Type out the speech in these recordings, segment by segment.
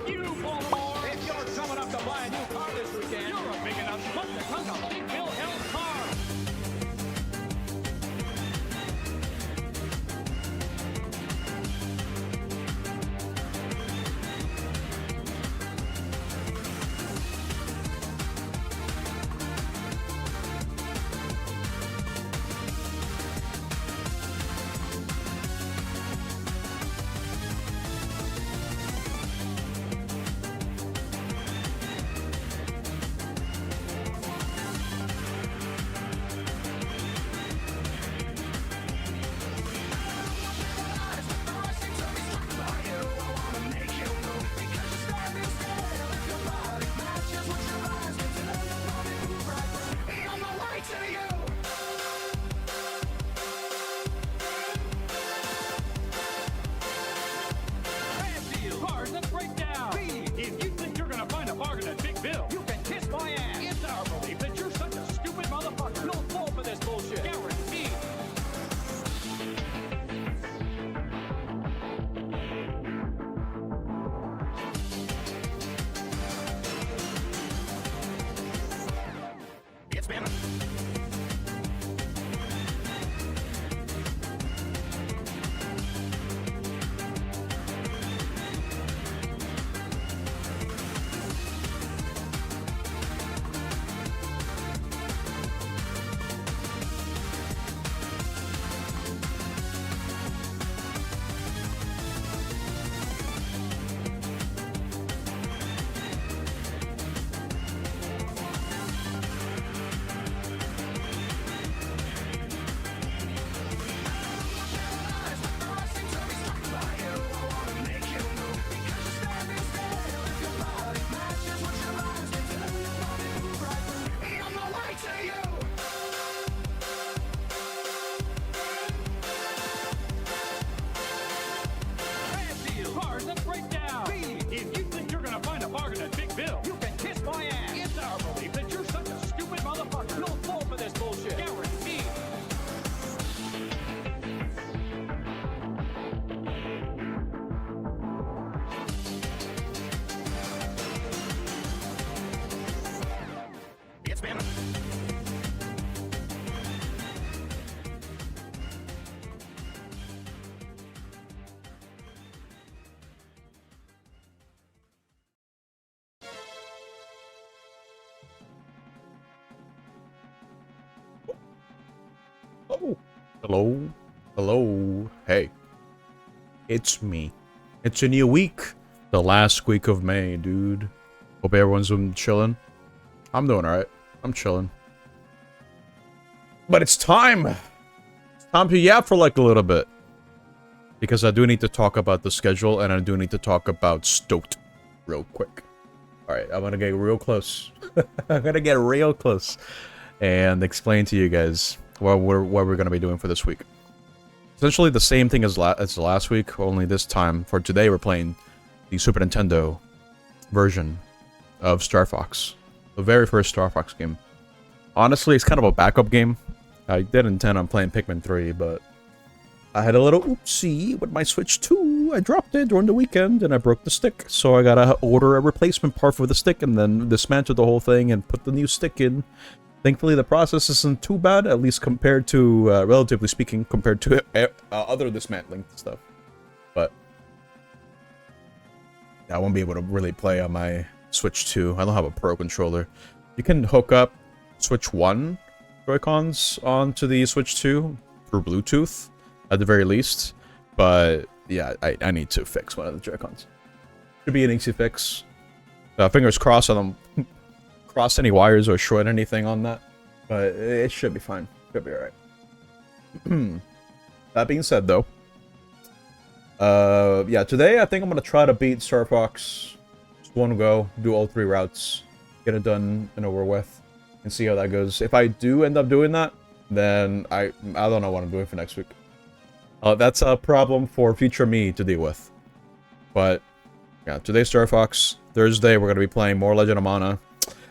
You, Baltimore! If you're dumb enough to buy a new car this weekend, you're a big enough schmuck to tongue a Big Bill Hell's car! Cars and breakdown. If you think you're gonna find a bargain at Big Bill, you can kiss my ass. It's our belief that you're such a stupid motherfucker. You'll fall for this bullshit. Guaranteed. It's been. Cars and breakdown. If you think you're gonna find a bargain at Big Bill, you can kiss my ass. It's our belief that you're such a stupid motherfucker. You'll fall for this bullshit. Guaranteed. It's been. Oh, hello, hello, hey, it's me. It's a new week, the last week of May, dude. Hope everyone's been chilling. I'm doing alright. I'm chilling. But it's time. It's time to yap for like a little bit. Because I do need to talk about the schedule, and I do need to talk about Stoked real quick. Alright, I'm gonna get real close. I'm gonna get real close. And explain to you guys what we're gonna be doing for this week. Essentially the same thing as last week, only this time for today we're playing the Super Nintendo version of Star Fox, the very first Star Fox game. Honestly, it's kind of a backup game. I did intend on playing Pikmin 3, but I had a little oopsie with my Switch 2. I dropped it during the weekend and I broke the stick, so I gotta order a replacement part for the stick and then dismantle the whole thing and put the new stick in. Thankfully, the process isn't too bad, at least compared to, relatively speaking, compared to other dismantling stuff. But I won't be able to really play on my Switch 2. I don't have a Pro controller. You can hook up Switch 1 Joy-Cons onto the Switch 2 through Bluetooth, at the very least. But yeah, I need to fix one of the Joy-Cons. Should be an easy fix. Fingers crossed I don't cross any wires or short anything on that. But it should be fine. Should be alright. That being said, though, yeah, today I think I'm gonna try to beat Star Fox. Just one go, do all 3 routes, get it done and over with, and see how that goes. If I do end up doing that, then I don't know what I'm doing for next week. That's a problem for future me to deal with. But yeah, today's Star Fox. Thursday we're gonna be playing more Legend of Mana.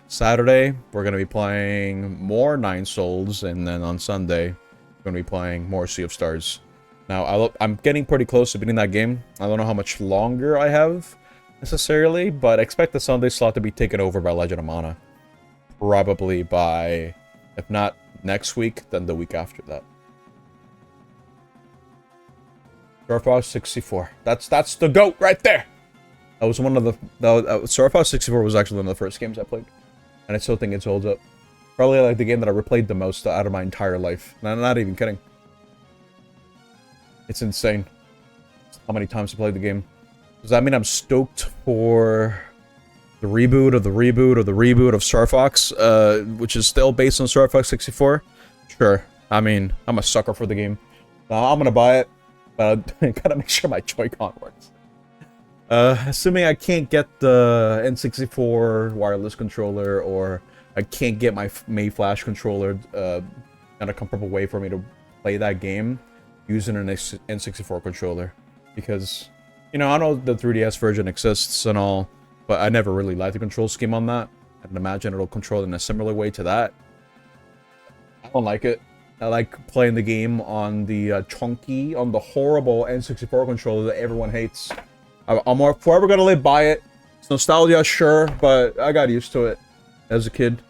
Saturday we're gonna be playing more Nine Souls, and then on Sunday we're gonna be playing more Sea of Stars. Now I'm getting pretty close to beating that game. I don't know how much longer I have, necessarily, but expect the Sunday slot to be taken over by Legend of Mana. Probably by, if not next week, then the week after that. Star Fox 64. That's the GOAT right there! That was one of the... Star Fox 64 was actually one of the first games I played. And I still think it holds up. Probably like the game that I replayed the most out of my entire life. Not even kidding. It's insane how many times I played the game. Does that mean I'm stoked for the reboot of the reboot of the reboot of Star Fox, which is still based on Star Fox 64? Sure. I mean, I'm a sucker for the game. I'm gonna buy it, but I gotta make sure my Joy-Con works. Assuming I can't get the N64 wireless controller, or I can't get my Mayflash controller in a comfortable way for me to play that game using an N64 controller. Because, you know, I know the 3DS version exists and all, but I never really liked the control scheme on that. I can imagine it'll control in a similar way to that. I don't like it. I like playing the game on the chunky, on the horrible N64 controller that everyone hates. I'm forever gonna live by it. It's nostalgia, sure, but I got used to it as a kid.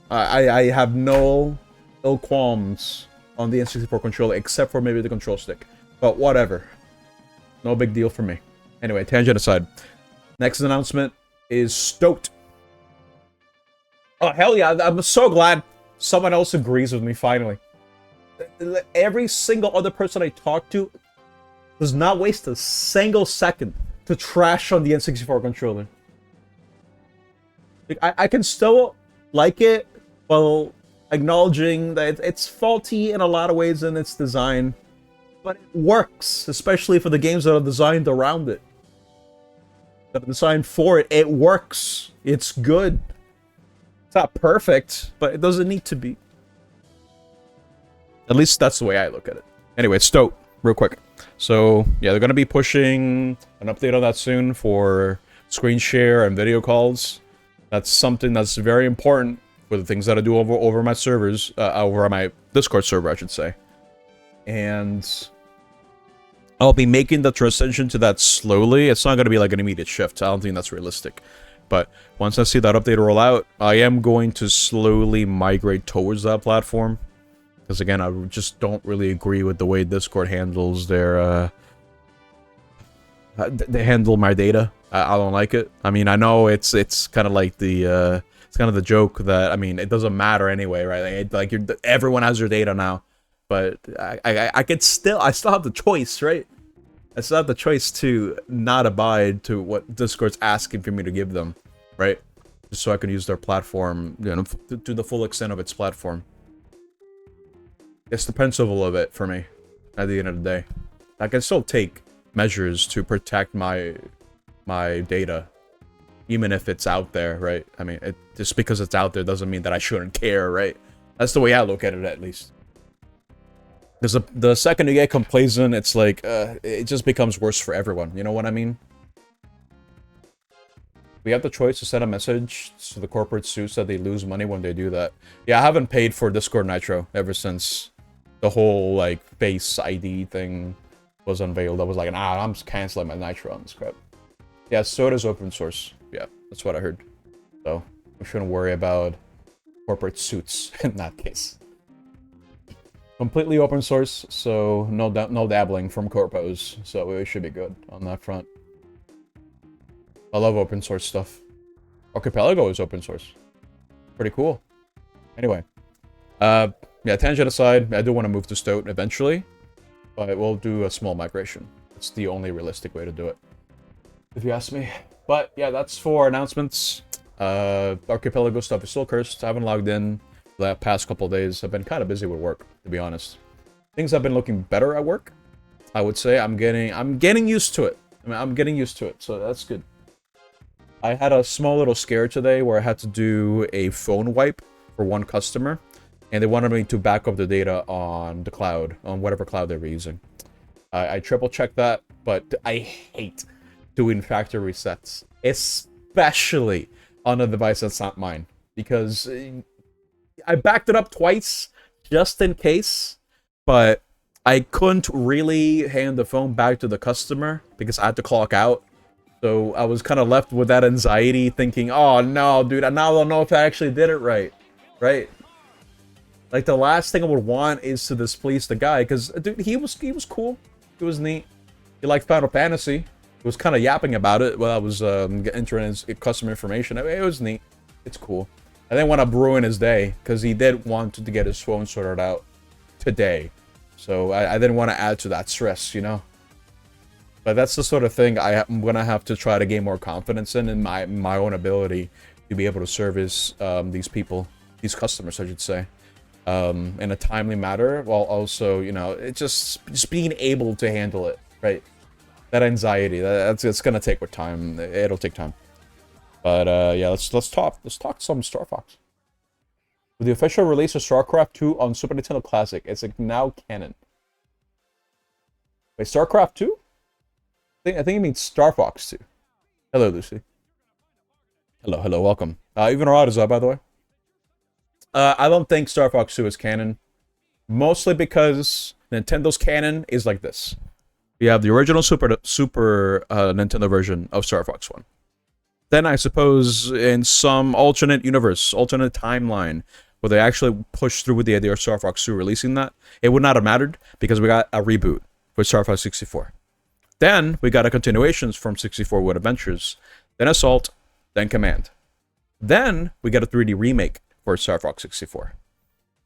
I have no ill qualms on the N64 controller, except for maybe the control stick. But whatever. No big deal for me. Anyway, tangent aside. Next announcement is stoked. Oh, hell yeah. I'm so glad someone else agrees with me, finally. Every single other person I talk to does not waste a single second to trash on the N64 controller. Like, I can still like it while acknowledging that it's faulty in a lot of ways in its design. But it works, especially for the games that are designed around it. That are designed for it. It works. It's good. It's not perfect, but it doesn't need to be. At least that's the way I look at it. Anyway, stoked, real quick. So, yeah, they're going to be pushing an update on that soon for screen share and video calls. That's something that's very important for the things that I do over my servers, over my Discord server, I should say. And I'll be making the transition to that slowly. It's not going to be like an immediate shift. I don't think that's realistic. But once I see that update roll out, I am going to slowly migrate towards that platform. Because again, I just don't really agree with the way Discord handles their... they handle my data. I don't like it. I mean, I know it's kind of like the... it's kind of the joke that, I mean, it doesn't matter anyway, right? Like everyone has your data now. But I still have the choice, right? I still have the choice to not abide to what Discord's asking for me to give them, right? Just so I can use their platform, you know, to the full extent of its platform. It's the principle of it for me, at the end of the day. I can still take measures to protect my data, even if it's out there, right? I mean, just because it's out there doesn't mean that I shouldn't care, right? That's the way I look at it, at least. Because the second you get complacent, it's like, it just becomes worse for everyone. You know what I mean? We have the choice to send a message to the corporate suits that they lose money when they do that. Yeah, I haven't paid for Discord Nitro ever since the whole, like, Face ID thing was unveiled. I was like, nah, I'm just canceling my Nitro on this crap. Yeah, Soda's open source. Yeah, that's what I heard. So, we shouldn't worry about corporate suits in that case. Completely open source, so no dabbling from corpos, so we should be good on that front. I love open source stuff. Archipelago is open source. Pretty cool. Anyway. Yeah, tangent aside, I do want to move to Stoat eventually, but we'll do a small migration. It's the only realistic way to do it, if you ask me. But yeah, that's for announcements. Archipelago stuff is still cursed. I haven't logged in the past couple of days. I've been kind of busy with work, to be honest. Things have been looking better at work, I would say. I'm getting used to it. I mean, I'm getting used to it, so that's good. I had a small little scare today where I had to do a phone wipe for one customer, and they wanted me to back up the data on the cloud, on whatever cloud they were using. I triple-checked that, but I hate doing factory resets, especially on a device that's not mine, because I backed it up twice, just in case, but I couldn't really hand the phone back to the customer because I had to clock out. So I was kind of left with that anxiety, thinking, "Oh no, dude! I now don't know if I actually did it right, right?" Like the last thing I would want is to displease the guy, because dude, he was cool, he was neat. He liked Final Fantasy. He was kind of yapping about it while I was entering his customer information. I mean, it was neat. It's cool. I didn't want to ruin his day because he did want to get his phone sorted out today, so I didn't want to add to that stress, you know. But that's the sort of thing I'm gonna have to try to gain more confidence in my own ability to be able to service these people, these customers, I should say, in a timely manner, while also, you know, it's just being able to handle it, right? That anxiety, it's gonna take with time. It'll take time. But yeah, let's talk some Star Fox. With the official release of StarCraft 2 on Super Nintendo Classic, it's like now canon. Wait, StarCraft 2? I think it means Star Fox 2. Hello, Lucy. Hello, welcome. Even Rod is up, by the way. I don't think Star Fox 2 is canon. Mostly because Nintendo's canon is like this. You have the original Super Nintendo version of Star Fox 1. Then I suppose in some alternate universe, alternate timeline, where they actually pushed through with the idea of Star Fox 2 releasing that, it would not have mattered because we got a reboot with Star Fox 64. Then we got a continuations from 64 with Adventures, then Assault, then Command. Then we got a 3D remake for Star Fox 64,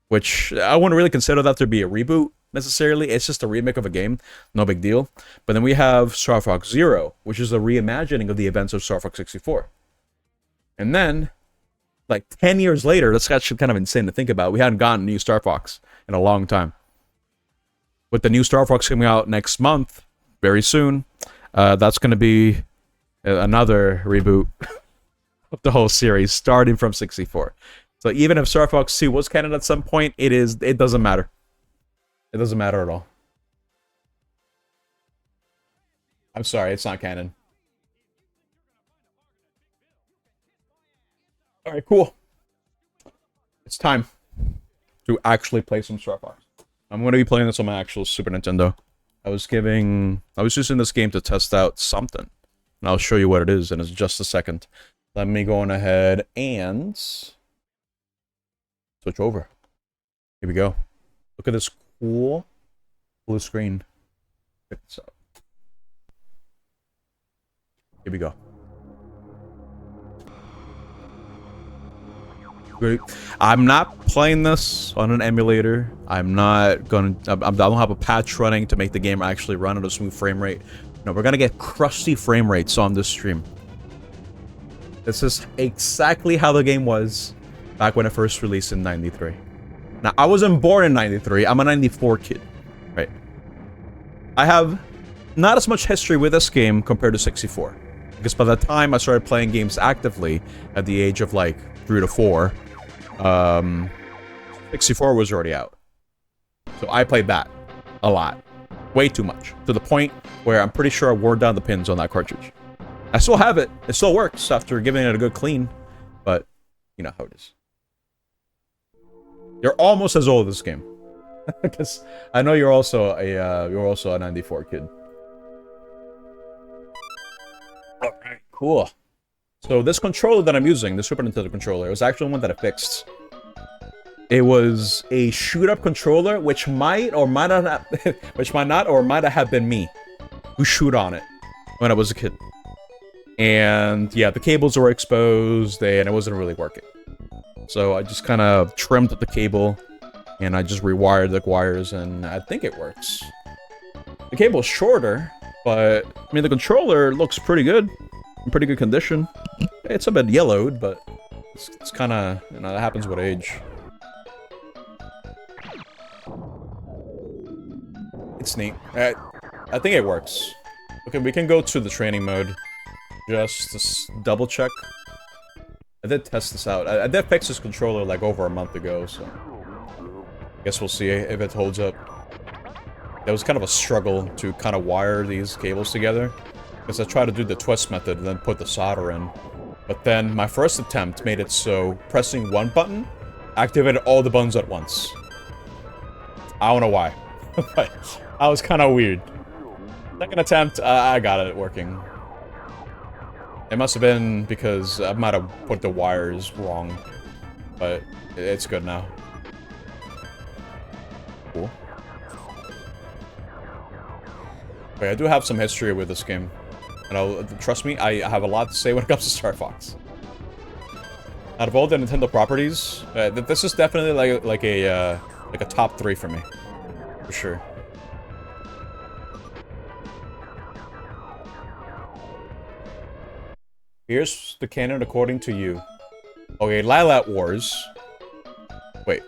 which I wouldn't really consider that to be a reboot necessarily. It's just a remake of a game, no big deal. But then we have Star Fox Zero, which is a reimagining of the events of Star Fox 64. And then, like 10 years later, that's actually kind of insane to think about. We hadn't gotten a new Star Fox in a long time. With the new Star Fox coming out next month, very soon, that's going to be another reboot of the whole series, starting from 64. So even if Star Fox 2 was canon at some point, it doesn't matter. It doesn't matter at all. I'm sorry, it's not canon. Alright, cool. It's time to actually play some Star Fox. I'm going to be playing this on my actual Super Nintendo. I was using this game to test out something. And I'll show you what it is in just a second. Let me go on ahead and switch over. Here we go. Look at this cool blue screen. Check this out. Here we go. Great. I'm not playing this on an emulator. I don't have a patch running to make the game actually run at a smooth frame rate. No, we're gonna get crusty frame rates on this stream. This is exactly how the game was back when it first released in '93. Now, I wasn't born in '93. I'm a '94 kid, right? I have not as much history with this game compared to 64. Because by the time I started playing games actively, at the age of like 3 to 4, 64 was already out. So I played that a lot. Way too much. To the point where I'm pretty sure I wore down the pins on that cartridge. I still have it. It still works after giving it a good clean. But, you know how it is. You're almost as old as this game. Because I know you're also a 94 kid. Alright, cool. So this controller that I'm using, the Super Nintendo controller, was actually one that I fixed. It was a shoot-up controller, which might or might not have been me who shoot on it when I was a kid. And yeah, the cables were exposed and it wasn't really working. So I just kind of trimmed the cable and I just rewired the wires and I think it works. The cable's shorter, but I mean the controller looks pretty good. In pretty good condition. It's a bit yellowed, but it's kind of, you know, that happens with age. It's neat. I think it works. Okay, we can go to the training mode. Just to double check. I did test this out. I did fix this controller like over a month ago, so I guess we'll see if it holds up. It was kind of a struggle to kind of wire these cables together. Because I tried to do the twist method and then put the solder in. But then my first attempt made it so pressing one button activated all the buttons at once. I don't know why. But that was kind of weird. Second attempt, I got it working. It must have been because I might have put the wires wrong. But it's good now. Cool. Wait, I do have some history with this game. And trust me, I have a lot to say when it comes to Star Fox. Out of all the Nintendo properties, this is definitely like a top 3 for me. For sure. Here's the canon according to you. Okay, Lylat Wars. Wait.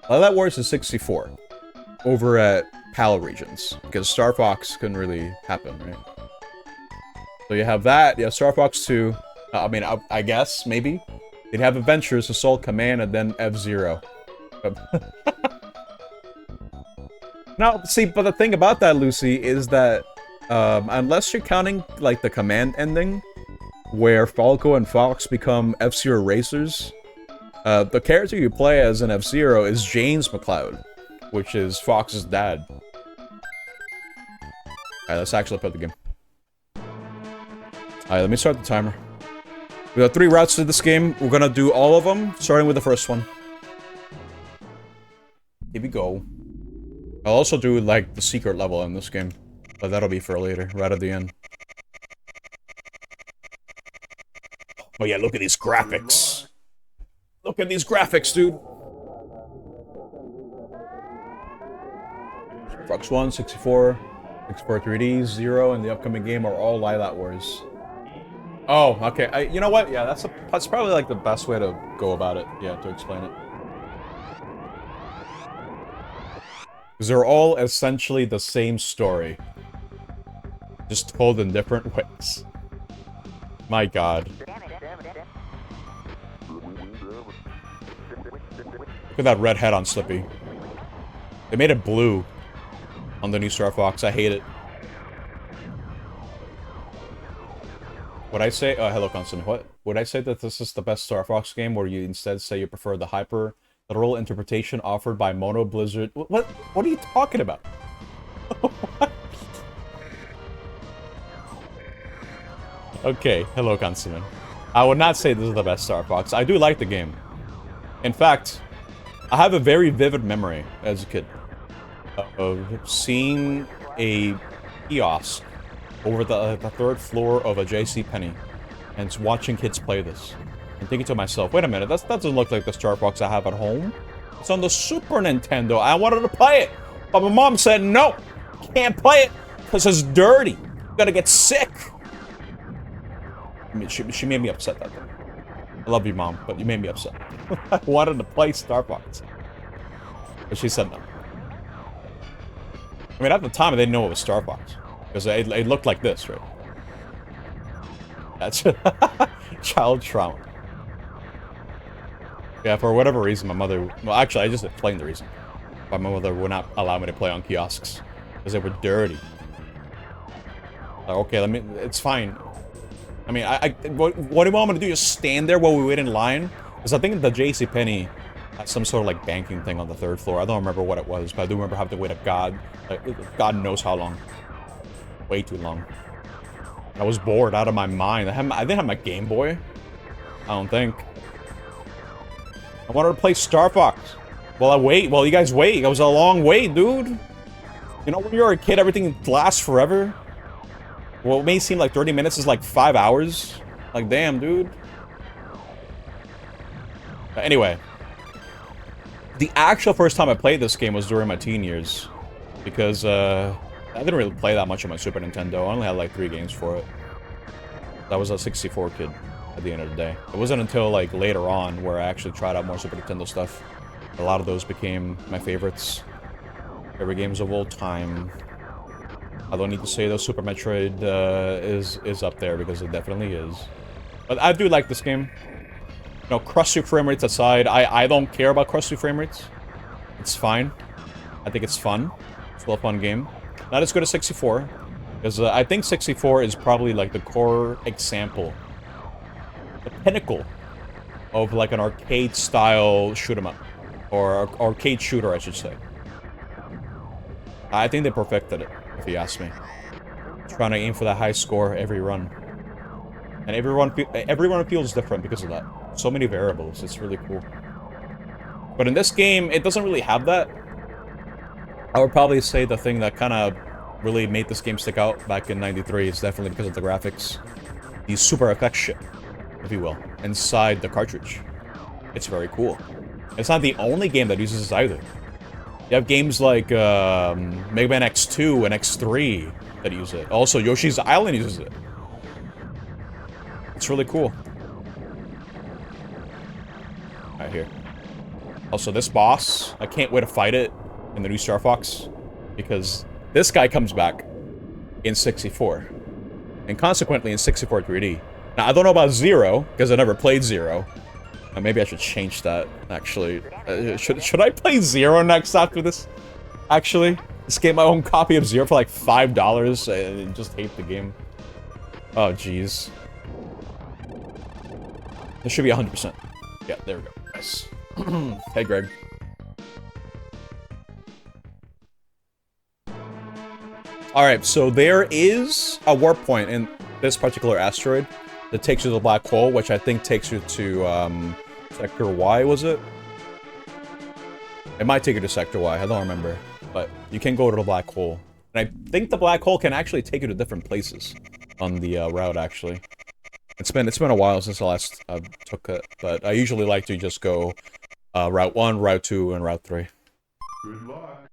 Lylat Wars is 64. Over at PAL regions. Because Star Fox couldn't really happen, right? So you have that. You have Star Fox 2. I mean, I guess, maybe. They'd have Adventures, Assault Command, and then F-Zero. Now, see, but the thing about that, Lucy, is that unless you're counting, like, the Command ending, where Falco and Fox become F-Zero racers, the character you play as an F-Zero is James McCloud, which is Fox's dad. Alright, let's actually play the game. Alright, let me start the timer. We got 3 routes to this game. We're gonna do all of them, starting with the first one. Here we go. I'll also do, like, the secret level in this game. But that'll be for later, right at the end. Oh yeah, look at these graphics. Look at these graphics, dude. Fox 1, 64, 64 3D, 0, and the upcoming game are all Lylat Wars. Oh, okay. You know what? Yeah, that's probably like the best way to go about it. Yeah, to explain it. Because they're all essentially the same story. Just told in different ways. My god. Look at that red head on Slippy. They made it blue on the new Star Fox. I hate it. Would I say... Oh, hello, Constant. What? Would I say that this is the best Star Fox game, or you instead say you prefer the hyper-literal interpretation offered by Mono Blizzard? What are you talking about? Okay, hello, Constant. I would not say this is the best Star Fox. I do like the game. In fact, I have a very vivid memory as a kid of seeing a kiosk over the 3rd floor of a JCPenney and watching kids play this. And thinking to myself, wait a minute, that doesn't look like the Star Fox I have at home. It's on the Super Nintendo. I wanted to play it. But my mom said, no, can't play it because it's dirty. You're gonna get sick. I mean, she made me upset that day. I love you, Mom, but you made me upset. I wanted to play Star Fox. But she said no. I mean, at the time, I didn't know it was Star Fox. Because it looked like this, right? That's child trauma. Yeah, for whatever reason, my mother... Well, actually, I just explained the reason. But my mother would not allow me to play on kiosks. Because they were dirty. Like, okay, it's fine. I mean, what do you want me to do? Just stand there while we wait in line? Because I think the JCPenney had some sort of, like, banking thing on the 3rd floor. I don't remember what it was, but I do remember having to wait God knows how long. Way too long. I was bored out of my mind. I didn't have my Game Boy. I don't think. I wanted to play Star Fox. Well, you guys wait. It was a long wait, dude. You know, when you're a kid, everything lasts forever. Well, it may seem like 30 minutes is like 5 hours. Like, damn, dude. But anyway. The actual first time I played this game was during my teen years. Because, I didn't really play that much on my Super Nintendo. I only had like 3 games for it. I was a 64 kid at the end of the day. It wasn't until like later on where I actually tried out more Super Nintendo stuff. A lot of those became my favorites. Favorite games of all time. I don't need to say that Super Metroid is up there because it definitely is. But I do like this game. You know, crusty frame rates aside, I don't care about crusty frame rates. It's fine. I think it's fun. It's a fun game. Not as good as 64. Because I think 64 is probably like the core example. The pinnacle of like an arcade style shoot 'em up. Or arcade shooter, I should say. I think they perfected it, if you ask me. Trying to aim for that high score every run. And everyone feels different because of that. So many variables. It's really cool. But in this game, it doesn't really have that. I would probably say the thing that kind of really made this game stick out back in '93 is definitely because of the graphics. The super effects ship, if you will, inside the cartridge. It's very cool. It's not the only game that uses this either. You have games like Mega Man X2 and X3 that use it. Also, Yoshi's Island uses it. It's really cool. Right here. Also, this boss, I can't wait to fight it in the new Star Fox, because this guy comes back in 64, and consequently in 64 3D. Now, I don't know about Zero, because I never played Zero. Maybe I should change that, actually. Should I play Zero next after this? Actually, just get my own copy of Zero for like $5 and just hate the game. Oh, jeez. This should be 100%. Yeah, there we go. Nice. Hey, Greg. Alright, so there is a warp point in this particular asteroid that takes you to the black hole, which I think takes you to, Sector Y, was it? It might take you to Sector Y, I don't remember. But you can go to the black hole. And I think the black hole can actually take you to different places on the route, actually. It's been a while since I last took it, but I usually like to just go Route 1, Route 2, and Route 3. Good luck.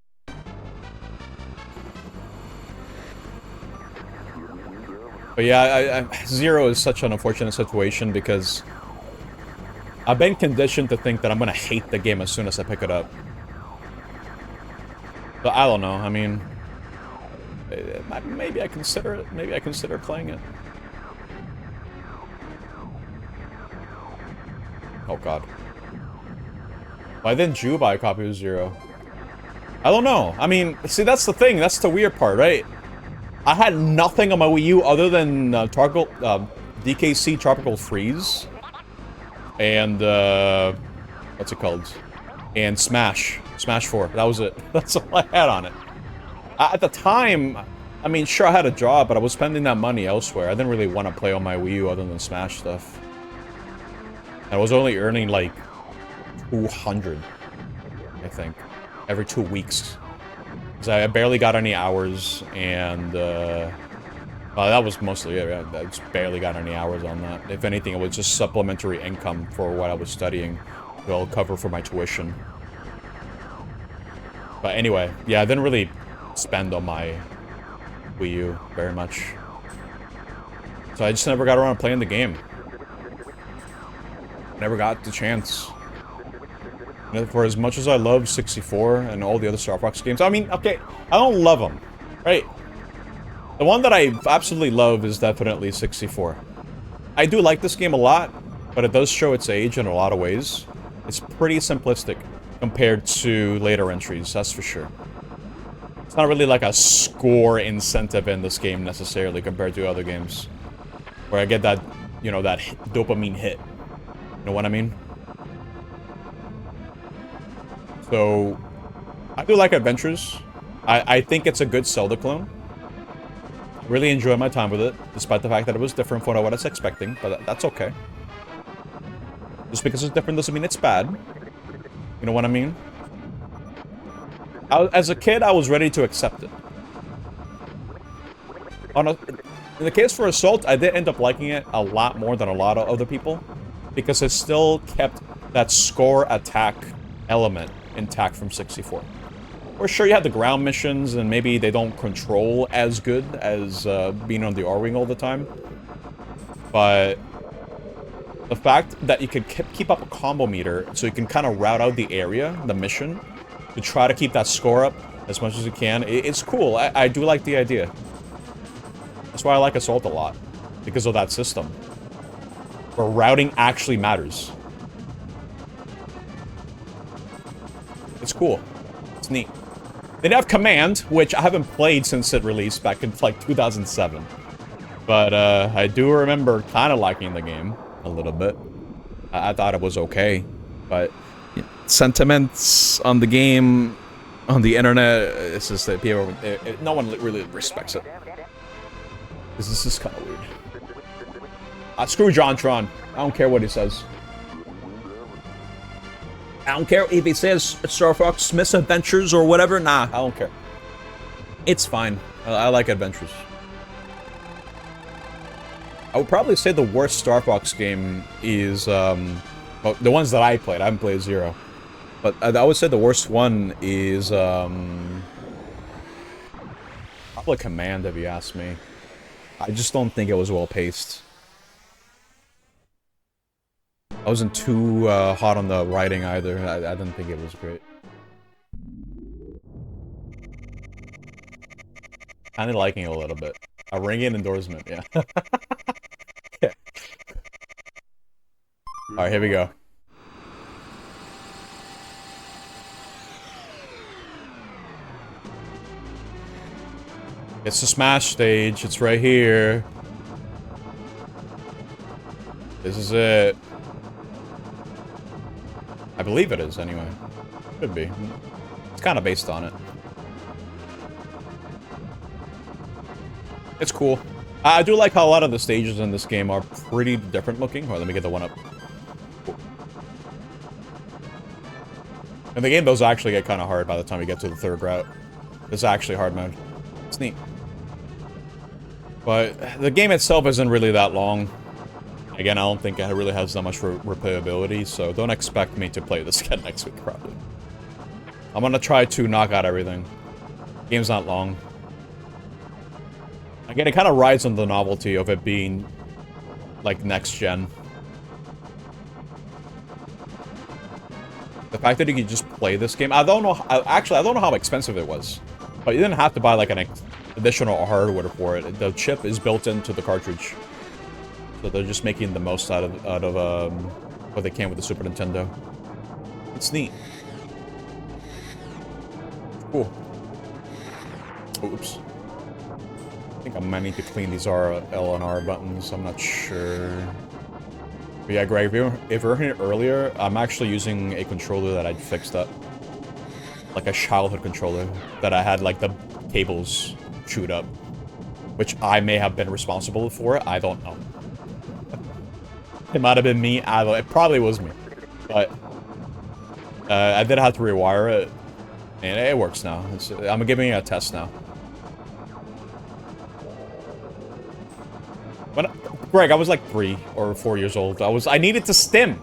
But yeah, Zero is such an unfortunate situation because I've been conditioned to think that I'm gonna hate the game as soon as I pick it up. But I don't know, I mean... Maybe I consider it. Maybe I consider playing it. Oh god. Why didn't you buy a copy of Zero? I don't know. I mean, see, that's the thing. That's the weird part, right? I had nothing on my Wii U other than DKC Tropical Freeze. And, what's it called? And Smash. Smash 4. That was it. That's all I had on it. At the time, I mean, sure, I had a job, but I was spending that money elsewhere. I didn't really want to play on my Wii U other than Smash stuff. I was only earning, like, 200, I think, every 2 weeks. Because I barely got any hours, and, well, that was mostly it. I just barely got any hours on that. If anything, it was just supplementary income for what I was studying. It'll cover for my tuition. But anyway, yeah, I didn't really spend on my Wii U very much. So I just never got around to playing the game. Never got the chance. And for as much as I love 64 and all the other Star Fox games, I mean, okay, I don't love them, right? The one that I absolutely love is definitely 64. I do like this game a lot, but it does show its age in a lot of ways. It's pretty simplistic compared to later entries, that's for sure. It's not really like a score incentive in this game necessarily compared to other games. Where I get that, you know, that dopamine hit. You know what I mean? So, I do like Adventures. I think it's a good Zelda clone. Really enjoyed my time with it, despite the fact that it was different from what I was expecting, but that's okay. Just because it's different doesn't mean it's bad. You know what I mean? As a kid, I was ready to accept it. In the case for Assault, I did end up liking it a lot more than a lot of other people, because it still kept that score attack element intact from 64. Or sure, you have the ground missions, and maybe they don't control as good as being on the R-Wing all the time. But the fact that you can keep up a combo meter, so you can kind of route out the area, the mission, to try to keep that score up as much as you can, it's cool. I do like the idea. That's why I like Assault a lot, because of that system. Where routing actually matters. It's cool. It's neat. They have Command, which I haven't played since it released back in, like, 2007. But, I do remember kind of liking the game a little bit. I thought it was okay, but sentiments on the game, on the internet, it's just that people, no one really respects it. This is kind of weird. Screw JonTron. I don't care what he says. I don't care if he says Star Fox Smith's Adventures or whatever. Nah, I don't care. It's fine. I like adventures. I would probably say the worst Star Fox game is, well, the ones that I played. I haven't played Zero. But I would say the worst one is, probably Command, if you ask me. I just don't think it was well paced. I wasn't too hot on the writing either. I didn't think it was great. Kinda liking it a little bit. A ringing endorsement, yeah. Yeah. Alright, here we go. It's the Smash stage. It's right here. This is it. I believe it is, anyway. Could be. It's kind of based on it. It's cool. I do like how a lot of the stages in this game are pretty different looking. Alright, let me get the one up. Cool. In the game, those actually get kind of hard by the time you get to the third route. It's actually hard mode. It's neat. But the game itself isn't really that long. Again, I don't think it really has that much replayability, so don't expect me to play this again next week, probably. I'm gonna try to knock out everything. Game's not long. Again, it kind of rides on the novelty of it being, like, next-gen. The fact that you could just play this game, I don't know, actually, I don't know how expensive it was. But you didn't have to buy, like, an additional hardware for it. The chip is built into the cartridge. So they're just making the most out of what they can with the Super Nintendo. It's neat. Cool. Oops. I think I might need to clean these L and R buttons. I'm not sure. But yeah, Greg, if you were here earlier, I'm actually using a controller that I fixed up. Like a childhood controller that I had, like, the cables chewed up. Which I may have been responsible for. I don't know. It might have been me. I don't know. It probably was me. But I did have to rewire it. And it works now. I'm giving it a test now. When Greg, I was like 3 or 4 years old. I needed to stim.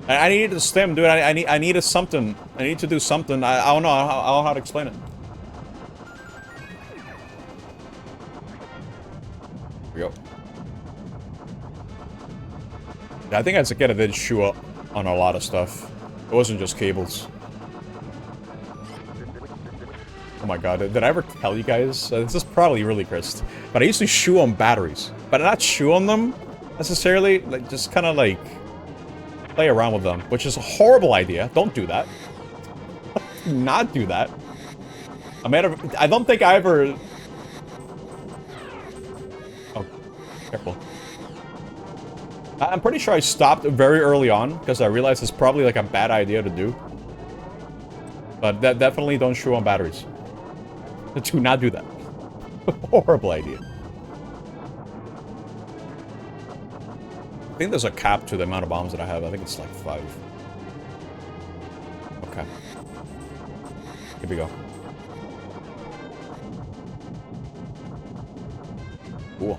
I needed to stim, dude. I needed something. I need to do something. I don't know. I don't know how to explain it. Here we go. I think as a kid I did chew up on a lot of stuff. It wasn't just cables. Oh my god, did I ever tell you guys? This is probably really cursed. But I used to chew on batteries. But not chew on them, necessarily. Like, just kind of like play around with them. Which is a horrible idea. Don't do that. Do not do that. I don't think I ever... Oh, careful. I'm pretty sure I stopped very early on, because I realized it's probably like a bad idea to do. But definitely don't chew on batteries. Do not do that. Horrible idea. I think there's a cap to the amount of bombs that I have. I think it's like 5. Okay. Here we go. Cool.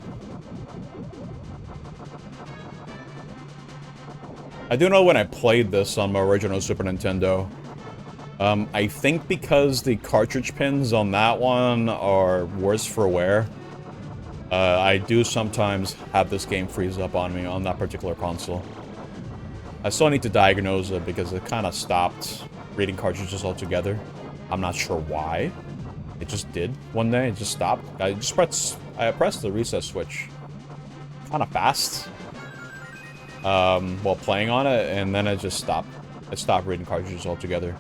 I do know when I played this on my original Super Nintendo, I think because the cartridge pins on that one are worse for wear, I do sometimes have this game freeze up on me on that particular console. I still need to diagnose it because it kind of stopped reading cartridges altogether. I'm not sure why. It just did one day. It just stopped. I pressed the reset switch kind of fast while playing on it, and then it just stopped. It stopped reading cartridges altogether.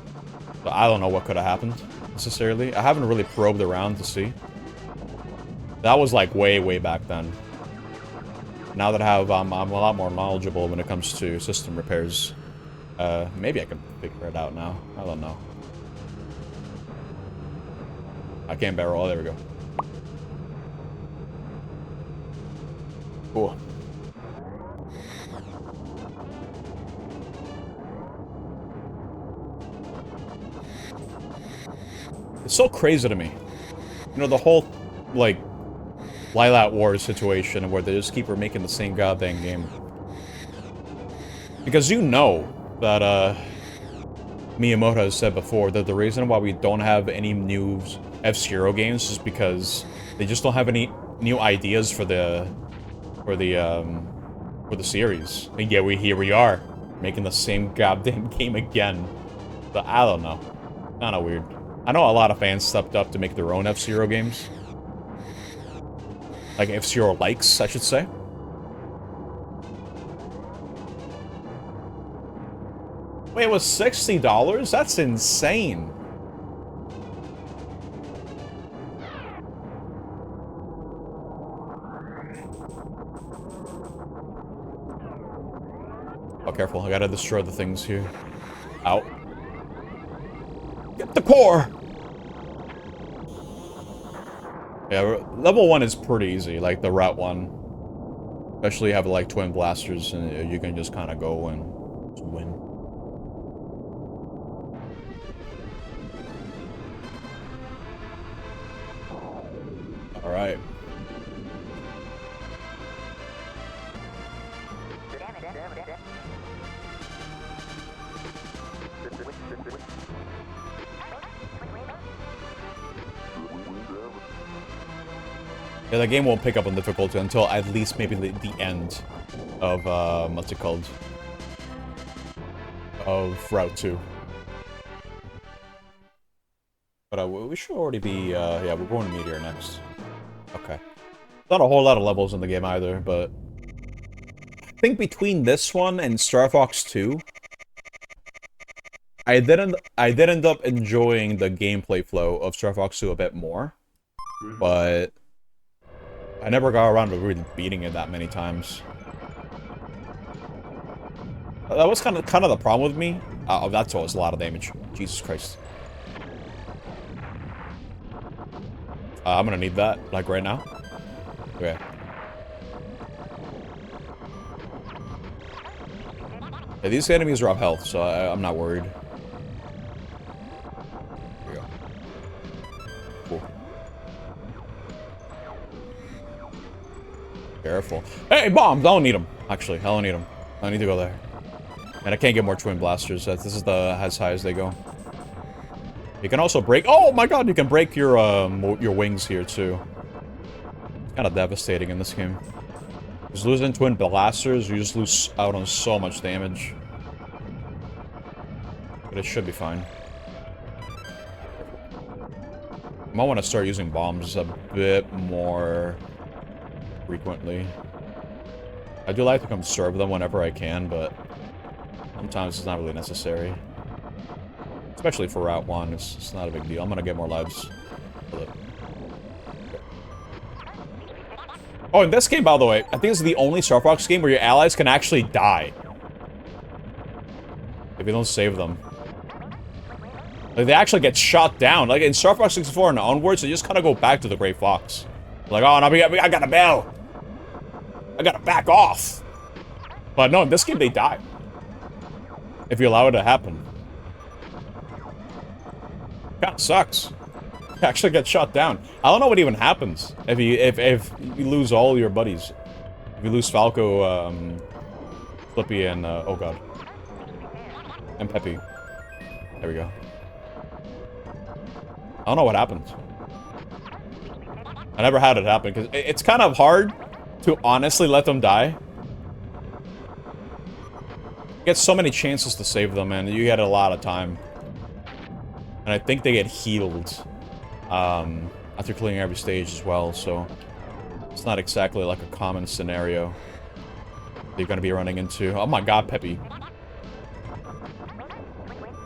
So I don't know what could have happened necessarily. I haven't really probed around to see. That was like way back then. Now that I'm a lot more knowledgeable when it comes to system repairs, maybe I can figure it out now. I don't know. I can't barrel. Oh, there we go. Cool. It's so crazy to me. You know, the whole, like, Lylat Wars situation where they just keep remaking the same goddamn game. Because you know that, Miyamoto has said before that the reason why we don't have any new F-Zero games is because they just don't have any new ideas for the series. And yet here we are, making the same goddamn game again. So I don't know. Kinda weird. I know a lot of fans stepped up to make their own F-Zero games. Like F-Zero likes, I should say. Wait, it was $60? That's insane. Oh, careful. I gotta destroy the things here. Out. Get the core! Yeah, level 1 is pretty easy, like the Route 1. Especially have like twin blasters and you can just kind of go and win. Alright. Yeah, the game won't pick up on difficulty until at least maybe the end of, what's it called? Of Route 2. But we should already be, yeah, we're going to Meteor next. Okay. Not a whole lot of levels in the game either, but I think between this one and Star Fox 2, I did end up enjoying the gameplay flow of Star Fox 2 a bit more, but I never got around to really beating it that many times. That was kind of the problem with me. Oh, that's always a lot of damage. Jesus Christ. I'm gonna need that, like, right now. Okay. Yeah, these enemies are off health, so I'm not worried. There we go. Cool. Careful. Hey, bombs! I don't need them. Actually, I don't need them. I need to go there. And I can't get more twin blasters. This is as high as they go. You can also break. Oh my god! You can break your wings here too. It's kind of devastating in this game. Just losing twin blasters, you just lose out on so much damage. But it should be fine. I might want to start using bombs a bit more frequently. I do like to conserve them whenever I can, but sometimes it's not really necessary. Especially for Route 1, it's not a big deal. I'm gonna get more lives. Oh, in this game, by the way, I think this is the only Star Fox game where your allies can actually die if you don't save them. Like, they actually get shot down. Like, in Star Fox 64 and onwards, they just kind of go back to the Gray Fox. Like, oh, no, I got a bell. I gotta back off. But no, in this game, they die. If you allow it to happen. Kinda sucks. You actually get shot down. I don't know what even happens if you lose all your buddies. If you lose Falco, Flippy, and oh god, and Peppy. There we go. I don't know what happens. I never had it happen because it's kind of hard to honestly let them die. You get so many chances to save them, and you get a lot of time. And I think they get healed after clearing every stage as well, so it's not exactly like a common scenario that you're going to be running into. Oh my god, Peppy.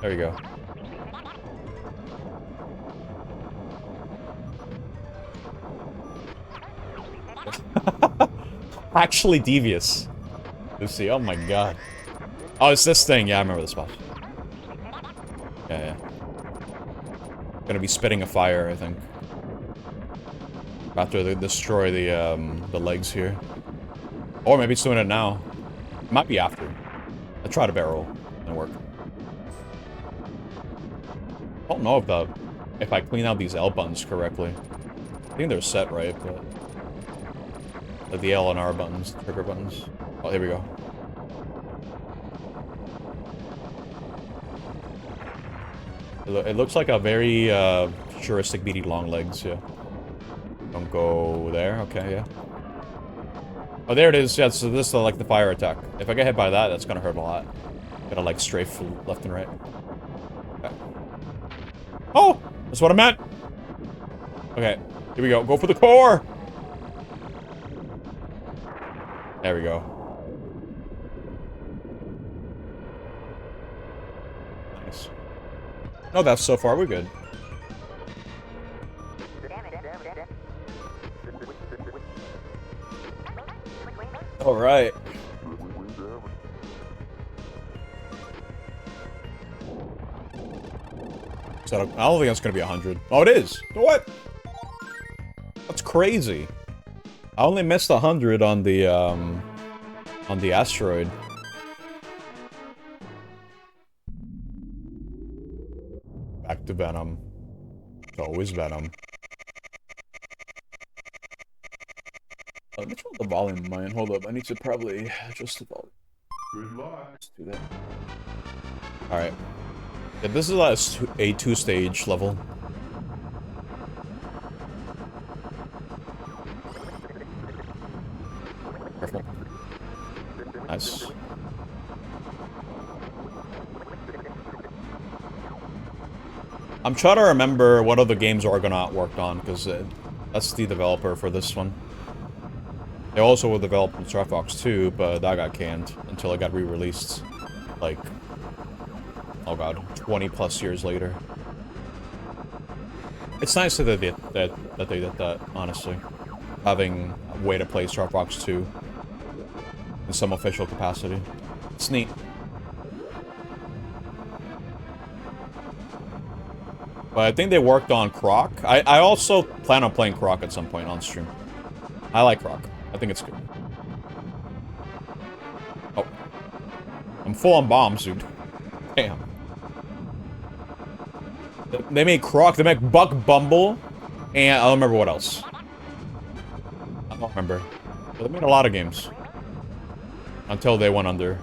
There you go. Actually devious. Lucy, oh my god. Oh, it's this thing. Yeah, I remember this spot. Yeah. Gonna be spitting a fire, I think. After they destroy the legs here. Or maybe it's doing it now. It might be after. I tried a barrel. Didn't work. I don't know if I clean out these L buttons correctly. I think they're set right, but... Like the L and R buttons, trigger buttons. Oh, here we go. It looks like a very, futuristic BD long legs, yeah. Don't go there, okay, yeah. Oh, there it is, yeah, so this is like the fire attack. If I get hit by that, that's gonna hurt a lot. Gotta like strafe left and right. Okay. Oh! That's what I meant! Okay, here we go. Go for the core! There we go. Nice. No, that's so far, we're good. Alright. So I don't think that's gonna be 100. Oh, it is! What? That's crazy. I only missed 100 on the asteroid. Back to Venom. It's always Venom. Let me turn the volume of mine. Hold up, I need to probably adjust the volume. Good luck. Let's do that. Alright. Yeah, this is a two-stage level. Careful. Nice. I'm trying to remember what other games Argonaut worked on, because that's the developer for this one. They also were developing Star Fox 2, but that got canned until it got re-released, like, oh god, 20 plus years later. It's nice that they did that, honestly. Having a way to play Star Fox 2 in some official capacity. It's neat. But I think they worked on Croc. I also plan on playing Croc at some point on stream. I like Croc. I think it's good. Oh. I'm full on bombs, dude. Damn. They made Croc, they make Buck Bumble, and I don't remember what else. I don't remember. But they made a lot of games. Until they went under.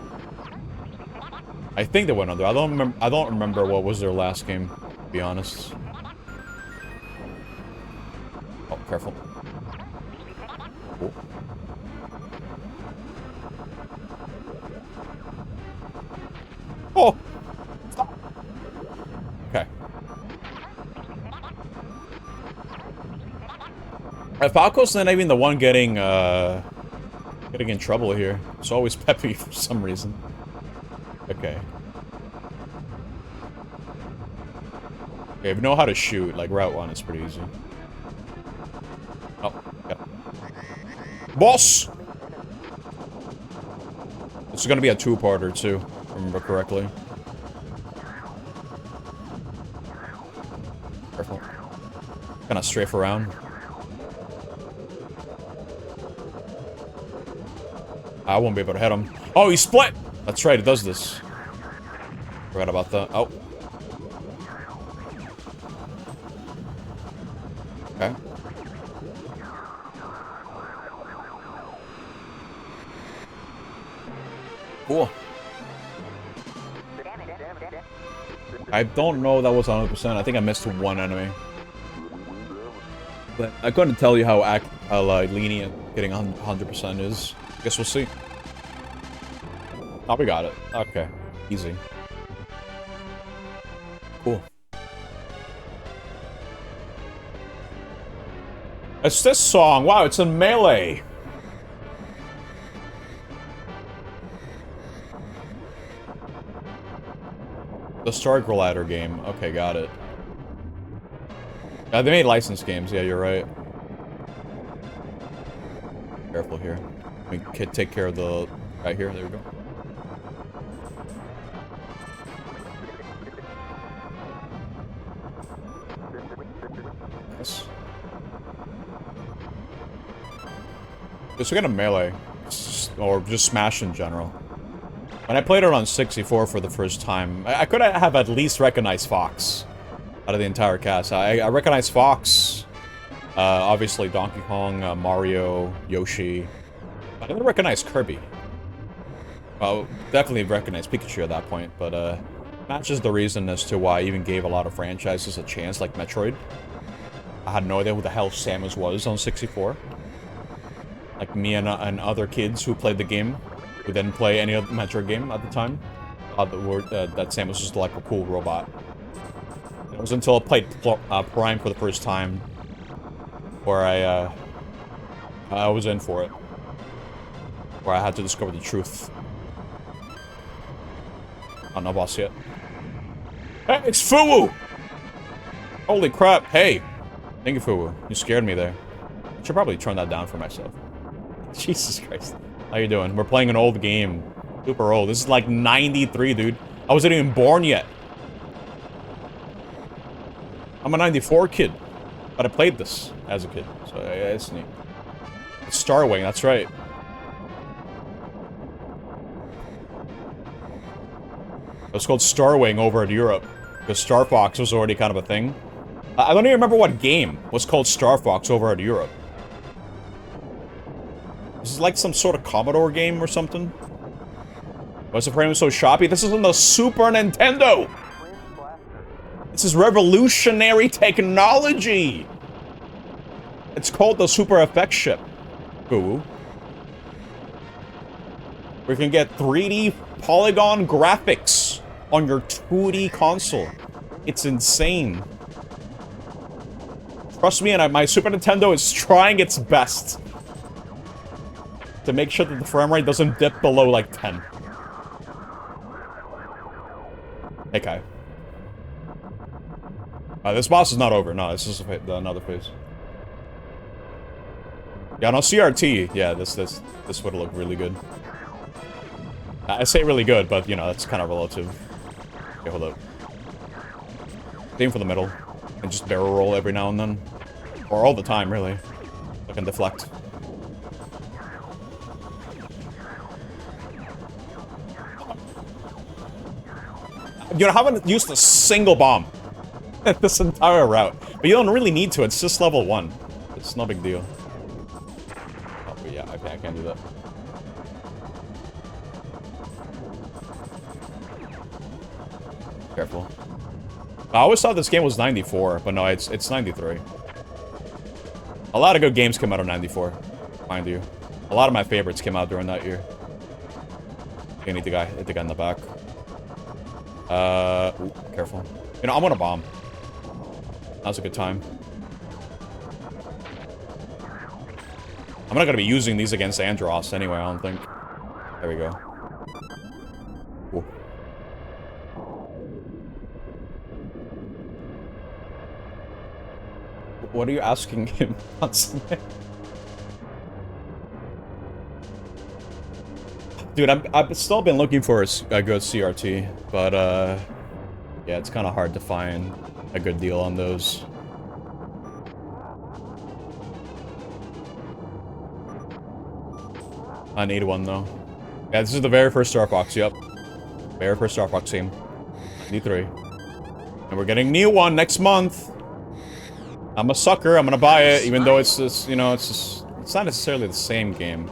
I think they went under. I don't remember what was their last game, to be honest. Oh, careful. Cool. Oh! Stop. Okay. Falco's not even the one getting in trouble here. It's always Peppy for some reason. Okay. Okay, if you know how to shoot, like Route 1, it's pretty easy. Oh, yeah. Boss! This is gonna be a two-parter, too, if I remember correctly. Careful. Kinda strafe around. I won't be able to hit him. Oh, he split! That's right, it does this. Forgot about that. Oh. Okay. Cool. I don't know that was 100%. I think I missed one enemy. But I couldn't tell you how lenient getting 100% is. Guess we'll see. Oh, we got it. Okay. Easy. Cool. It's this song. Wow, it's in Melee. The Star Glider game. Okay, got it. They made licensed games. Yeah, you're right. Careful here. We can take care of the... Right here. There we go. Nice. Let's get a melee. or just Smash in general. When I played it on 64 for the first time, I could have at least recognized Fox out of the entire cast. I recognized Fox, obviously Donkey Kong, Mario, Yoshi. I didn't recognize Kirby. Well, definitely recognized Pikachu at that point, but Smash is the reason as to why I even gave a lot of franchises a chance, like Metroid. I had no idea who the hell Samus was on 64. Like me and other kids who played the game, who didn't play any other Metroid game at the time, thought that Samus was just like a cool robot. It was until I played Prime for the first time where I was in for it. Where I had to discover the truth. Oh, no boss yet. Hey, it's Fuwu! Holy crap, hey! Thank you, Fuwu. You scared me there. I should probably turn that down for myself. Jesus Christ. How you doing? We're playing an old game. Super old. This is like 93, dude. I wasn't even born yet. I'm a 94 kid. But I played this as a kid. So, yeah, it's neat. It's Starwing, that's right. It was called Starwing over in Europe. Because Star Fox was already kind of a thing. I don't even remember what game was called Star Fox over in Europe. This is like some sort of Commodore game or something. Why is the frame so choppy? This is on the Super Nintendo! This is revolutionary technology! It's called the Super FX chip. Ooh. We can get 3D polygon graphics on your 2D console. It's insane. Trust me, and my Super Nintendo is trying its best to make sure that the frame rate doesn't dip below, like, 10. Hey, Kai. This boss is not over. No, this is another phase. Yeah, no, CRT. Yeah, this would look really good. I say really good, but, you know, that's kind of relative. Okay, hold up. Aim for the middle. And just barrel roll every now and then. Or all the time, really. I can deflect. You know, I haven't used a single bomb this entire route. But you don't really need to, it's just level 1. It's no big deal. Oh, but yeah, I can't do that. Careful. I always thought this game was 94, but no, it's 93. A lot of good games came out of 94, mind you. A lot of my favorites came out during that year. Okay, hit the guy in the back. Ooh, careful. You know, I'm gonna bomb. Now's a good time. I'm not gonna be using these against Andross anyway, I don't think. There we go. Ooh. What are you asking him? Dude, I've still been looking for a good CRT, but yeah, it's kind of hard to find a good deal on those. I need one though. Yeah, this is the very first Star Fox. Yep, very first Star Fox team. 93, and we're getting a new one next month. I'm a sucker. I'm gonna buy it, even though it's just, you know, it's not necessarily the same game,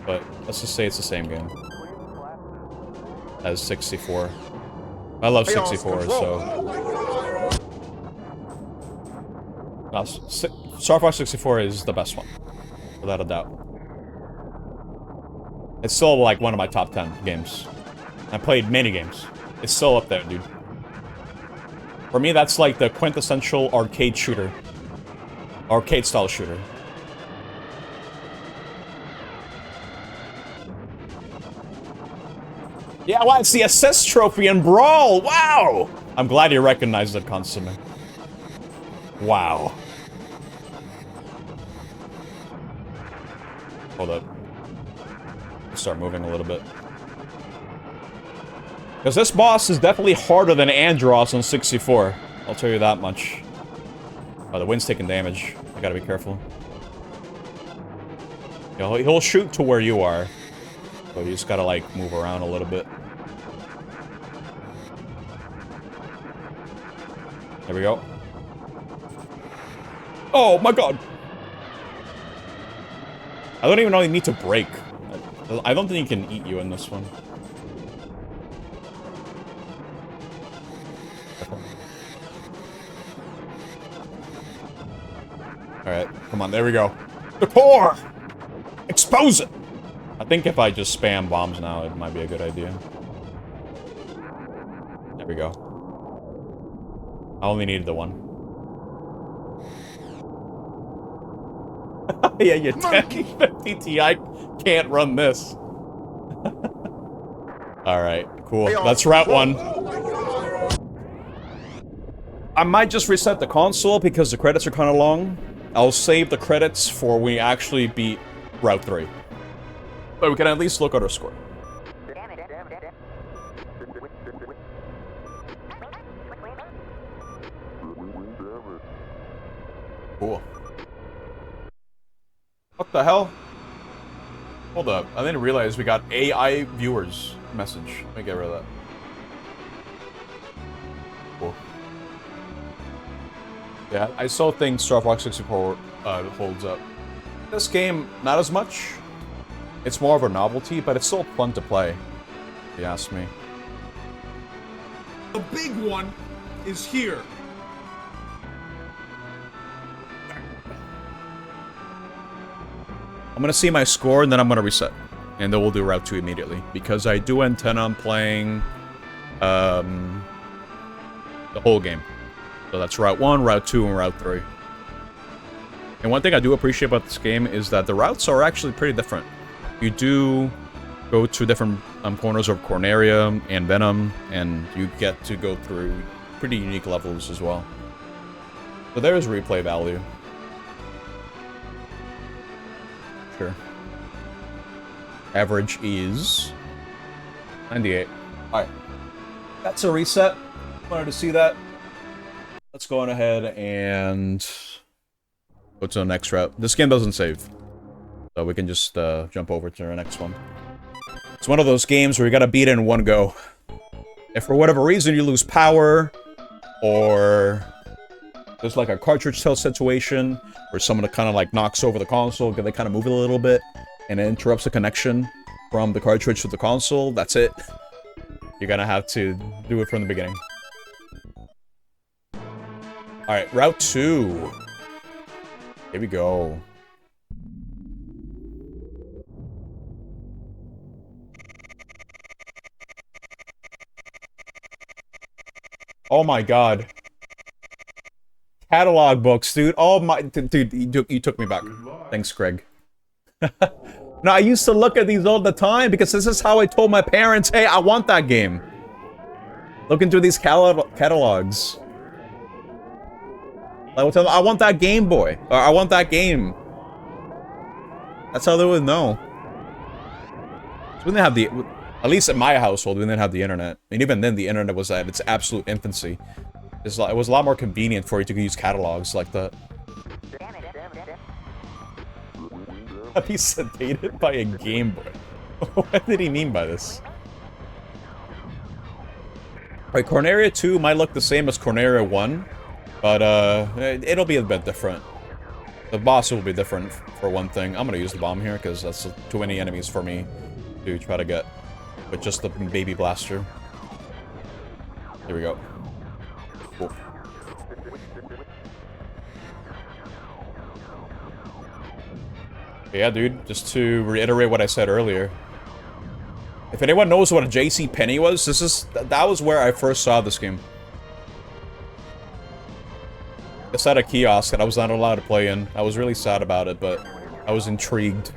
but let's just say it's the same game as 64. I love 64, so Star Fox 64 is the best one, without a doubt. It's still like one of my top 10 games. I played many games. It's still up there, dude. For me, that's like the quintessential arcade shooter. Arcade-style shooter. Yeah, wow, it's the assist trophy in Brawl! Wow! I'm glad you recognized it, Consummate. Wow. Hold up. Start moving a little bit. Because this boss is definitely harder than Andross on 64. I'll tell you that much. Oh, the wind's taking damage. I gotta be careful. He'll shoot to where you are. So you just gotta, like, move around a little bit. There we go. Oh my god! I don't even know you need to break. I don't think he can eat you in this one. Alright, come on, there we go. The core! Expose it! I think if I just spam bombs now, it might be a good idea. There we go. I only needed the one. Yeah, your 1050 Ti can't run this. Alright, cool. That's route 1. I might just reset the console because the credits are kind of long. I'll save the credits for when we actually beat Route 3. But we can at least look at our score. Cool. What the hell? Hold up. I didn't realize we got AI viewers message. Let me get rid of that. Cool. Yeah, I still think Star Fox 64 holds up. This game, not as much. It's more of a novelty, but it's still fun to play, if you ask me. The big one is here. I'm gonna see my score, and then I'm gonna reset. And then we'll do Route 2 immediately. Because I do intend on playing the whole game. So that's Route 1, Route 2, and Route 3. And one thing I do appreciate about this game is that the routes are actually pretty different. You do go to different corners of Corneria and Venom, and you get to go through pretty unique levels as well. So there is replay value. Sure. Average is 98. Alright. That's a reset. Wanted to see that. Let's go on ahead and go to the next route. This game doesn't save, so we can just jump over to the next one. It's one of those games where you gotta beat it in one go. If for whatever reason you lose power, or there's like a cartridge tilt situation, where someone kind of like knocks over the console, they kind of move it a little bit, and it interrupts the connection from the cartridge to the console, that's it. You're gonna have to do it from the beginning. Alright, Route 2. Here we go. Oh my god. Catalog books, dude. Oh my... Dude, you took me back. Thanks, Greg. No, I used to look at these all the time because this is how I told my parents, hey, I want that game. Looking through these catalogs. I would tell them, I want that Game Boy. Or I want that game. That's how they would know. So we didn't have the... At least in my household, we didn't have the internet. And even then, the internet was at its absolute infancy. It was a lot more convenient for you to use catalogs like that. Be sedated by a Game Boy. What did he mean by this? Right, Corneria 2 might look the same as Corneria 1, but it'll be a bit different. The boss will be different, for one thing. I'm gonna use the bomb here, because that's too many enemies for me to try to get with just the baby blaster. Here we go. Cool. Yeah, dude, just to reiterate what I said earlier. If anyone knows what a JC Penney was, that was where I first saw this game. It's at a kiosk that I was not allowed to play in. I was really sad about it, but I was intrigued.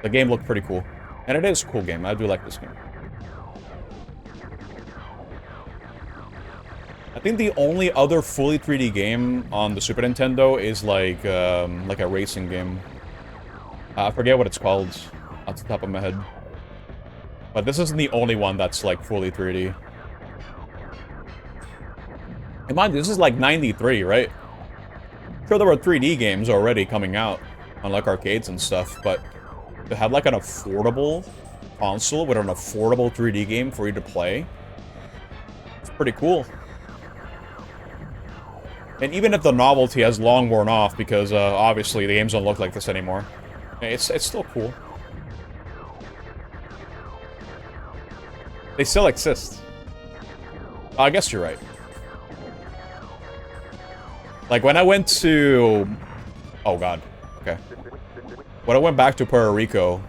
The game looked pretty cool. And it is a cool game. I do like this game. I think the only other fully 3D game on the Super Nintendo is like a racing game. I forget what it's called off the top of my head. But this isn't the only one that's like fully 3D. And mind you, this is like 93, right? I'm sure there were 3D games already coming out. unlike arcades and stuff, but to have like an affordable console with an affordable 3D game for you to play, it's pretty cool. And even if the novelty has long worn off, because obviously the games don't look like this anymore, it's still cool. They still exist. I guess you're right. Like when I went to... Oh god. Okay. When I went back to Puerto Rico,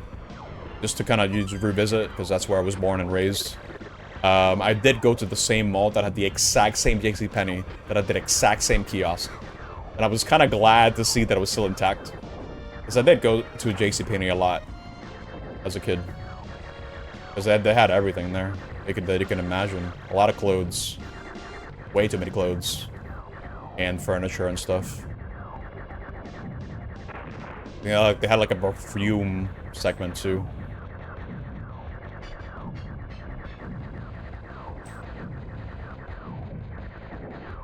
just to kind of revisit, because that's where I was born and raised, I did go to the same mall that had the exact same JCPenney, that had the exact same kiosk. And I was kind of glad to see that it was still intact. Because I did go to JCPenney a lot as a kid. Because they had everything there that you can imagine. A lot of clothes. Way too many clothes. And furniture and stuff. You know, like they had like a perfume segment too.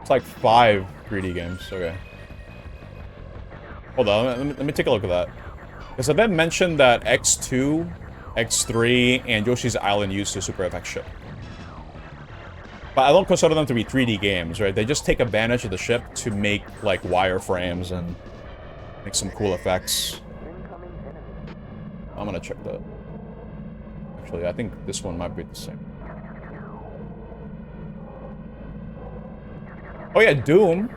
It's like 5 3D games. Okay. Hold on, let me take a look at that. Because I then mentioned that X2, X3, and Yoshi's Island used the Super FX ship. But I don't consider them to be 3D games, right? They just take advantage of the ship to make, like, wireframes and make some cool effects. I'm gonna check that. Actually, I think this one might be the same. Oh yeah, Doom.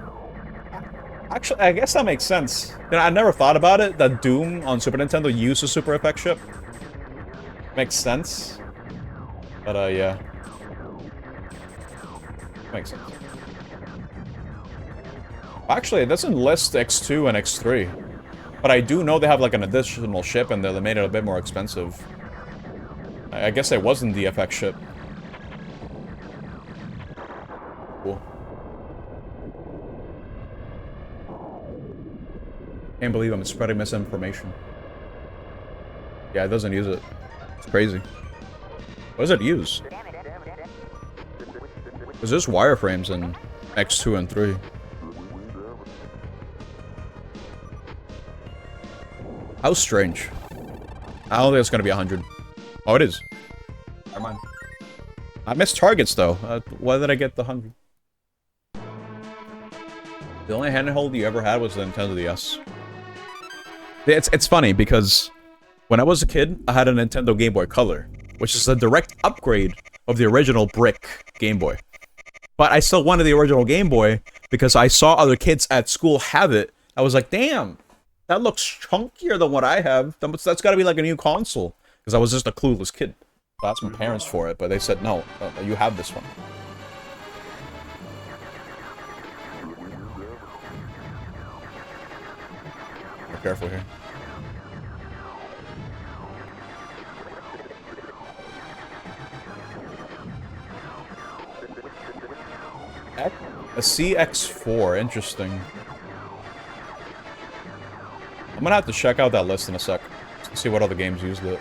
Actually, I guess that makes sense. You know, I never thought about it, that Doom on Super Nintendo used a Super FX ship. Makes sense. But, yeah. Makes sense. Actually, it doesn't list X2 and X3. But I do know they have, like, an additional ship, and they made it a bit more expensive. I guess it wasn't the FX ship. Cool. Can't believe I'm spreading misinformation. Yeah, it doesn't use it. It's crazy. What does it use? There's just wireframes in X2 and 3. How strange. I don't think it's gonna be 100. Oh, it is. Never mind. I missed targets, though. Why did I get the 100? The only handheld you ever had was the Nintendo DS. It's funny, because when I was a kid, I had a Nintendo Game Boy Color, which is a direct upgrade of the original brick Game Boy. But I still wanted the original Game Boy, because I saw other kids at school have it. I was like, damn, that looks chunkier than what I have. That's gotta be like a new console. Because I was just a clueless kid. I asked my parents for it, but they said, no, you have this one. Be careful here. A CX4, interesting. I'm gonna have to check out that list in a sec. To see what other games used it.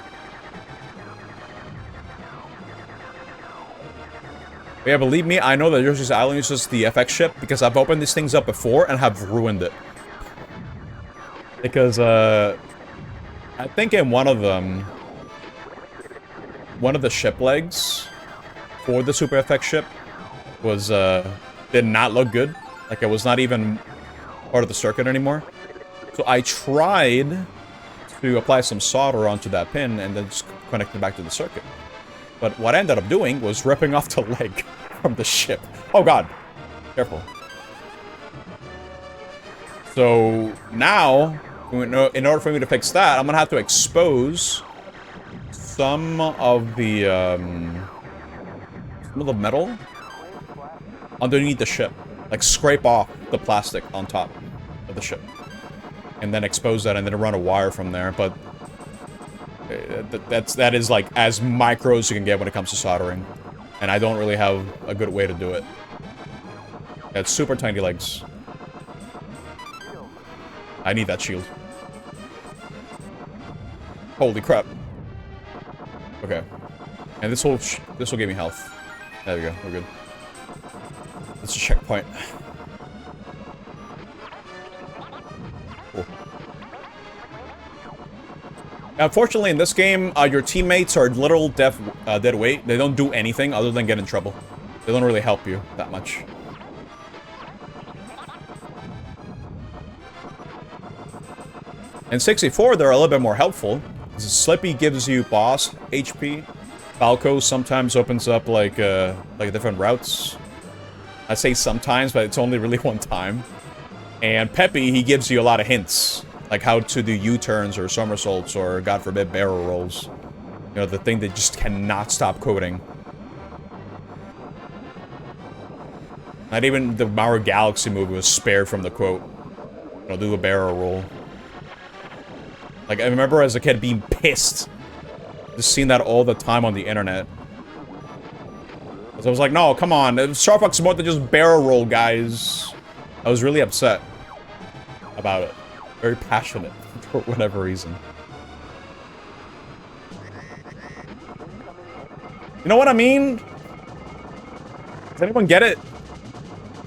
But yeah, believe me, I know that Yoshi's Island uses the FX ship because I've opened these things up before and have ruined it. Because, I think in one of them, one of the ship legs for the Super FX ship was, did not look good. Like, it was not even part of the circuit anymore. So I tried to apply some solder onto that pin and then just connect it back to the circuit. But what I ended up doing was ripping off the leg from the ship. Oh god. Careful. So now, in order for me to fix that, I'm gonna have to expose some of the metal underneath the ship. Like scrape off the plastic on top of the ship. And then expose that and then run a wire from there, but that is like as micro as you can get when it comes to soldering. And I don't really have a good way to do it. It's super tiny legs. I need that shield. Holy crap. Okay. And this will give me health. There we go, we're good. It's a checkpoint. Cool. Unfortunately, in this game, your teammates are literal dead weight. They don't do anything other than get in trouble. They don't really help you that much. In 64, they're a little bit more helpful. Slippy gives you boss HP. Falco sometimes opens up like different routes. I say sometimes, but it's only really one time. And Peppy, he gives you a lot of hints, like how to do U-turns or somersaults or, God forbid, barrel rolls. You know, the thing that just cannot stop coding. Not even the Mario Galaxy movie was spared from the quote. You know, do a barrel roll. Like, I remember as a kid being pissed. Just seeing that all the time on the internet. So I was like, no, come on. Star Fox is more than just barrel roll, guys. I was really upset about it. Very passionate for whatever reason. You know what I mean? Does anyone get it?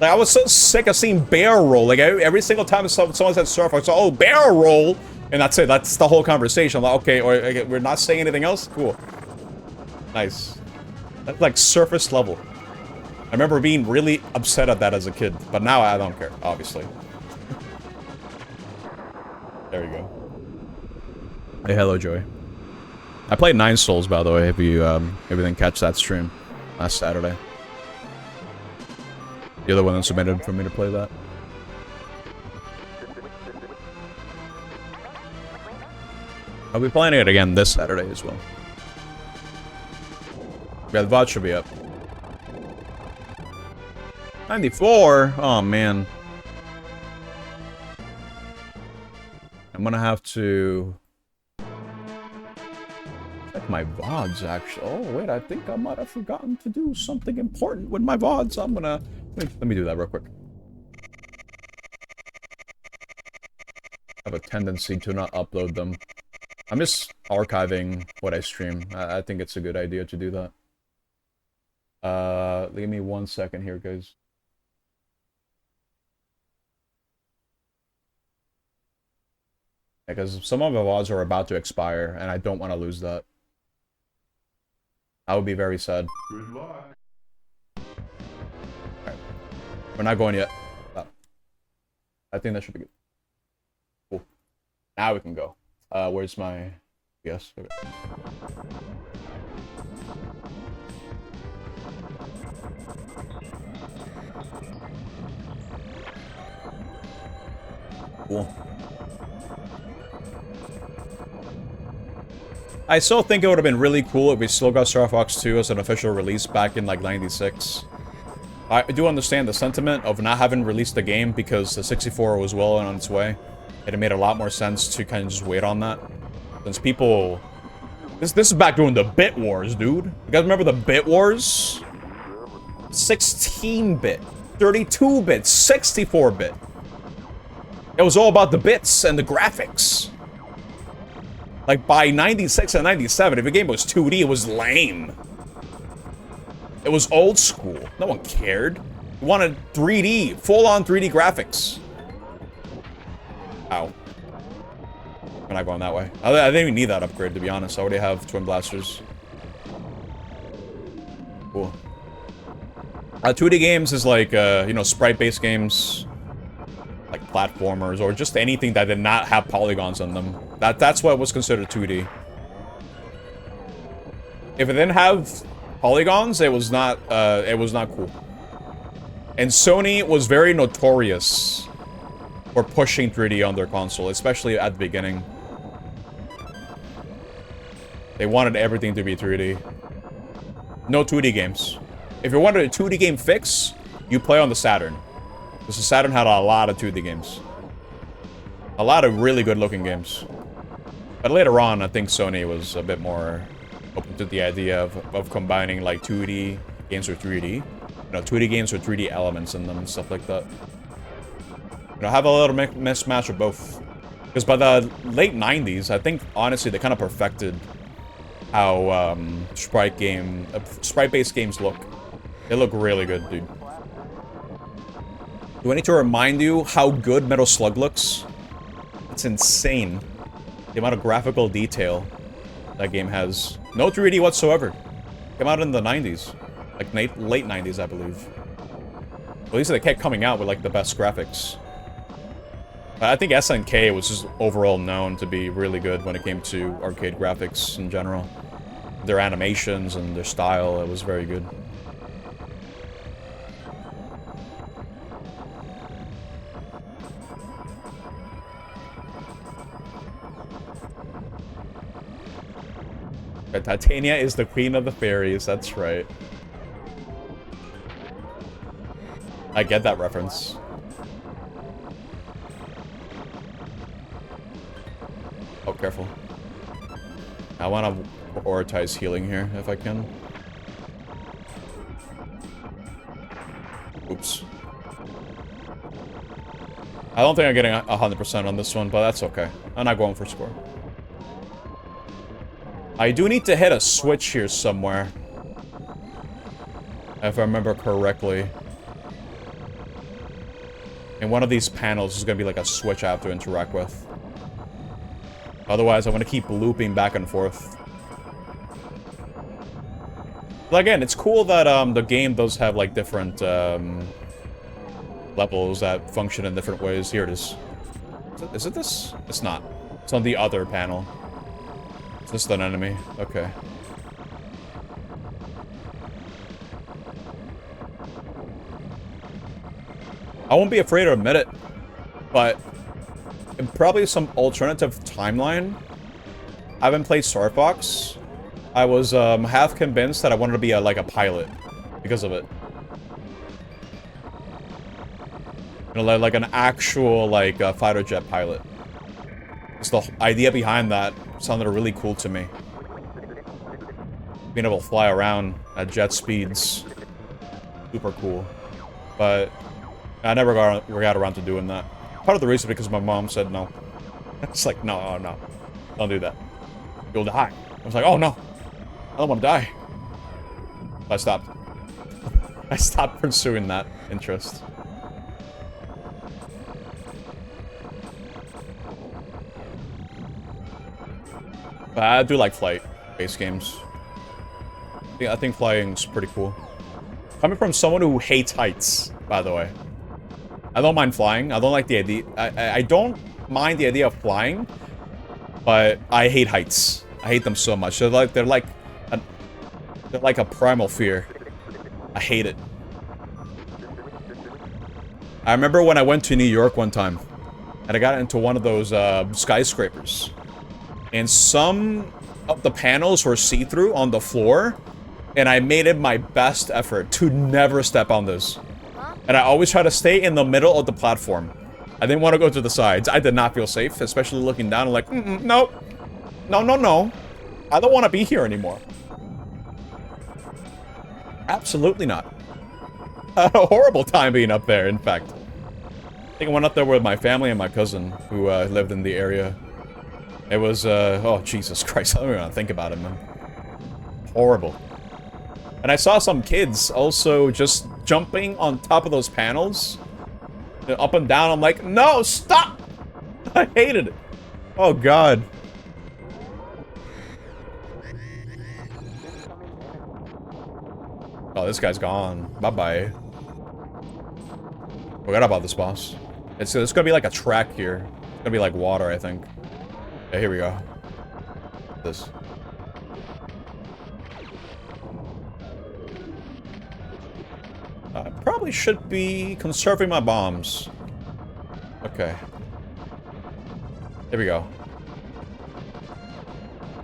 Like, I was so sick of seeing barrel roll. Like, every single time someone said Star Fox, oh, barrel roll! And that's it. That's the whole conversation. I'm like, okay, or we're not saying anything else? Cool. Nice. That's like surface level. I remember being really upset at that as a kid, but now I don't care, obviously. There you go. Hey, hello, Joey. I played Nine Souls, by the way, if you didn't catch that stream last Saturday. You're the one that submitted for me to play that. I'll be playing it again this Saturday as well. Yeah, the VOD should be up. 94? Oh, man. I'm gonna have to check my VODs, actually. Oh, wait, I think I might have forgotten to do something important with my VODs. I'm gonna... Let me do that real quick. I have a tendency to not upload them. I'm just archiving what I stream. I think it's a good idea to do that. Give me 1 second here, guys. Because some of the VODs are about to expire, and I don't want to lose that. I would be very sad. Good luck. Alright. We're not going yet. Oh. I think that should be good. Cool. Now we can go. Where's my... Yes. Okay. Cool. I still think it would have been really cool if we still got Star Fox 2 as an official release back in, like, 96. I do understand the sentiment of not having released the game because the 64 was well on its way. It made a lot more sense to kind of just wait on that. Since people... This is back during the Bit Wars, dude. You guys remember the Bit Wars? 16-bit, 32-bit, 64-bit. It was all about the bits and the graphics. Like, by 96 and 97, if a game was 2D, it was lame. It was old school. No one cared. You wanted 3D, full-on 3D graphics. Ow. We're not going that way. I didn't even need that upgrade, to be honest. I already have Twin Blasters. Cool. 2D games is like, you know, sprite-based games. Like platformers, or just anything that did not have polygons on them. That's what was considered 2D. If it didn't have polygons, it was not cool. And Sony was very notorious for pushing 3D on their console, especially at the beginning. They wanted everything to be 3D. No 2D games. If you wanted a 2D game fix, you play on the Saturn. Because the Saturn had a lot of 2D games. A lot of really good-looking games. But later on, I think Sony was a bit more open to the idea of combining, like, 2D games with 3D. You know, 2D games with 3D elements in them and stuff like that. You know, have a little mismatch of both. Because by the late 90s, I think, honestly, they kind of perfected how sprite-based games look. They look really good, dude. Do I need to remind you how good Metal Slug looks? It's insane. The amount of graphical detail that game has. No 3D whatsoever. Came out in the 90s. Like late 90s, I believe. At least they kept coming out with like the best graphics. I think SNK was just overall known to be really good when it came to arcade graphics in general. Their animations and their style, it was very good. Titania is the queen of the fairies, that's right. I get that reference. Oh, careful. I want to prioritize healing here, if I can. Oops. I don't think I'm getting 100% on this one, but that's okay. I'm not going for score. I do need to hit a switch here somewhere. If I remember correctly. In one of these panels, there's going to be like a switch I have to interact with. Otherwise, I'm going to keep looping back and forth. But again, it's cool that the game does have like different levels that function in different ways. Here it is. Is it this? It's not. It's on the other panel. Is this an enemy? Okay. I won't be afraid to admit it, but in probably some alternative timeline, I haven't played Star Fox. I was half convinced that I wanted to be like a pilot because of it. You know, like an actual like fighter jet pilot. Just the idea behind that sounded really cool to me. Being able to fly around at jet speeds, super cool. But I never got around to doing that. Part of the reason because my mom said no. It's like, no, no. Don't do that. You'll die. I was like, oh no. I don't want to die. But I stopped. I stopped pursuing that interest. But I do like flight-based games. I think flying's pretty cool. Coming from someone who hates heights, by the way. I don't mind flying. I don't like the idea. I don't mind the idea of flying, but I hate heights. I hate them so much. They're like a primal fear. I hate it. I remember when I went to New York one time, and I got into one of those skyscrapers, and some of the panels were see-through on the floor, and I made it my best effort to never step on this. And I always try to stay in the middle of the platform. I didn't want to go to the sides. I did not feel safe, especially looking down. I'm like, no. No, no, no. I don't want to be here anymore. Absolutely not. I had a horrible time being up there, in fact. I think I went up there with my family and my cousin, who lived in the area. It was, oh, Jesus Christ. I don't even want to think about it, man. Horrible. And I saw some kids also just jumping on top of those panels. Up and down. I'm like, no, stop! I hated it. Oh, God. Oh, this guy's gone. Bye-bye. Forgot about this boss. It's gonna be like a track here. It's gonna be like water, I think. Yeah, here we go. This. I probably should be conserving my bombs. Okay. Here we go.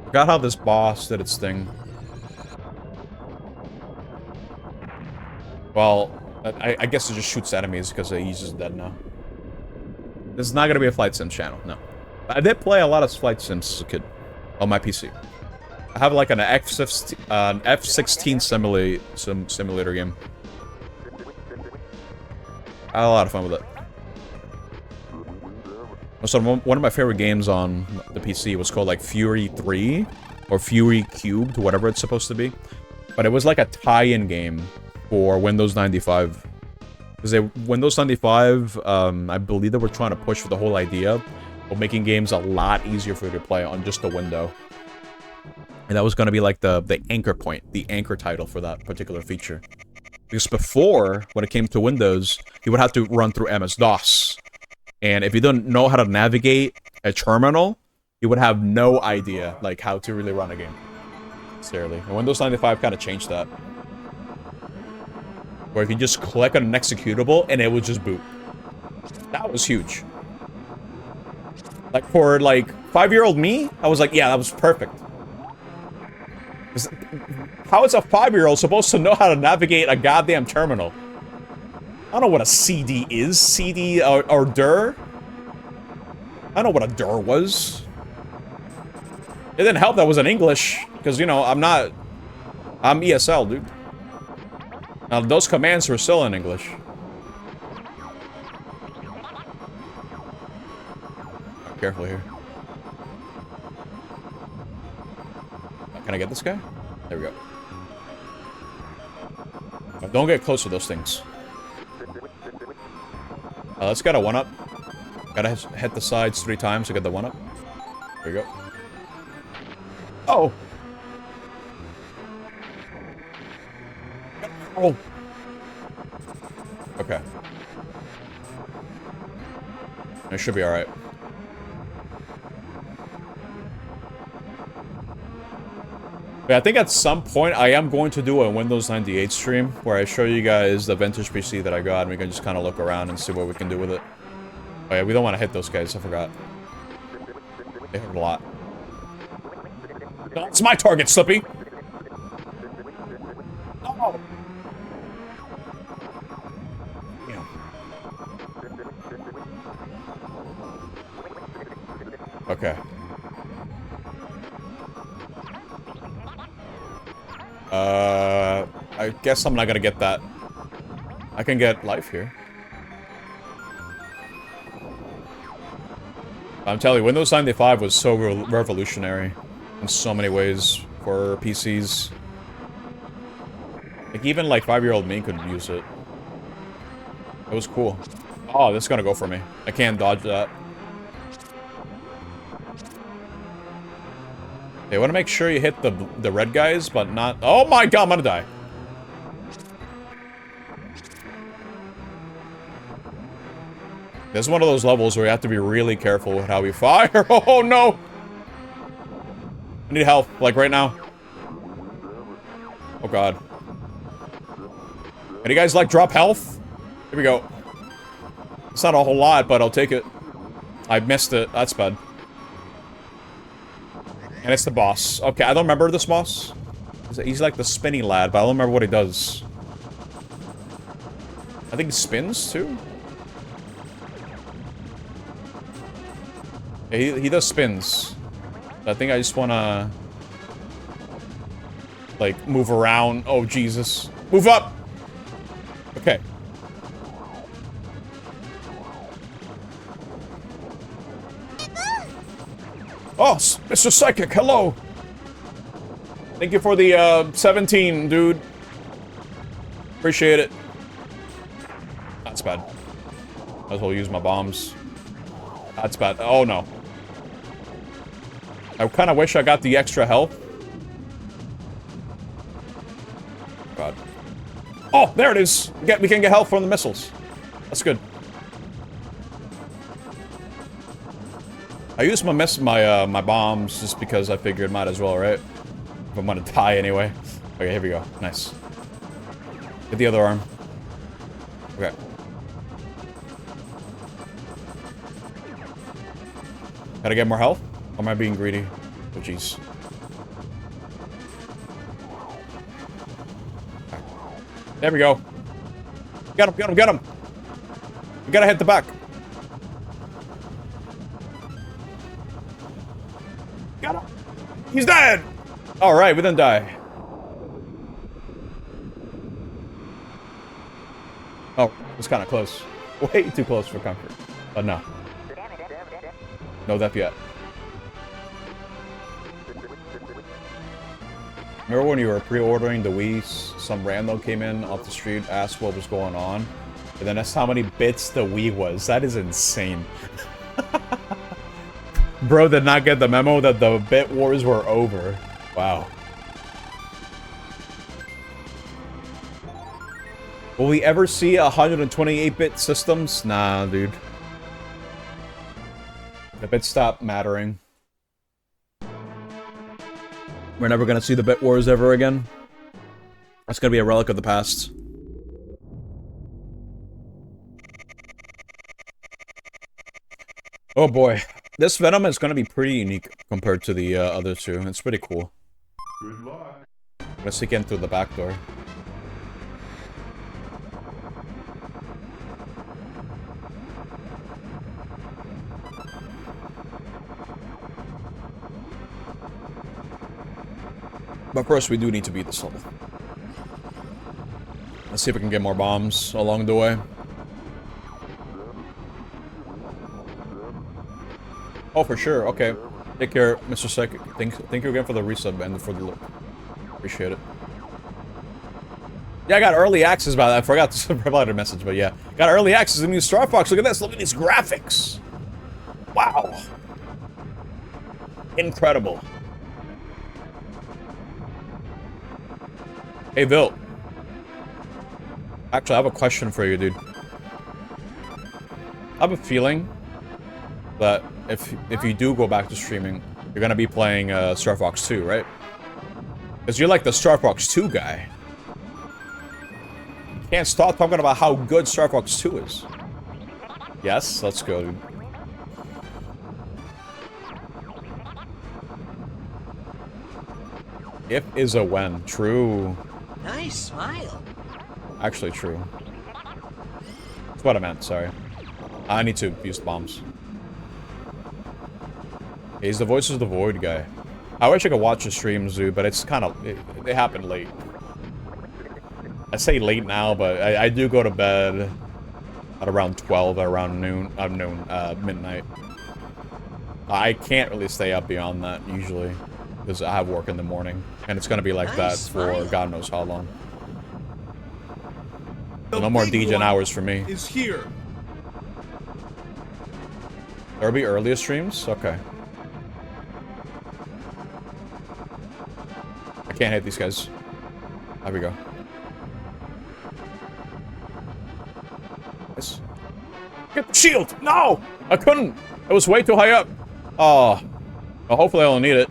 Forgot how this boss did its thing. Well, I guess it just shoots enemies because he's just dead now. This is not going to be a Flight Sims channel, no. I did play a lot of Flight Sims as a kid on my PC. I have like an F-16 simulator game. I had a lot of fun with it. So one of my favorite games on the PC was called like Fury 3 or Fury Cubed, whatever it's supposed to be. But it was like a tie-in game for Windows 95. Because Windows 95, I believe they were trying to push for the whole idea But making games a lot easier for you to play on just the window. And that was going to be like the anchor point, the anchor title for that particular feature. Because before, when it came to Windows, you would have to run through MS-DOS. And if you don't know how to navigate a terminal, you would have no idea, like, how to really run a game. Seriously. And Windows 95 kind of changed that. Where if you just click on an executable, and it would just boot. That was huge. Like, for, like, 5-year-old me, I was like, yeah, that was perfect. How is a 5-year-old supposed to know how to navigate a goddamn terminal? I don't know what a CD is. CD or dir? I don't know what a dir was. It didn't help that was in English, because, you know, I'm ESL, dude. Now, those commands were still in English. Careful here. Can I get this guy? There we go. Don't get close to those things. Let's get a 1-up. Gotta hit the sides 3 times to get the 1-up. There we go. Oh! Oh! Okay. It should be alright. But I think at some point I am going to do a Windows 98 stream where I show you guys the vintage PC that I got and we can just kind of look around and see what we can do with it. Oh yeah, we don't want to hit those guys, I forgot. They hurt a lot. That's my target, Slippy! Oh. Damn. Okay. I guess I'm not gonna get that. I can get life here. I'm telling you, Windows 95 was so revolutionary in so many ways for PCs. Like, even, like, 5-year-old me could use it. It was cool. Oh, this is gonna go for me. I can't dodge that. They want to make sure you hit the red guys, but not... Oh my god, I'm gonna die. This is one of those levels where you have to be really careful with how we fire. Oh no! I need help, like right now. Oh god. Any guys like drop health? Here we go. It's not a whole lot, but I'll take it. I missed it. That's bad. And it's the boss. Okay, I don't remember this boss. He's like the spinny lad, but I don't remember what he does. I think he spins, too? Yeah, he does spins. I think I just wanna... like, move around. Oh, Jesus. Move up! Okay. Oh, Mr. Psychic, hello! Thank you for the, 17, dude. Appreciate it. That's bad. Might as well use my bombs. That's bad. Oh, no. I kind of wish I got the extra health. God. Oh, there it is! We can get health from the missiles. That's good. I used my bombs just because I figured might as well, right? If I'm gonna die anyway. Okay, here we go. Nice. Get the other arm. Okay. Gotta get more health? Or am I being greedy? Oh, jeez. Okay. There we go. Get him, get him, get him! We gotta hit the back. Got him! He's dead! Alright, we didn't die. Oh, it's kind of close. Way too close for comfort. But no. No death yet. Remember when you were pre-ordering the Wii, some rando came in off the street, asked what was going on, and then that's how many bits the Wii was. That is insane. Bro did not get the memo that the bit wars were over. Wow. Will we ever see 128-bit systems? Nah, dude. The bits stop mattering. We're never gonna see the bit wars ever again. That's gonna be a relic of the past. Oh boy. This Venom is gonna be pretty unique compared to the other two. It's pretty cool. Good luck. Let's sneak in through the back door. But first, we do need to beat this level. Let's see if we can get more bombs along the way. Oh, for sure. Okay. Take care, Mr. Sek. Thank you again for the resub and for the look. Appreciate it. Yeah, I got early access by that. I forgot to provide a message, but yeah. Got early access to the new Star Fox. Look at this. Look at these graphics. Wow. Incredible. Hey, Vil. Actually, I have a question for you, dude. I have a feeling that if you do go back to streaming, you're gonna be playing Star Fox 2, right? Because you're like the Star Fox 2 guy. You can't stop talking about how good Star Fox 2 is. Yes, let's go, dude. If is a when. True. Nice smile. Actually true. That's what I meant, sorry. I need to use bombs. He's the Voices of the Void guy. I wish I could watch the stream, Zoo, but it's kind of... They happen late. I say late now, but I do go to bed at around 12, around midnight. I can't really stay up beyond that, usually. Because I have work in the morning. And it's gonna be like that for God knows how long. So no more DJ hours for me. Is here. There'll be earlier streams? Okay. I can't hit these guys. There we go. Nice. Get the shield! No! I couldn't! It was way too high up. Oh. Well, hopefully I don't need it.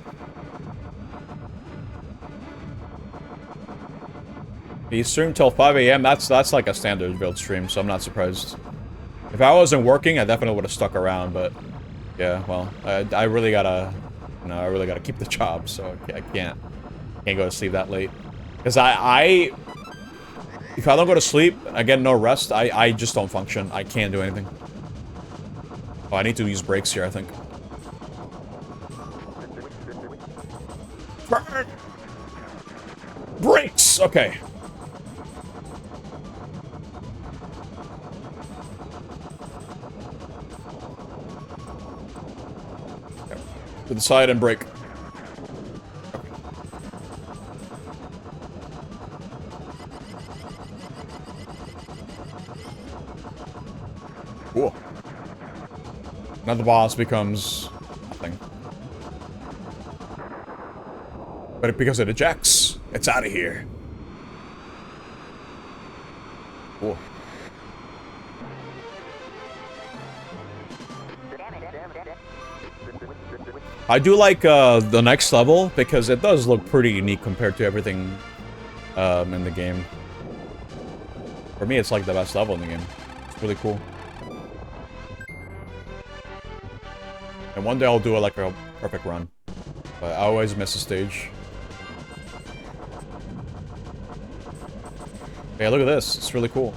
He streamed till 5 AM. That's like a standard build stream, so I'm not surprised. If I wasn't working, I definitely would have stuck around, but yeah, well, I really gotta, you know, I really gotta keep the job, so I can't go to sleep that late. Because if I don't go to sleep, I get no rest, I just don't function. I can't do anything. Oh, I need to use brakes here, I think. Burn! Brakes! Okay. To the side and brake. Cool. Now the boss becomes nothing. But because it ejects, it's out of here. Cool. I do like the next level because it does look pretty unique compared to everything in the game. For me, it's like the best level in the game. It's really cool. And one day I'll do like a perfect run. But I always miss a stage. Hey, look at this. It's really cool.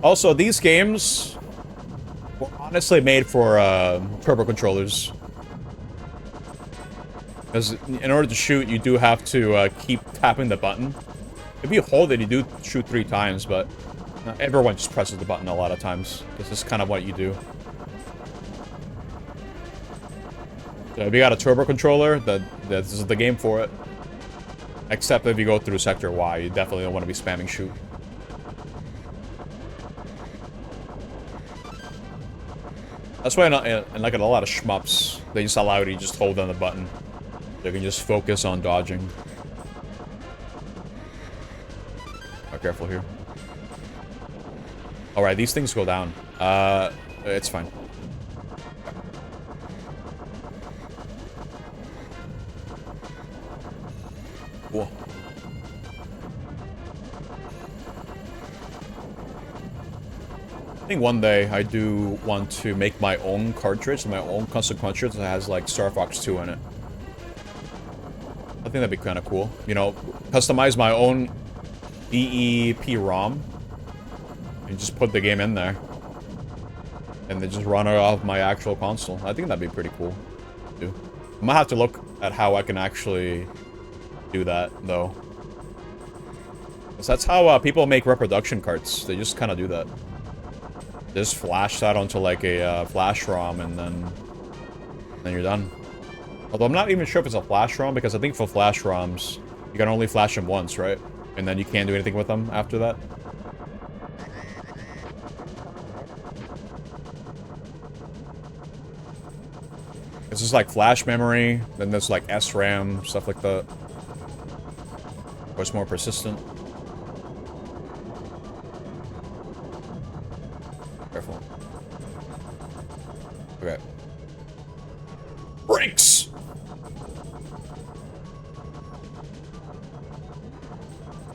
Also, these games were honestly made for turbo controllers. Because in order to shoot, you do have to keep tapping the button. If you hold it, you do shoot 3 times, but everyone just presses the button a lot of times. This is kind of what you do. So if you got a turbo controller, this is the game for it. Except if you go through Sector Y, you definitely don't want to be spamming shoot. That's why in like in a lot of shmups, they just allow you to just hold down the button. So you can just focus on dodging. Oh, careful here. Alright, these things go down. It's fine. Cool. I think one day I do want to make my own cartridge, my own custom cartridge that has like Star Fox 2 in it. I think that'd be kind of cool. You know, customize my own EEPROM and just put the game in there. And then just run it off my actual console. I think that'd be pretty cool, too. I might have to look at how I can actually do that, though. Because that's how people make reproduction carts. They just kind of do that. They just flash that onto like a flash ROM and then you're done. Although I'm not even sure if it's a flash ROM, because I think for flash ROMs, you can only flash them once, right? And then you can't do anything with them after that. It's just like flash memory, then there's like SRAM, stuff like that. Or it's more persistent. Careful. Okay. Brakes!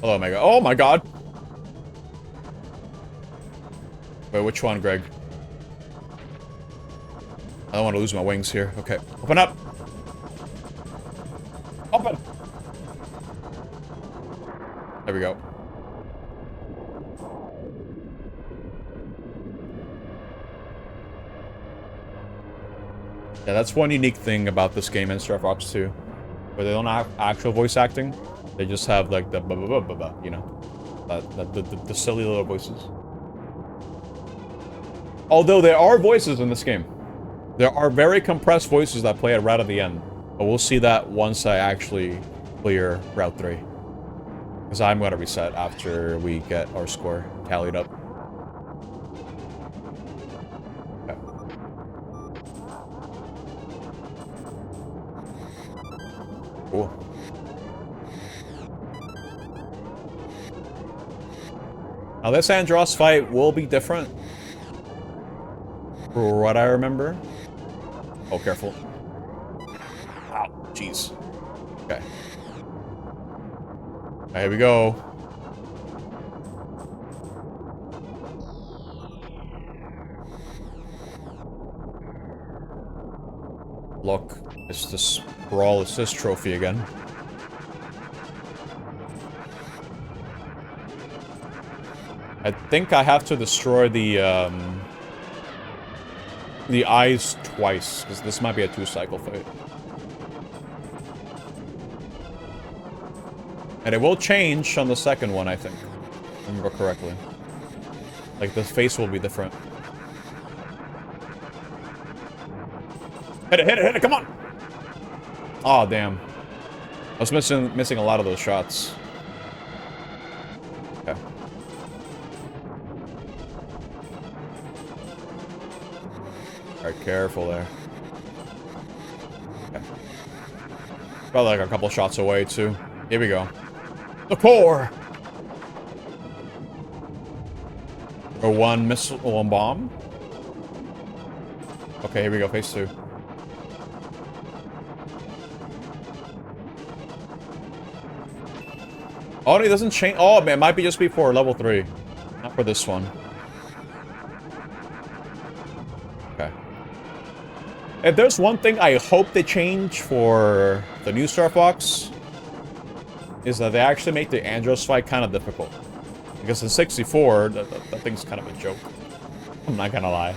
Hello, Mega. Oh my god! Wait, which one, Greg? I don't want to lose my wings here. Okay. Open up! Open! There we go. Yeah, that's one unique thing about this game in Star Fox 2. Where they don't have actual voice acting. They just have like the ba-ba-ba-ba-ba, you know? The silly little voices. Although there are voices in this game. There are very compressed voices that play right at the end. But we'll see that once I actually clear Route 3. Because I'm going to reset after we get our score tallied up. Okay. Cool. Now this Andross fight will be different. For what I remember. Oh, careful. Ow, jeez. Okay. Here we go. Look, it's this Brawl Assist trophy again. I think I have to destroy the eyes twice, because this might be a 2-cycle fight. And it will change on the second one, I think. If I remember correctly. Like, the face will be different. Hit it, hit it, hit it, come on! Aw, oh, damn. I was missing a lot of those shots. Okay. Alright, careful there. Okay. About like a couple shots away, too. Here we go. The core! Or one missile, one bomb? Okay, here we go, phase 2. Oh, it doesn't change. Oh, man, it might be just be for level 3. Not for this one. Okay. If there's one thing I hope they change for the new Star Fox, is that they actually make the Andross fight kind of difficult. Because in 64, that thing's kind of a joke. I'm not gonna lie.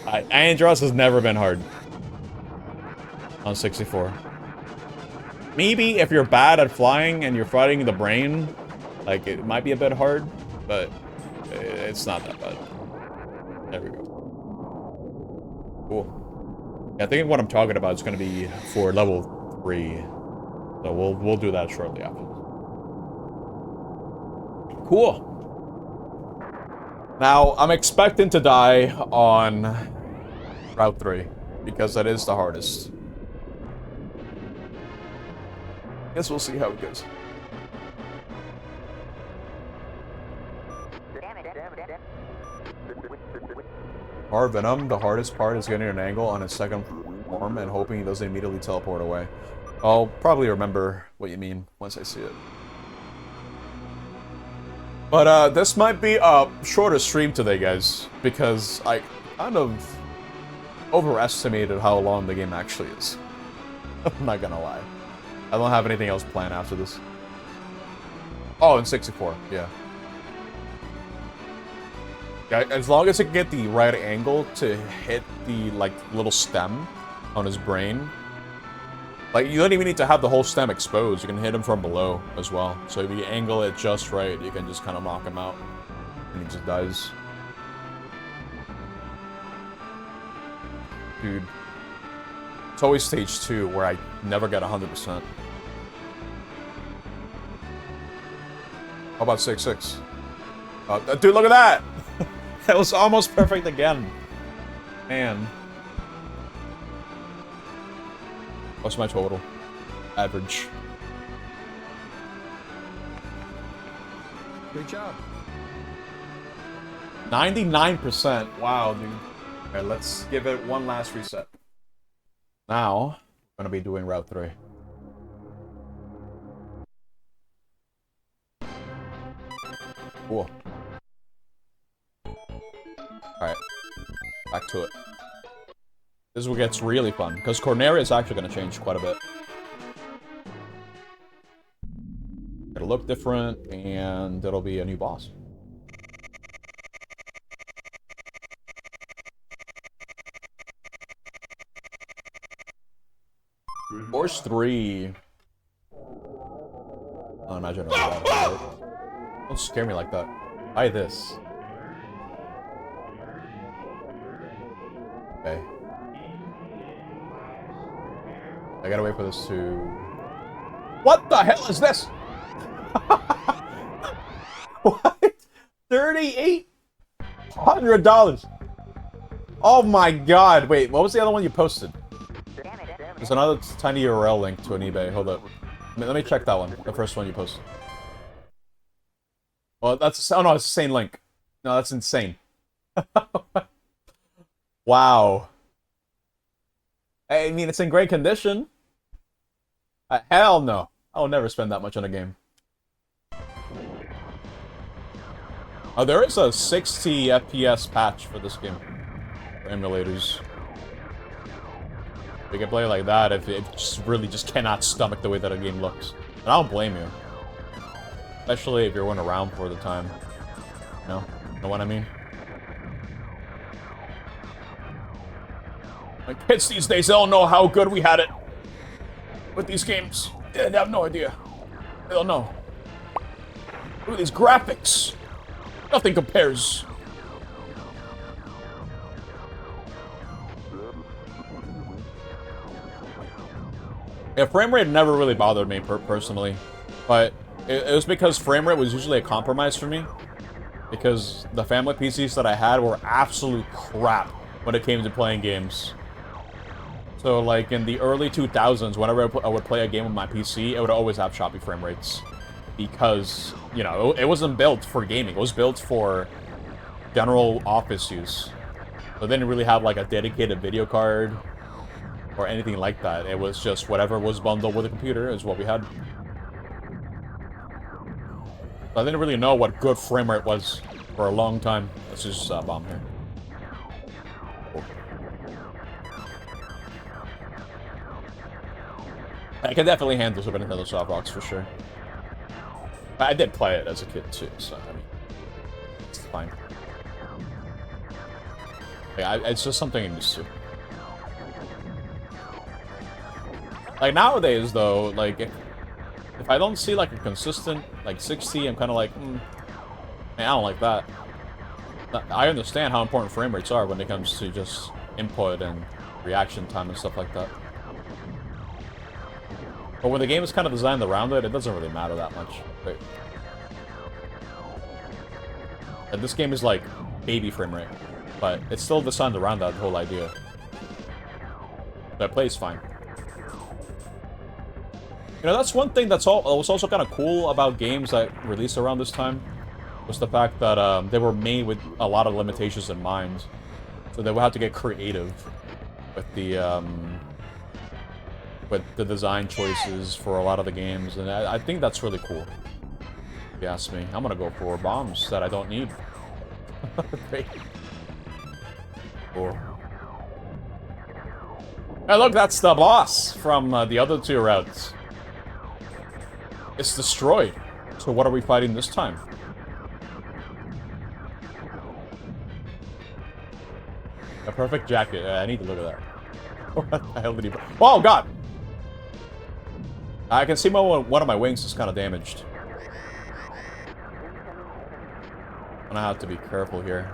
Andross has never been hard. On 64. Maybe if you're bad at flying and you're fighting the brain, like, it might be a bit hard, but it's not that bad. There we go. Cool. Yeah, I think what I'm talking about is going to be for level 3. So we'll do that shortly after. Cool. Now, I'm expecting to die on Route 3, because that is the hardest. Guess we'll see how it goes. Hard Venom, the hardest part is getting an angle on his second form and hoping he doesn't immediately teleport away. I'll probably remember what you mean once I see it. But this might be a shorter stream today, guys, because I kind of overestimated how long the game actually is. I'm not gonna lie. I don't have anything else planned after this. Oh, and 64, yeah. Yeah, as long as I can get the right angle to hit the, like, little stem on his brain. Like, you don't even need to have the whole stem exposed. You can hit him from below as well. So if you angle it just right, you can just kind of knock him out. And he just dies. Dude. It's always stage 2 where I never get 100%. How about 6-6? Dude, look at that! That was almost perfect again. Man. What's my total? Average. Great job. 99%. Wow, dude. Alright, let's give it one last reset. Now, I'm gonna be doing Route 3. Cool. Alright. Back to it. This is what gets really fun, because Corneria is actually going to change quite a bit. It'll look different, and it'll be a new boss. Force 3. I imagine don't scare me like that. Buy this. Okay. I gotta wait for this to... What the hell is this? What? $3,800. Oh my god. Wait, what was the other one you posted? There's another tiny URL link to an eBay. Hold up. Let me check that one. The first one you posted. Well, that's... Oh no, it's the same link. No, that's insane. Wow. I mean, it's in great condition. Hell no. I'll never spend that much on a game. Oh, there is a 60 FPS patch for this game. For emulators. You can play like that if it just really just cannot stomach the way that a game looks. And I don't blame you. Especially if you're one around for the time. You know what I mean? Like, kids these days, they don't know how good we had it with these games. They have no idea. They don't know. Look at these graphics. Nothing compares. Yeah, frame rate never really bothered me personally, but it was because frame rate was usually a compromise for me, because the family PCs that I had were absolute crap when it came to playing games. So, like, in the early 2000s, whenever I would play a game with my PC, it would always have choppy frame rates. Because, you know, it wasn't built for gaming. It was built for general office use. So it didn't really have, like, a dedicated video card or anything like that. It was just whatever was bundled with the computer is what we had. So I didn't really know what good frame rate was for a long time. Let's just bomb here. I can definitely handle Super Nintendo Soft Rocks for sure. I did play it as a kid too, so I mean, it's fine. Like, it's just something I'm used to. Like nowadays, though, like if I don't see like a consistent like 60, I'm kind of like, man, I don't like that. I understand how important frame rates are when it comes to just input and reaction time and stuff like that. But when the game is kind of designed around it, it doesn't really matter that much. Right? And this game is like baby frame rate, but it's still designed around that whole idea. That plays fine. You know, that's one thing that's was also kind of cool about games that released around this time, was the fact that they were made with a lot of limitations in mind. So they would have to get creative with the design choices for a lot of the games, and I think that's really cool. If you ask me, I'm gonna go for bombs that I don't need. Great. Cool. Hey, look, that's the boss from the other two routes. It's destroyed. So what are we fighting this time? A perfect jacket. I need to look at that. What the hell did he... Oh, God! I can see one of my wings is kind of damaged. I'm gonna have to be careful here.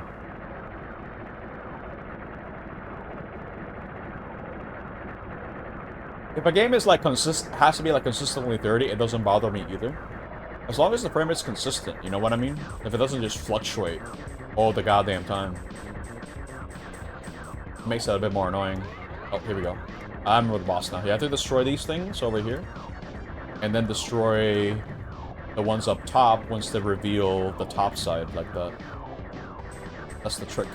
If a game is like has to be like consistently 30, it doesn't bother me either. As long as the frame rate's consistent, you know what I mean? If it doesn't just fluctuate all the goddamn time. It makes that a bit more annoying. Oh, here we go. I'm with the boss now. You have to destroy these things over here. And then destroy the ones up top once they reveal the top side, like that. That's the trick.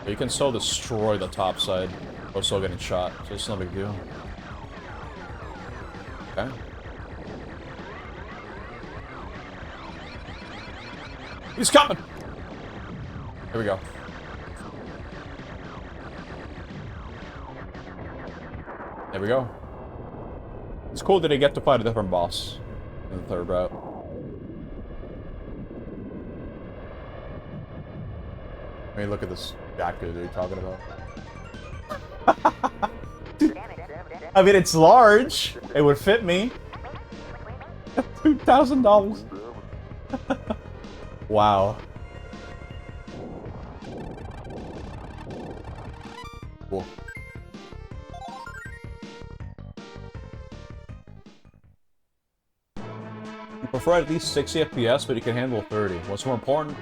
You can still destroy the top side or still getting shot, so it's no big deal. Okay. He's coming! Here we go. There we go. It's cool that they get to fight a different boss in the third route. I mean, look at this jacket that you're talking about. I mean, it's large. It would fit me. $2,000. Wow. Cool. You prefer at least 60 FPS, but you can handle 30. What's more important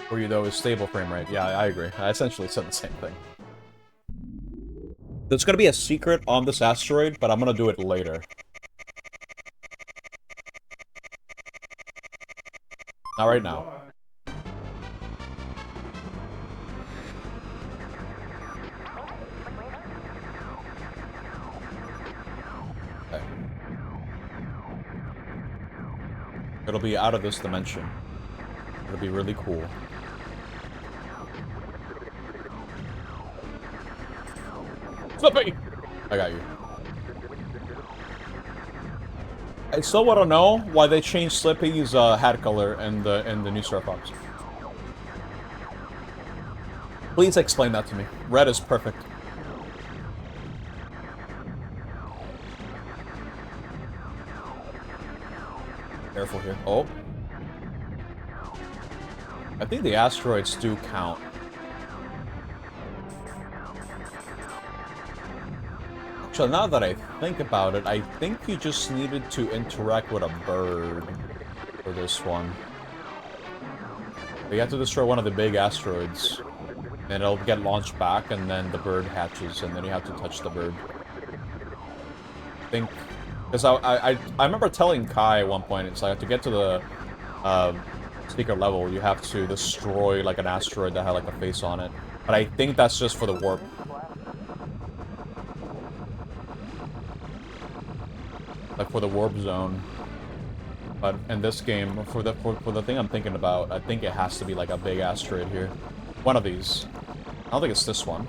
for you, though, is stable frame rate. Yeah, I agree. I essentially said the same thing. There's gonna be a secret on this asteroid, but I'm gonna do it later. Not right now. Okay. It'll be out of this dimension. It'll be really cool. Slippy! I got you. I still want to know why they changed Slippy's hat color in the new Star Fox. Please explain that to me. Red is perfect. Careful here. Oh. I think the asteroids do count. So now that I think about it, I think you just needed to interact with a bird for this one. You have to destroy one of the big asteroids, and it'll get launched back, and then the bird hatches, and then you have to touch the bird. I think, because I remember telling Kai at one point, it's like to get to the secret level, you have to destroy like an asteroid that had like a face on it. But I think that's just for the warp. Like for the warp zone. But in this game, for the thing I'm thinking about, I think it has to be like a big asteroid here. One of these. I don't think it's this one.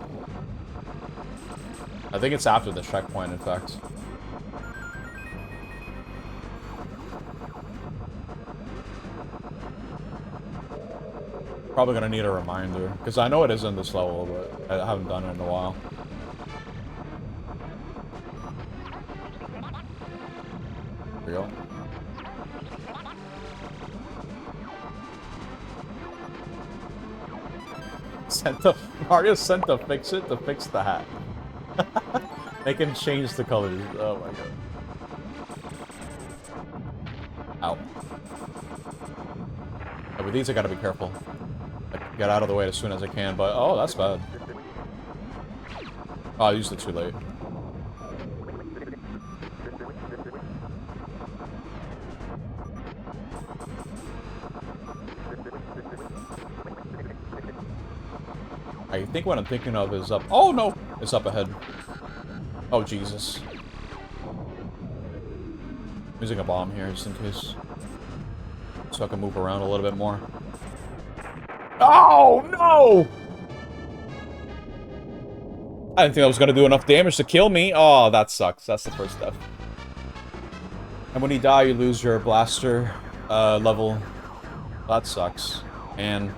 I think it's after the checkpoint, in fact. Probably gonna need a reminder, because I know it is in this level, but I haven't done it in a while. There we go. Mario sent to fix it to fix the hat. They can change the colors. Oh my god. Yeah, with these, I gotta be careful. I get out of the way as soon as I can, but... Oh, that's bad. Oh, I used it too late. I think what I'm thinking of is up... Oh, no! It's up ahead. Oh, Jesus. I'm using a bomb here, just in case. So I can move around a little bit more. Oh, no! I didn't think that was gonna do enough damage to kill me. Oh, that sucks. That's the first step. And when you die, you lose your blaster level. That sucks. And...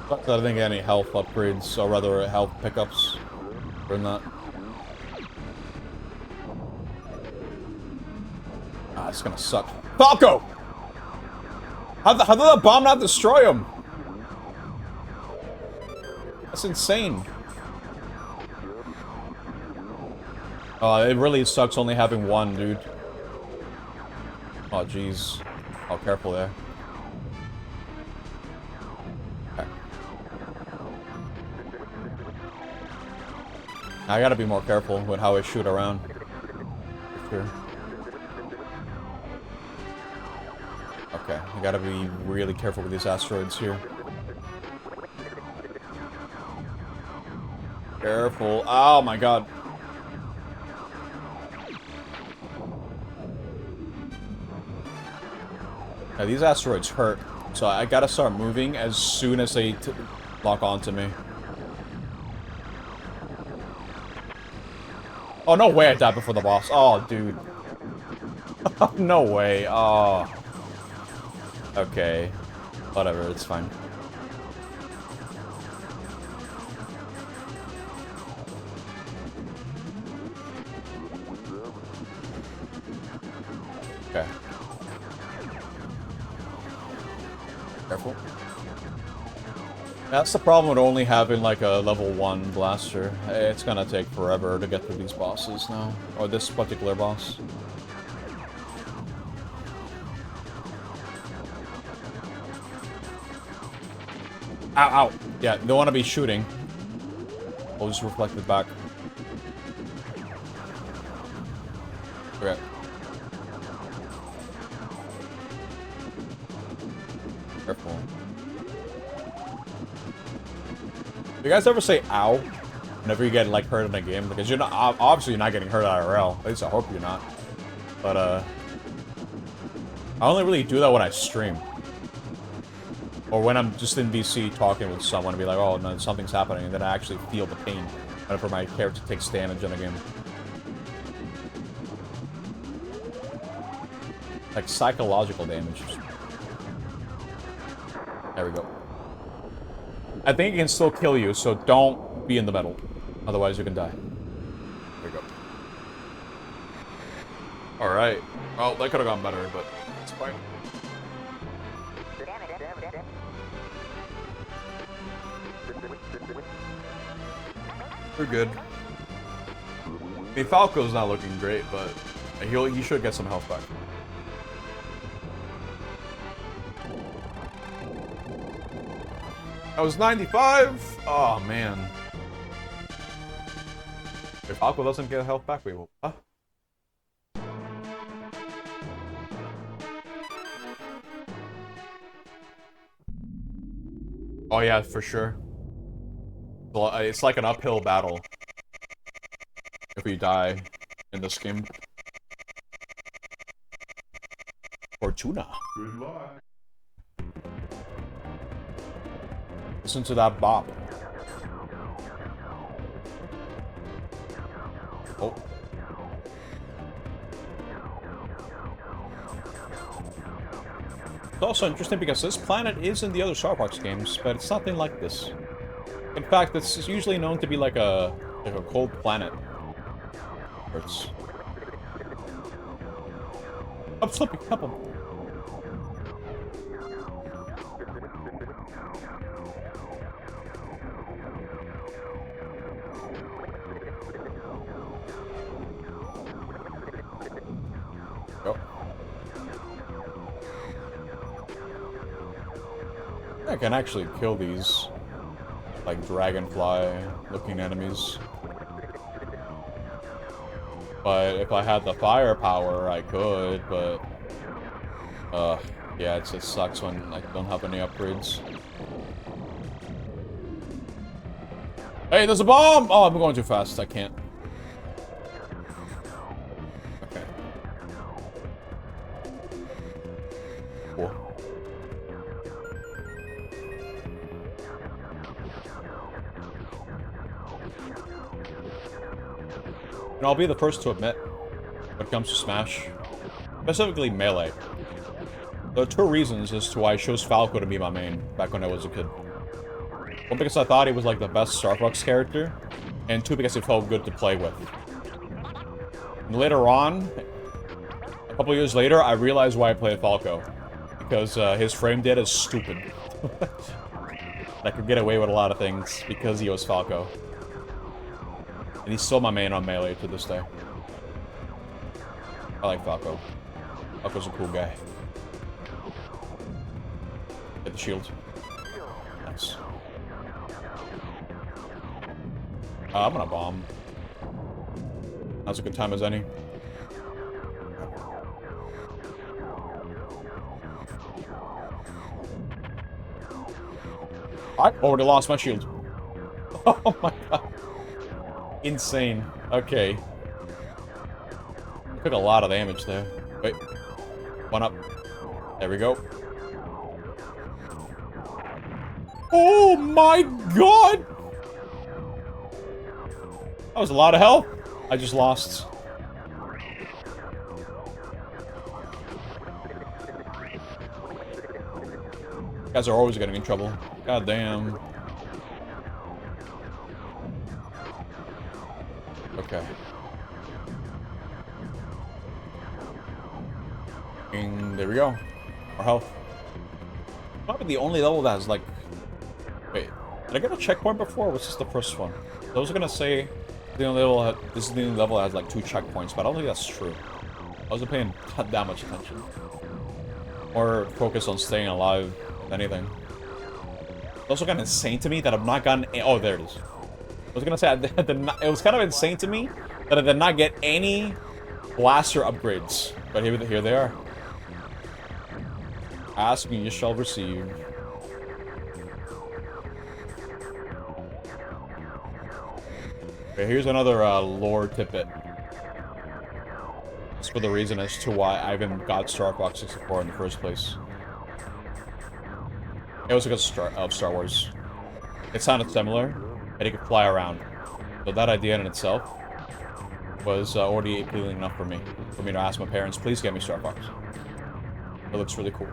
I didn't get any health upgrades, or rather health pickups from that. Ah, it's gonna suck. Falco! How did that bomb not destroy him? That's insane. It really sucks only having one, dude. Oh, jeez. Oh, careful there. Okay. I gotta be more careful with how I shoot around. For sure. Okay, I gotta be really careful with these asteroids here. Careful. Oh my god. Now, these asteroids hurt, so I gotta start moving as soon as they lock onto me. Oh, no way I died before the boss. Oh, dude. No way. Oh. Okay. Whatever, it's fine. Okay. Careful. That's the problem with only having, like, a level 1 blaster. It's gonna take forever to get through these bosses now. Or this particular boss. Ow, ow. Yeah, you don't want to be shooting. I'll just reflect it back. Okay. Careful. Do you guys ever say ow whenever you get, like, hurt in a game? Because you're not, obviously you're not getting hurt IRL. At least I hope you're not. But, I only really do that when I stream. Or when I'm just in VC talking with someone and be like, oh, no, something's happening, and then I actually feel the pain whenever my character takes damage in a game. Like, psychological damage. There we go. I think it can still kill you, so don't be in the middle. Otherwise, you can die. There we go. Alright. Well, that could have gone better, but it's fine. We're good. I mean, Falco's not looking great, but he should get some health back. I was 95? Oh, man. If Falco doesn't get health back, we will... Oh, yeah, for sure. Well, it's like an uphill battle if we die in this game. Fortuna. Good luck. Listen to that bop. Oh. It's also interesting because this planet is in the other Star Fox games, but it's nothing like this. In fact, it's usually known to be like a cold planet. Where it's... Oh, Slippy, help him. I can actually kill these, like, dragonfly-looking enemies. But if I had the firepower, I could, but... yeah, it just sucks when I don't have any upgrades. Hey, there's a bomb! Oh, I'm going too fast. I can't. Okay. Cool. And I'll be the first to admit, when it comes to Smash, specifically Melee, there are two reasons as to why I chose Falco to be my main back when I was a kid. One, because I thought he was like the best Star Fox character, and two, because it felt good to play with. And later on, a couple years later, I realized why I played Falco. Because his frame data is stupid. I could get away with a lot of things because he was Falco. And he's still my main on Melee to this day. I like Falco. Falco's a cool guy. Get the shield. Nice. I'm gonna bomb. That's a good time as any. I already lost my shield. Oh my god. Insane. Okay. Took a lot of damage there. Wait. One up. There we go. Oh my god! That was a lot of health. I just lost. You guys are always getting in trouble. God damn. Okay. And there we go. More health. Probably the only level that has like... Wait, did I get a checkpoint before? Or was this the first one? I was gonna say the only level this is the only level that has like 2 checkpoints, but I don't think that's true. I wasn't paying that much attention. Or focus on staying alive, if anything. It's also kind of insane to me that I've not gotten... Oh, there it is. I was gonna say, it was kind of insane to me that I did not get any blaster upgrades. But here they are. Ask me, you shall receive. Okay, here's another lore tidbit. It's for the reason as to why I even got Star Fox 64 in the first place. It was because of Star Wars. It sounded similar, and it could fly around. So that idea in itself was already appealing enough for me to ask my parents, please get me Star Fox. It looks really cool.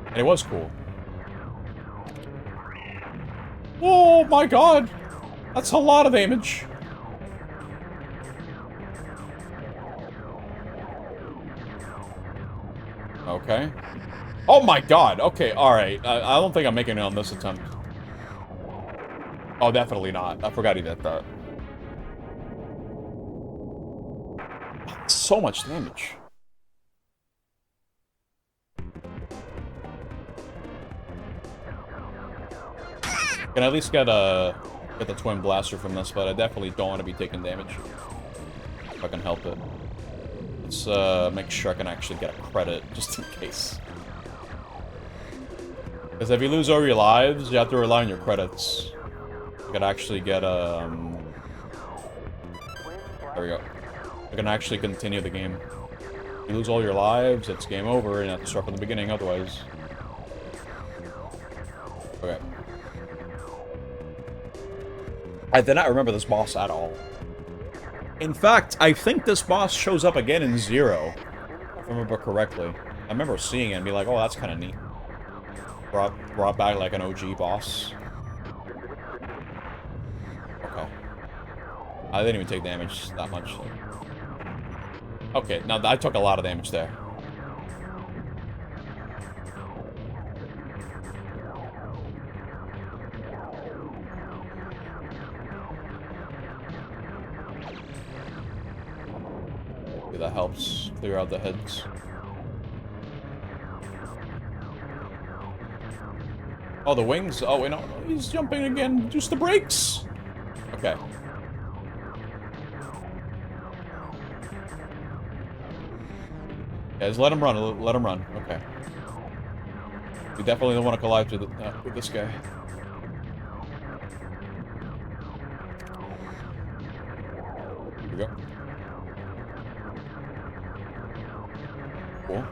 And it was cool. Oh my god! That's a lot of damage. Okay. Oh my god! Okay, alright. I don't think I'm making it on this attempt. Oh, definitely not. I forgot he did that. So much damage. Can at least get the twin blaster from this, but I definitely don't want to be taking damage. If I can help it. Let's make sure I can actually get a credit, just in case. Because if you lose all your lives, you have to rely on your credits. You can actually get there we go. I can actually continue the game. If you lose all your lives, it's game over, and you have to start from the beginning otherwise. Okay. I did not remember this boss at all. In fact, I think this boss shows up again in Zero, if I remember correctly. I remember seeing it and be like, oh, that's kind of neat. Brought back like an OG boss. Okay. I didn't even take damage that much. Okay, now I took a lot of damage there. That helps clear out the heads. Oh, the wings. Oh, wait, no. He's jumping again. Just the brakes. Okay. Yeah, just let him run. Let him run. Okay. We definitely don't want to collide with this guy. Here we go. Cool.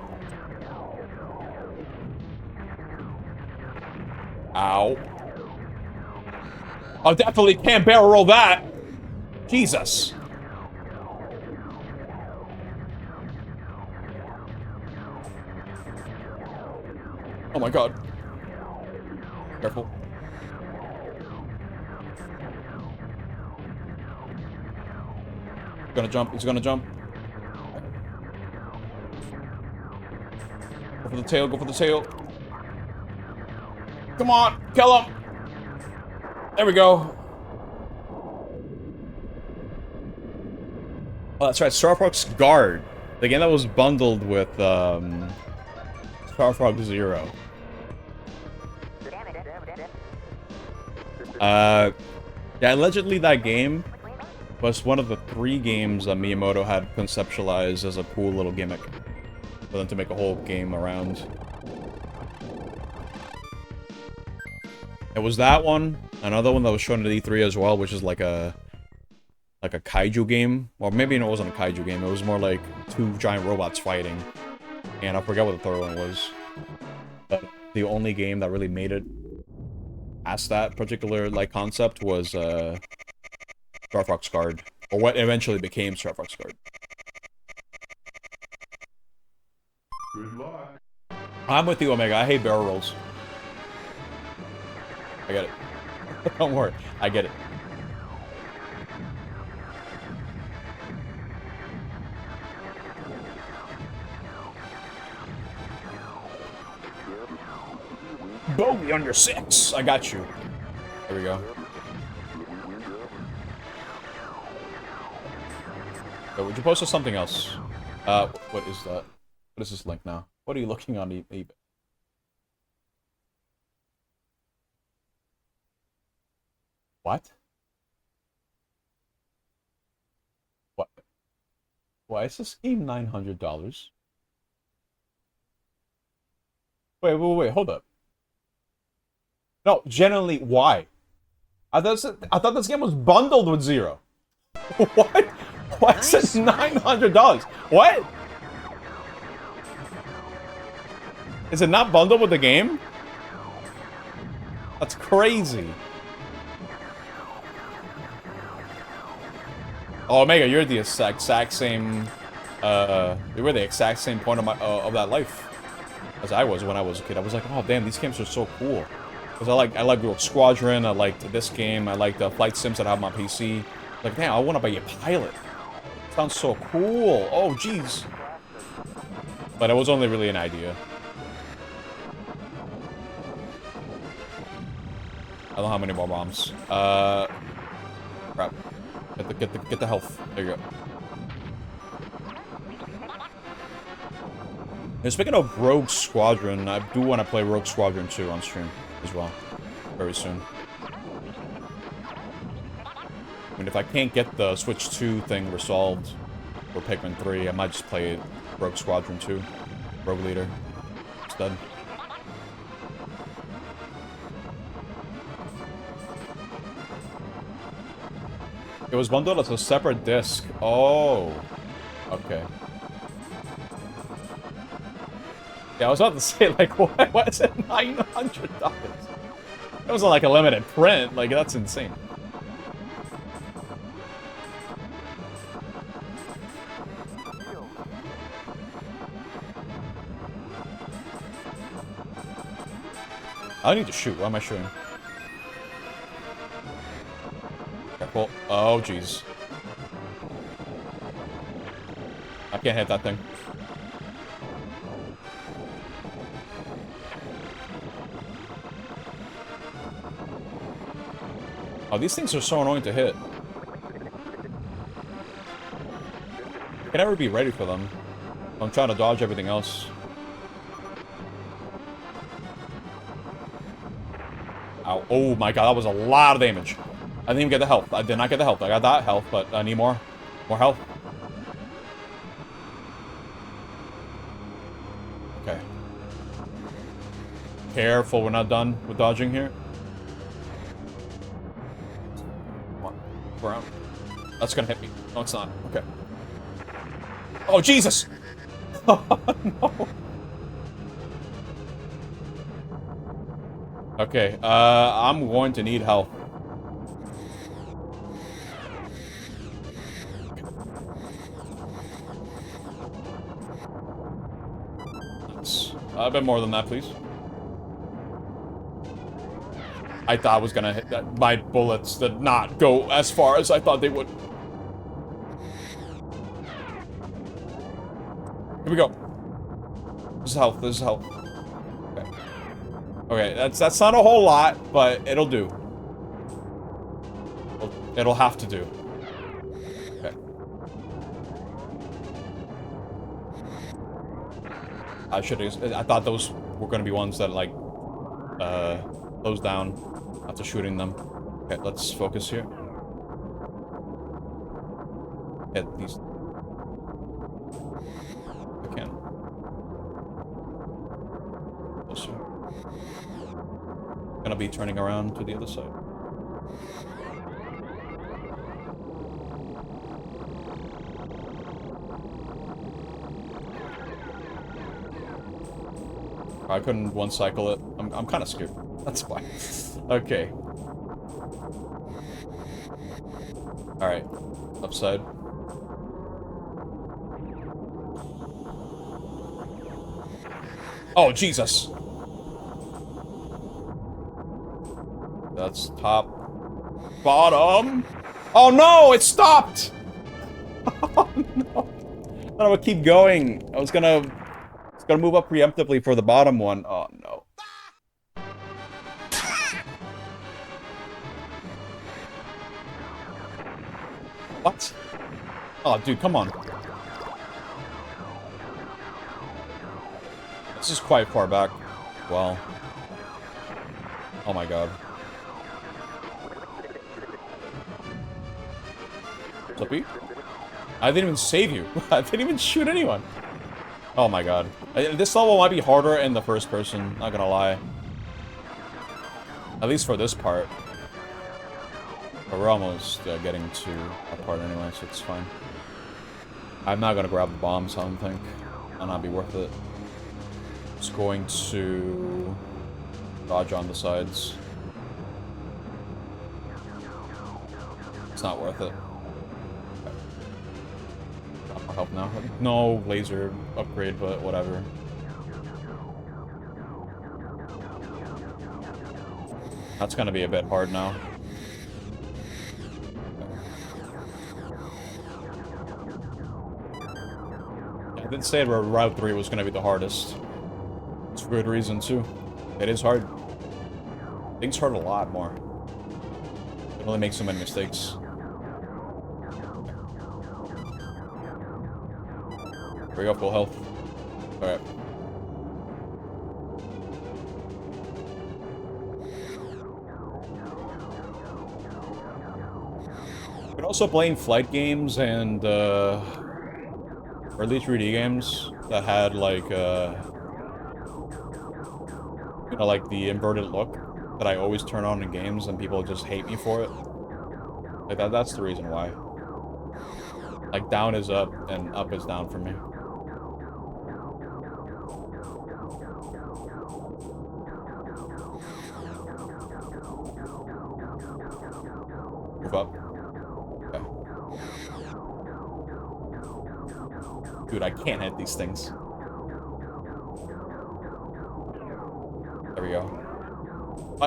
Ow. I definitely can't barrel roll that. Jesus. Oh my god. Careful. He's gonna jump. He's gonna jump. Go for the tail. Go for the tail. Come on. Kill him. There we go. Oh, that's right. Star Fox Guard. The game that was bundled with, Star Fox Zero. Yeah, allegedly that game was one of the 3 games that Miyamoto had conceptualized as a cool little gimmick for them to make a whole game around. It was that one, another one that was shown at E3 as well, which is like a kaiju game. Or maybe it wasn't a kaiju game, it was more like 2 giant robots fighting. And I forget what the third one was. But the only game that really made it past that particular, like, concept was, Star Fox Guard. Or what eventually became Star Fox Guard. Good luck. I'm with you, Omega. I hate barrel rolls. I get it. Don't worry. I get it. Bogey on your 6. I got you. There we go. So, would you post us something else? What is that? What is this link now? What are you looking on eBay? What? What? Why is this game $900? Wait, hold up. No, generally, why? I thought this game was bundled with Zero. What? Why is it $900? What? Is it not bundled with the game? That's crazy. Oh, Omega, you're the exact same, you were the exact same point of that life as I was when I was a kid. I was like, oh damn, these games are so cool. Because I like Rogue Squadron, I liked this game, I like the flight sims that I have on my PC. Like, damn, I want to be a pilot. Sounds so cool. Oh, jeez. But it was only really an idea. I don't have any more bombs. Crap. Get the health. There you go. And speaking of Rogue Squadron, I do want to play Rogue Squadron 2 on stream as well. Very soon. I mean, if I can't get the Switch 2 thing resolved for Pikmin 3, I might just play Rogue Squadron 2. Rogue Leader. Instead. It was bundled as a separate disc. Oh. Okay. Yeah, I was about to say, like, why is it $900? It wasn't like a limited print. Like, that's insane. I need to shoot. Why am I shooting? Careful. Oh, jeez. I can't hit that thing. Oh, these things are so annoying to hit. I can never be ready for them. I'm trying to dodge everything else. Ow. Oh my god, that was a lot of damage. I didn't even get the health. I did not get the health. I got that health, but I need more. More health. Okay. Careful, we're not done with dodging here. Come on. Around. That's gonna hit me. No, it's not. Okay. Oh, Jesus! Oh, no. Okay, I'm going to need help. A bit more than that, please. I thought I was gonna hit that. My bullets did not go as far as I thought they would. Here we go. This is health. This is health. Okay. Okay, that's not a whole lot, but it'll do. It'll have to do. Okay. I thought those were gonna be ones that like close down after shooting them. Okay, let's focus here. Hit these. I can. Closer. Gonna be turning around to the other side. I couldn't one cycle it. I'm kind of scared. That's why. Okay. All right. Upside. Oh Jesus. That's top. Bottom. Oh no! It stopped. Oh no! I would keep going. I was gonna move up preemptively for the bottom one. Oh, no. What? Oh, dude, come on. This is quite far back. Well. Oh my god. Flippy? I didn't even save you. I didn't even shoot anyone. Oh my god. This level might be harder in the first person, not gonna lie. At least for this part. But we're almost getting to that part anyway, so it's fine. I'm not gonna grab the bombs, I don't think. That'll not be worth it. Just going to dodge on the sides. It's not worth it. Help now. No laser upgrade, but whatever. That's gonna be a bit hard now. I did say Route 3 was gonna be the hardest. It's for good reason too. It is hard. Things hurt a lot more. It only makes so many mistakes. We got full health. Alright. You can also blame flight games and early 3D games that had like you know, like the inverted look that I always turn on in games and people just hate me for it. Like that's the reason why. Like down is up and up is down for me. Move up. Okay. Dude, I can't hit these things. There we go.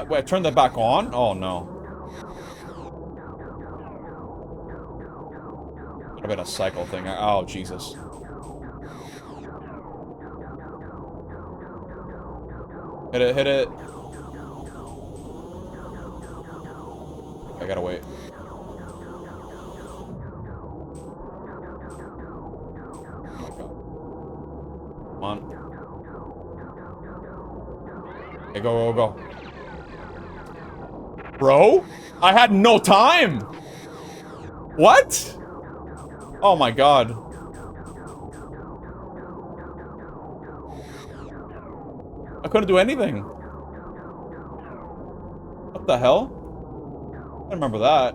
Wait, I turned that back on? Oh no. Could have been a cycle thing. Oh, Jesus. Hit it, hit it. I gotta wait. Come on. Okay, go, go, go. Bro, I had no time. What? Oh my god. I couldn't do anything. What the hell? I remember that.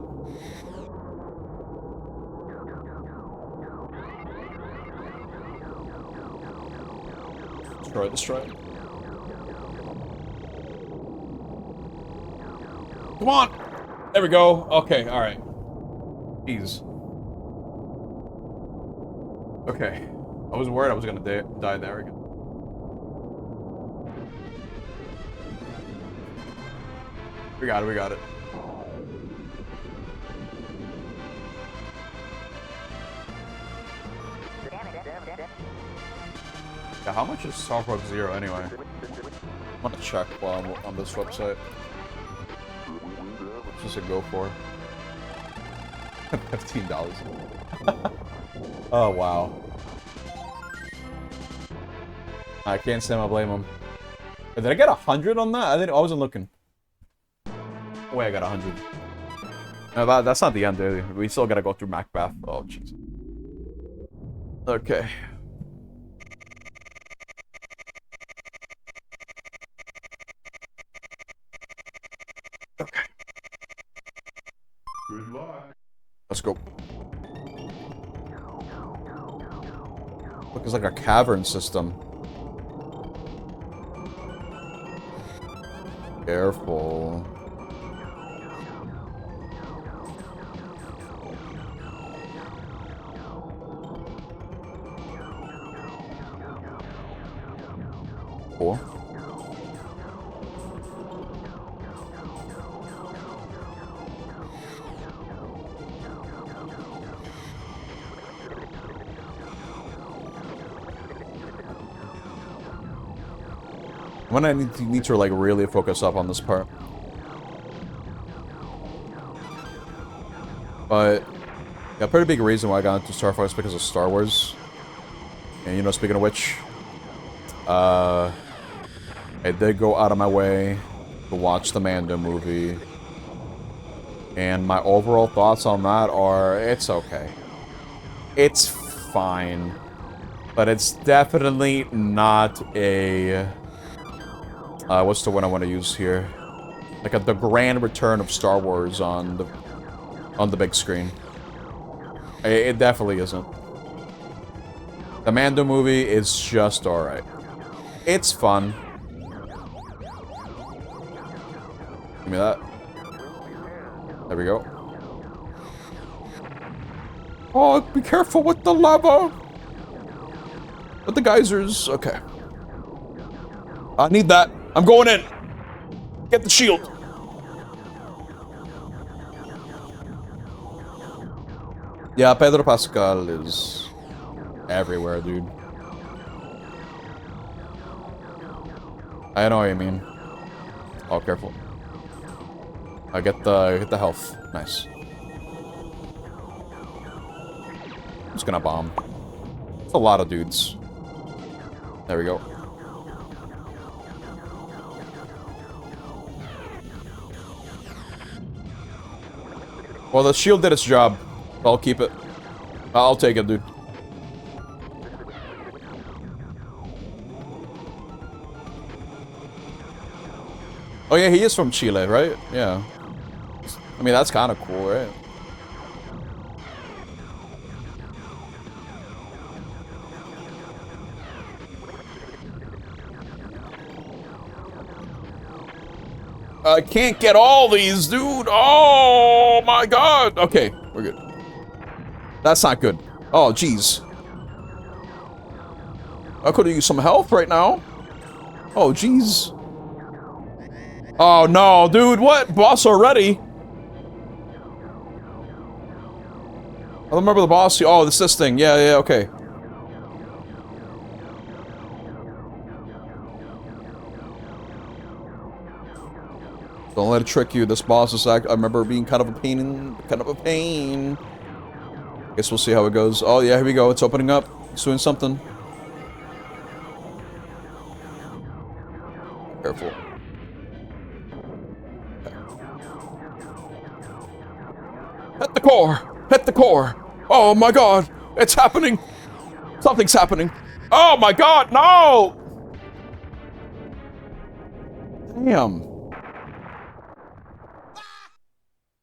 Destroy, destroy. Come on! There we go. Okay, alright. Jeez. Okay. I was worried I was gonna die there again. We got it, we got it. Yeah, how much is Star Fox Zero anyway? I'm gonna check while I'm on this website. What's this a go for? $15. Oh wow. I can't say I blame him. Did I get 100 on that? I wasn't looking. Wait, I got 100. No, that's not the end, dude. We still gotta go through Macbeth. Oh, jeez. Okay. Okay. Good luck. Let's go. Look, it's like a cavern system. Careful. Cool. When I need to like really focus up on this part. But yeah, a pretty big reason why I got into Star Fox because of Star Wars. And you know, speaking of which, I did go out of my way to watch the Mando movie. And my overall thoughts on that are, it's okay. It's fine. But it's definitely not a... what's the one I want to use here? Like the grand return of Star Wars on the big screen. It definitely isn't. The Mando movie is just alright. It's fun. Give me that. There we go. Oh, be careful with the lava! With the geysers. Okay. I need that. I'm going in. Get the shield. Yeah, Pedro Pascal is everywhere, dude. I know what you mean. Oh, careful. I get the health. Nice. I'm just gonna bomb. It's a lot of dudes. There we go. Well, the shield did its job. I'll keep it. I'll take it, dude. Oh yeah, he is from Chile, right? Yeah. I mean, that's kind of cool, right? I can't get all these, dude. Oh my god. Okay, we're good. That's not good. Oh, jeez. I could use some health right now. Oh, jeez. Oh no, dude. What? Boss already? I remember the boss. Oh, this thing. Yeah, yeah, okay. Don't let it trick you. This boss is I remember being kind of a pain. Guess we'll see how it goes. Oh yeah, here we go. It's opening up. It's doing something. Careful. Okay. Hit the core! Hit the core! Oh my god! It's happening! Something's happening! Oh my god, no! Damn.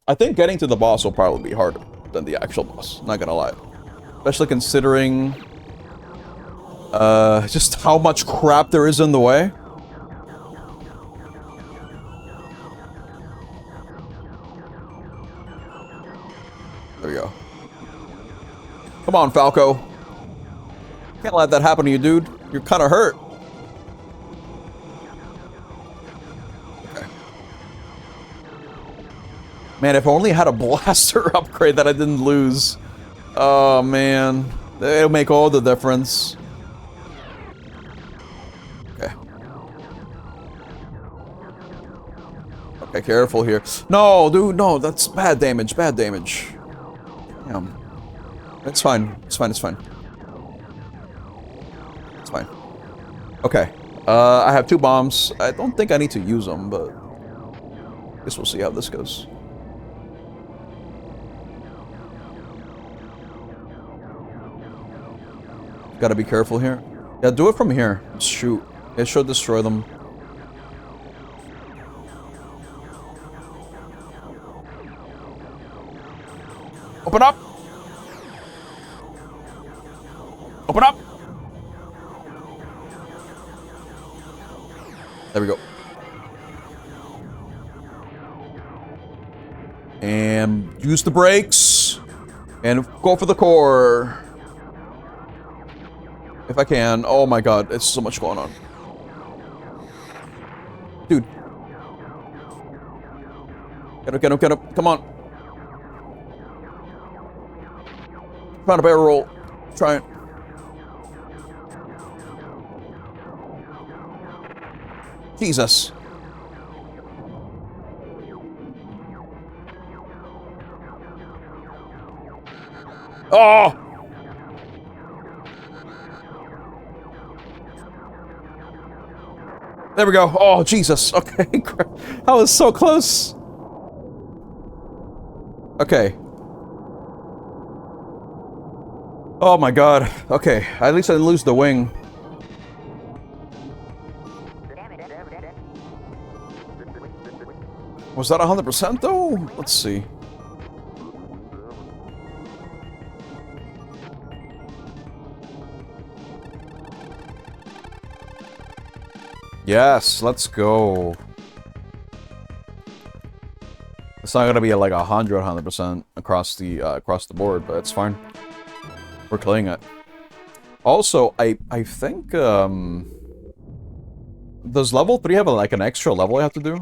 I think getting to the boss will probably be harder than the actual boss, not gonna lie. Especially considering just how much crap there is in the way. There we go. Come on, Falco. Can't let that happen to you, dude. You're kind of hurt. Okay. Man, if I only had a blaster upgrade that I didn't lose. Oh, man. It'll make all the difference. Okay. Okay, careful here. No, dude, no. That's bad damage. Bad damage. Damn. It's fine. It's fine. It's fine. It's fine. Okay. I have 2 bombs. I don't think I need to use them, but I guess we'll see how this goes. Gotta be careful here. Yeah, do it from here. Shoot. It should destroy them. Open up! Open up! There we go. And use the brakes. And go for the core. If I can. Oh my god, there's so much going on. Dude. Get up, get up, get up. Come on. Found a barrel roll. Try it. Jesus. Oh! There we go. Oh, Jesus. Okay. I was so close. Okay. Oh my god. Okay. At least I didn't lose the wing. Was that 100% though? Let's see. Yes, let's go. It's not gonna be like 100% across the board, but it's fine. We're killing it. Also, I think does level 3 have like an extra level I have to do?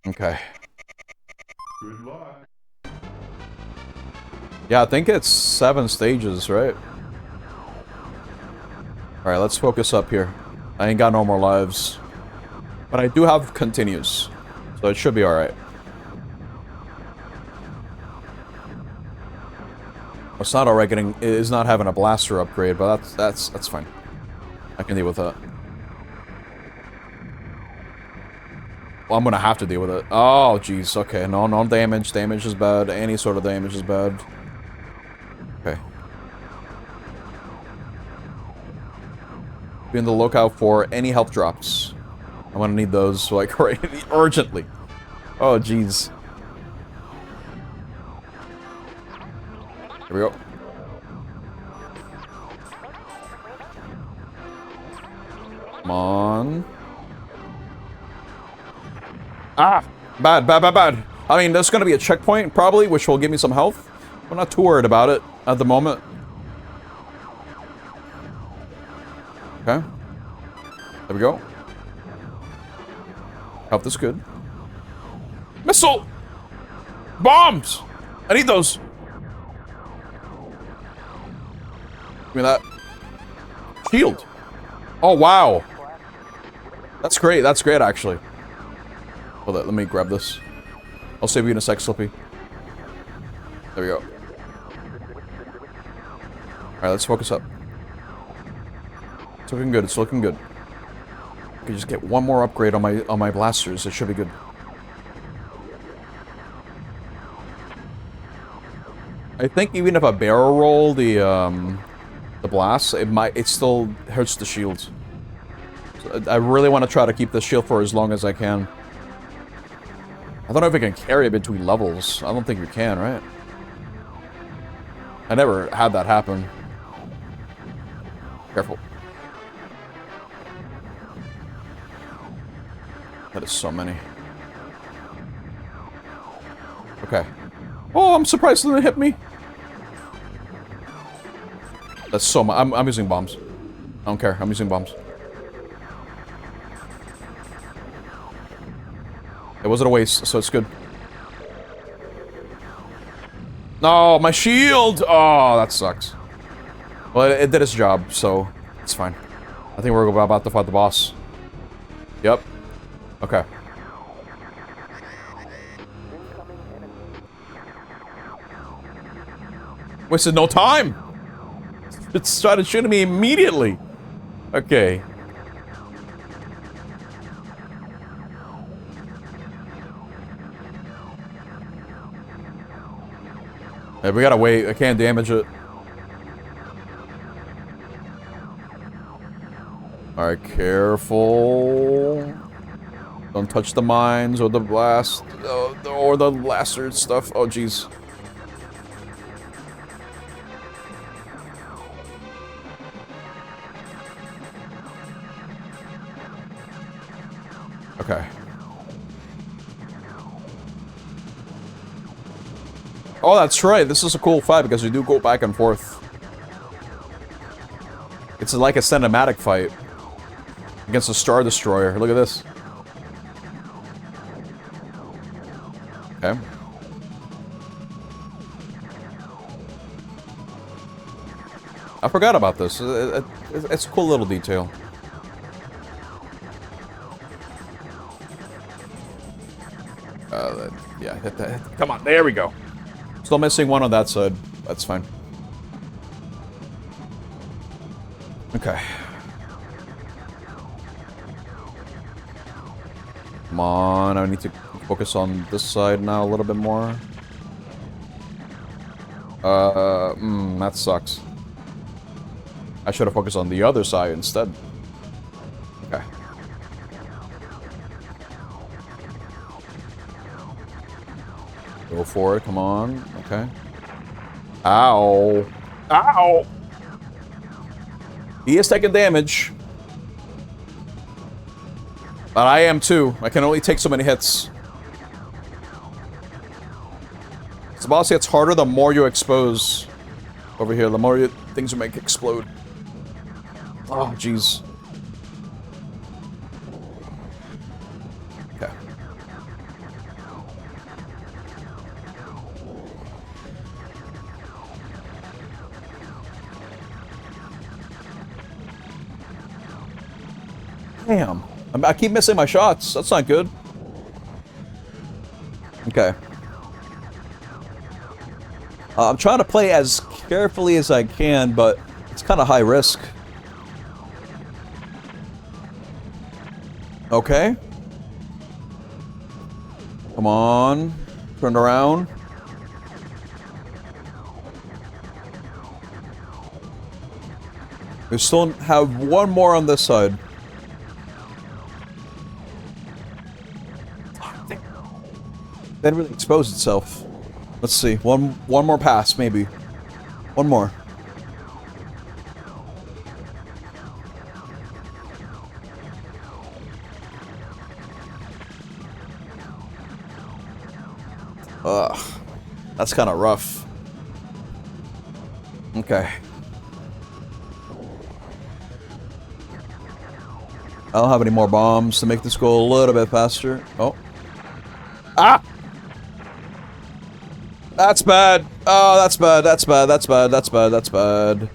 Okay. Good luck. Yeah, I think it's 7 stages, right? Alright, let's focus up here. I ain't got no more lives. But I do have continues. So it should be alright. It's not alright getting... It is not having a blaster upgrade, but that's fine. I can deal with that. Well, I'm gonna have to deal with it. Oh, jeez. Okay, no damage. Damage is bad. Any sort of damage is bad. Okay. Be on the lookout for any health drops. I'm gonna need those, like, right, urgently. Oh, jeez. Here we go. Come on. Ah! Bad. I mean, there's gonna be a checkpoint, probably, which will give me some health. I'm not too worried about it at the moment. Okay. There we go. Health is good. Missile! Bombs! I need those. Give me that. Shield. Oh, wow. That's great. That's great, actually. Hold on, let me grab this. I'll save you in a sec, Slippy. There we go. Alright, let's focus up. It's looking good. It's looking good. could just get one more upgrade on my blasters, it should be good. I think even if I barrel roll the blast, it still hurts the shields. So I really want to try to keep the shield for as long as I can. I don't know if we can carry it between levels. I don't think we can, right? I never had that happen. Careful. That is so many. Okay. Oh, I'm surprised it didn't hit me. That's so much. I'm using bombs. I don't care. I'm using bombs. It wasn't a waste, so it's good. No, my shield! Oh, that sucks. Well, it did its job, so it's fine. I think we're about to fight the boss. Yep. Okay. Wasted no time! It started shooting me immediately! Okay. Hey, we gotta wait. I can't damage it. Alright, careful. Don't touch the mines or the blast or the blaster stuff. Oh, jeez. Okay. Oh, that's right. This is a cool fight because you do go back and forth. It's like a cinematic fight against a Star Destroyer. Look at this. Okay. I forgot about this. It's a cool little detail. Yeah, hit that. Come on, there we go. Still missing one on that side. That's fine. Okay. Come on, I need to focus on this side now a little bit more. That sucks. I should have focused on the other side instead. Okay. Go for it, come on. Okay. Ow. Ow! He is taking damage. But I am too. I can only take so many hits. This boss gets harder the more you expose over here, the more things you make explode. Oh, jeez. Okay. Damn. I keep missing my shots. That's not good. Okay. I'm trying to play as carefully as I can, but it's kind of high risk. Okay. Come on. Turn around. We still have one more on this side. That really exposed itself. Let's see. One more pass, maybe. One more. Ugh. That's kind of rough. Okay. I don't have any more bombs to make this go a little bit faster. Oh. Ah! That's bad. Oh, that's bad. That's bad. That's bad. That's bad. That's bad.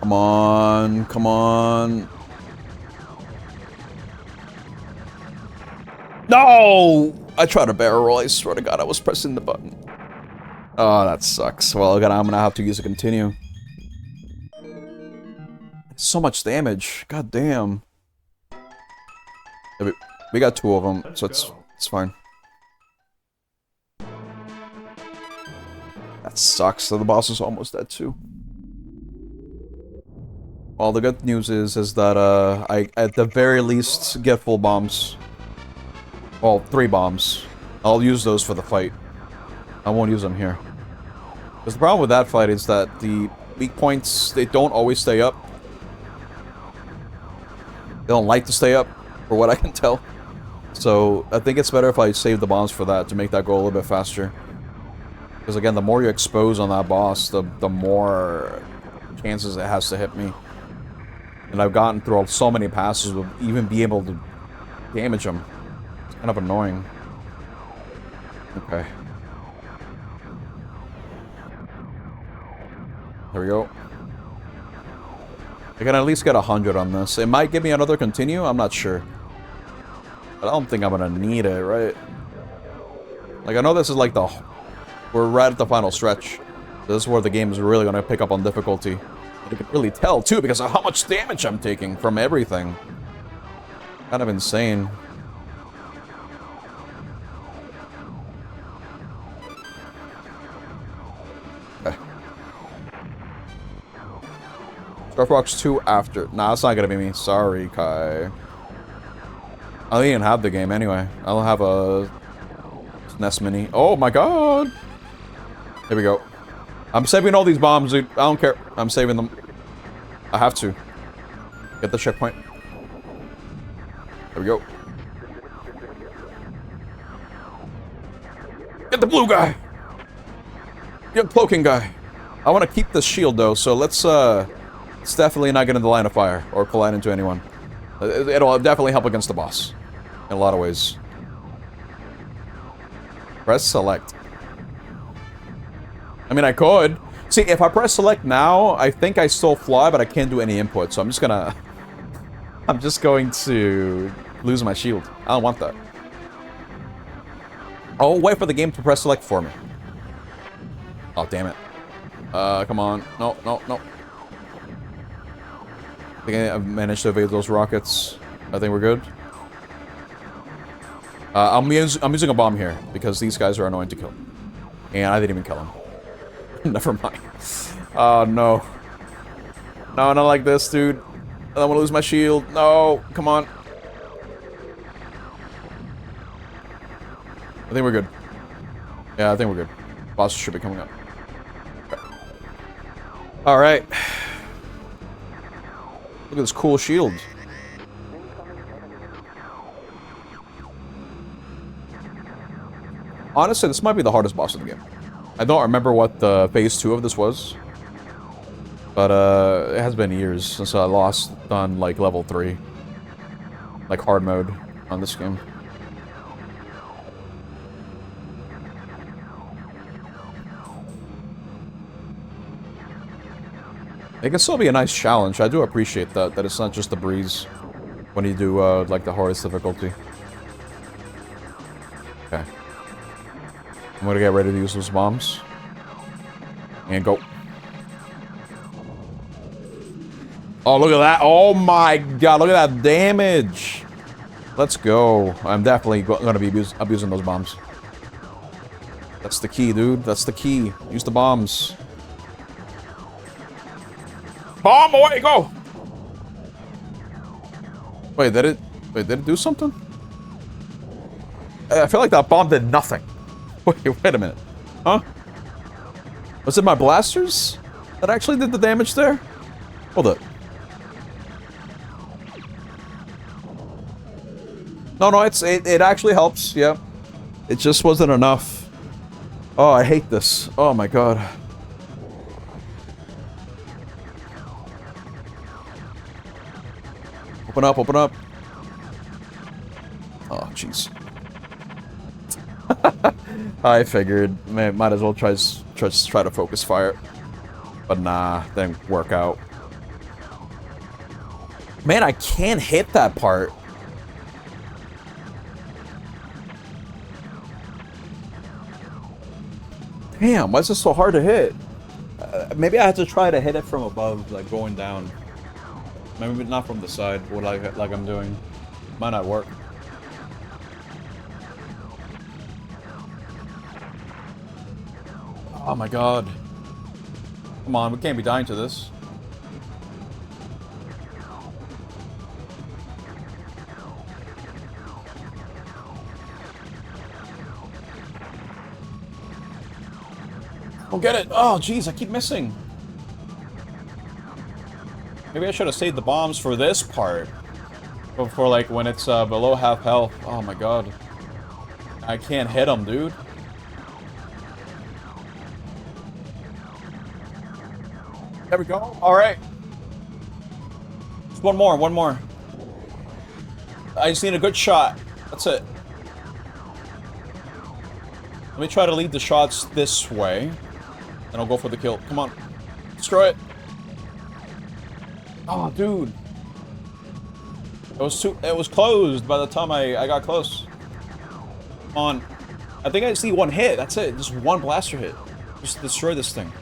Come on. Come on. No! I tried to barrel roll. I swear to God, I was pressing the button. Oh, that sucks. Well, I'm gonna have to use a continue. So much damage. God damn. Yeah, we got 2 of them, so it's fine. That sucks. So the boss is almost dead too. Well, the good news is that I at the very least get full bombs. Well, 3 bombs. I'll use those for the fight. I won't use them here. Because the problem with that fight is that the weak points, they don't always stay up. They don't like to stay up, for what I can tell. So, I think it's better if I save the bombs for that, to make that go a little bit faster. Because again, the more you expose on that boss, the more chances it has to hit me. And I've gotten through so many passes with even be able to damage him. It's kind of annoying. Okay. There we go. I can at least get 100 on this. It might give me another continue, I'm not sure. But I don't think I'm gonna need it, right? Like, I know this is like the... We're right at the final stretch. This is where the game is really gonna pick up on difficulty. You can really tell, too, because of how much damage I'm taking from everything. Kind of insane. Okay. Starfox 2 after. Nah, it's not gonna be me. Sorry, Kai. I don't even have the game anyway. I don't have a SNES Mini. Oh my god! Here we go. I'm saving all these bombs, dude. I don't care. I'm saving them. I have to. Get the checkpoint. There we go. Get the blue guy! Get the cloaking guy. I want to keep this shield, though, so let's definitely not get in the line of fire or collide into anyone. It'll definitely help against the boss. In a lot of ways. Press select. I mean, I could. See, if I press select now, I think I still fly, but I can't do any input, so I'm just gonna... I'm just going to lose my shield. I don't want that. Oh, wait for the game to press select for me. Oh, damn it. Come on. No, no, no. I think I've managed to evade those rockets. I think we're good. I'm using a bomb here, because these guys are annoying to kill. And I didn't even kill him. Never mind. Oh, no. No, not like this, dude. I don't want to lose my shield. No, come on. I think we're good. Yeah, I think we're good. Boss should be coming up. Okay. Alright. Look at this cool shield. Honestly, this might be the hardest boss of the game. I don't remember what the phase 2 of this was. But, it has been years since I lost on, like, level 3. Like, hard mode on this game. It can still be a nice challenge. I do appreciate that it's not just a breeze when you do, like, the hardest difficulty. Okay. I'm gonna get ready to use those bombs. And go. Oh, look at that. Oh my god, look at that damage. Let's go. I'm definitely gonna be abusing those bombs. That's the key, dude. That's the key. Use the bombs. Bomb away, go! Wait, did it do something? I feel like that bomb did nothing. Wait a minute. Huh? Was it my blasters that actually did the damage there? Hold up. No, it actually helps, yeah. It just wasn't enough. Oh, I hate this. Oh my god. Open up, open up. Oh, jeez. I figured, might as well try to focus fire. But nah, didn't work out. Man, I can't hit that part. Damn, why is this so hard to hit? Maybe I have to try to hit it from above, like going down. Maybe not from the side, or like I'm doing. Might not work. Oh my god. Come on, we can't be dying to this. Don't get it! Oh, jeez, I keep missing. Maybe I should have saved the bombs for this part. For like when it's below half health. Oh my god. I can't hit him, dude. There we go. Alright. Just one more. I just need a good shot. That's it. Let me try to lead the shots this way. And I'll go for the kill. Come on. Destroy it. Oh, dude. It was closed by the time I got close. Come on. I think I just need one hit. That's it. Just one blaster hit. Just destroy this thing.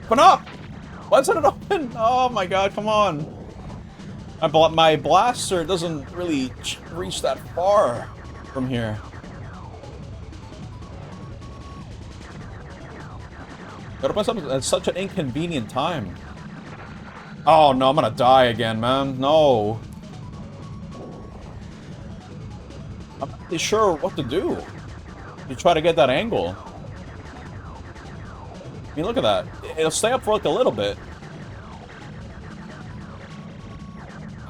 Open up! Why isn't it open? Oh my god, come on. My blaster doesn't really reach that far from here. It opens up at such an inconvenient time. Oh no, I'm gonna die again, man. No. I'm not really sure what to do to try to get that angle. I mean, look at that. It'll stay up for like a little bit.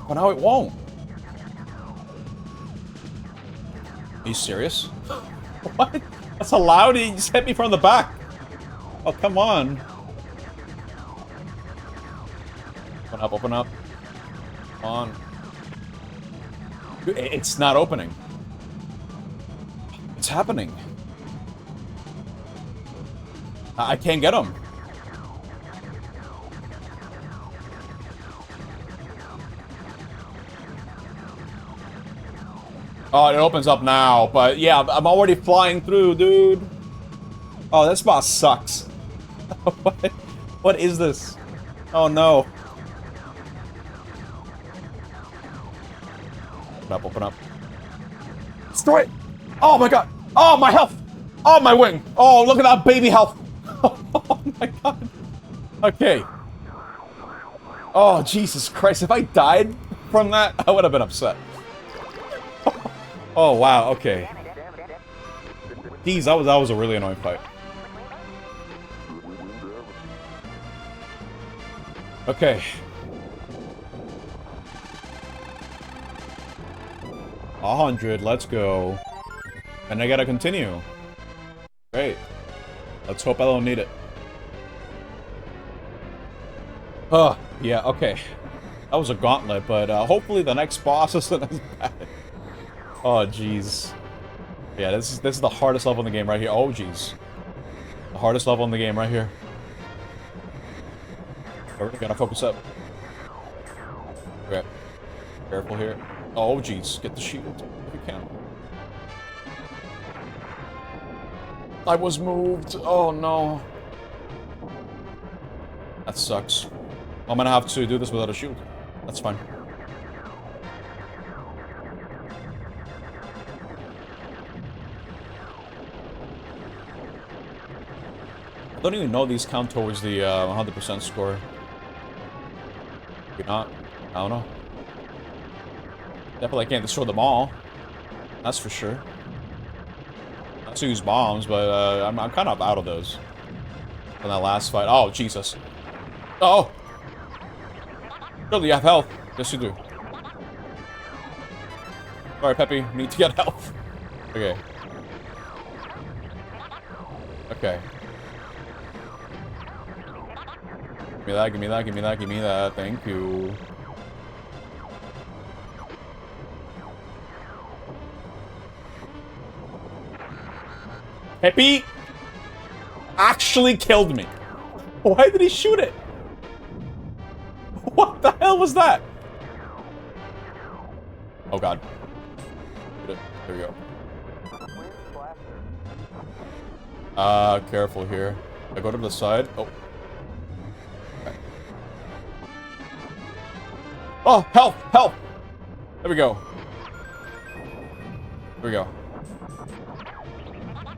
But now it won't. Are you serious? What? That's allowed? He just hit me from the back. Oh, come on. Open up. Come on. It's not opening. It's happening. I can't get him. Oh, it opens up now, but yeah, I'm already flying through, dude. Oh, this boss sucks. What is this? Oh no. Open up. Destroy it! Oh my god! Oh, my health! Oh, my wing! Oh, look at that baby health! Oh my god. Okay. Oh, Jesus Christ. If I died from that, I would have been upset. Oh, wow. Okay. Jeez, that was a really annoying fight. Okay. 100, let's go. And I gotta continue. Great. Let's hope I don't need it. Oh, yeah, okay. That was a gauntlet, but hopefully the next boss isn't as bad. Oh, jeez. Yeah, this is the hardest level in the game right here. Oh, jeez. The hardest level in the game right here. We're gonna focus up. Okay. Careful here. Oh, jeez. Get the shield if you can. I was moved. Oh, no. That sucks. I'm gonna have to do this without a shield. That's fine. I don't even know these count towards the 100% score. Maybe not. I don't know. Definitely can't destroy them all. That's for sure. I to use bombs, but I'm kind of out of those. From that last fight. Oh, Jesus. Oh! Surely you have health. Yes, you do. Alright, Peppy. We need to get health. Okay. Okay. Give me that, give me that, give me that, give me that. Thank you. Peppy actually killed me. Why did he shoot it? What the hell was that? Oh god. There we go. Careful here. I go to the side. Oh. Oh, health! Health! There we go. There we go.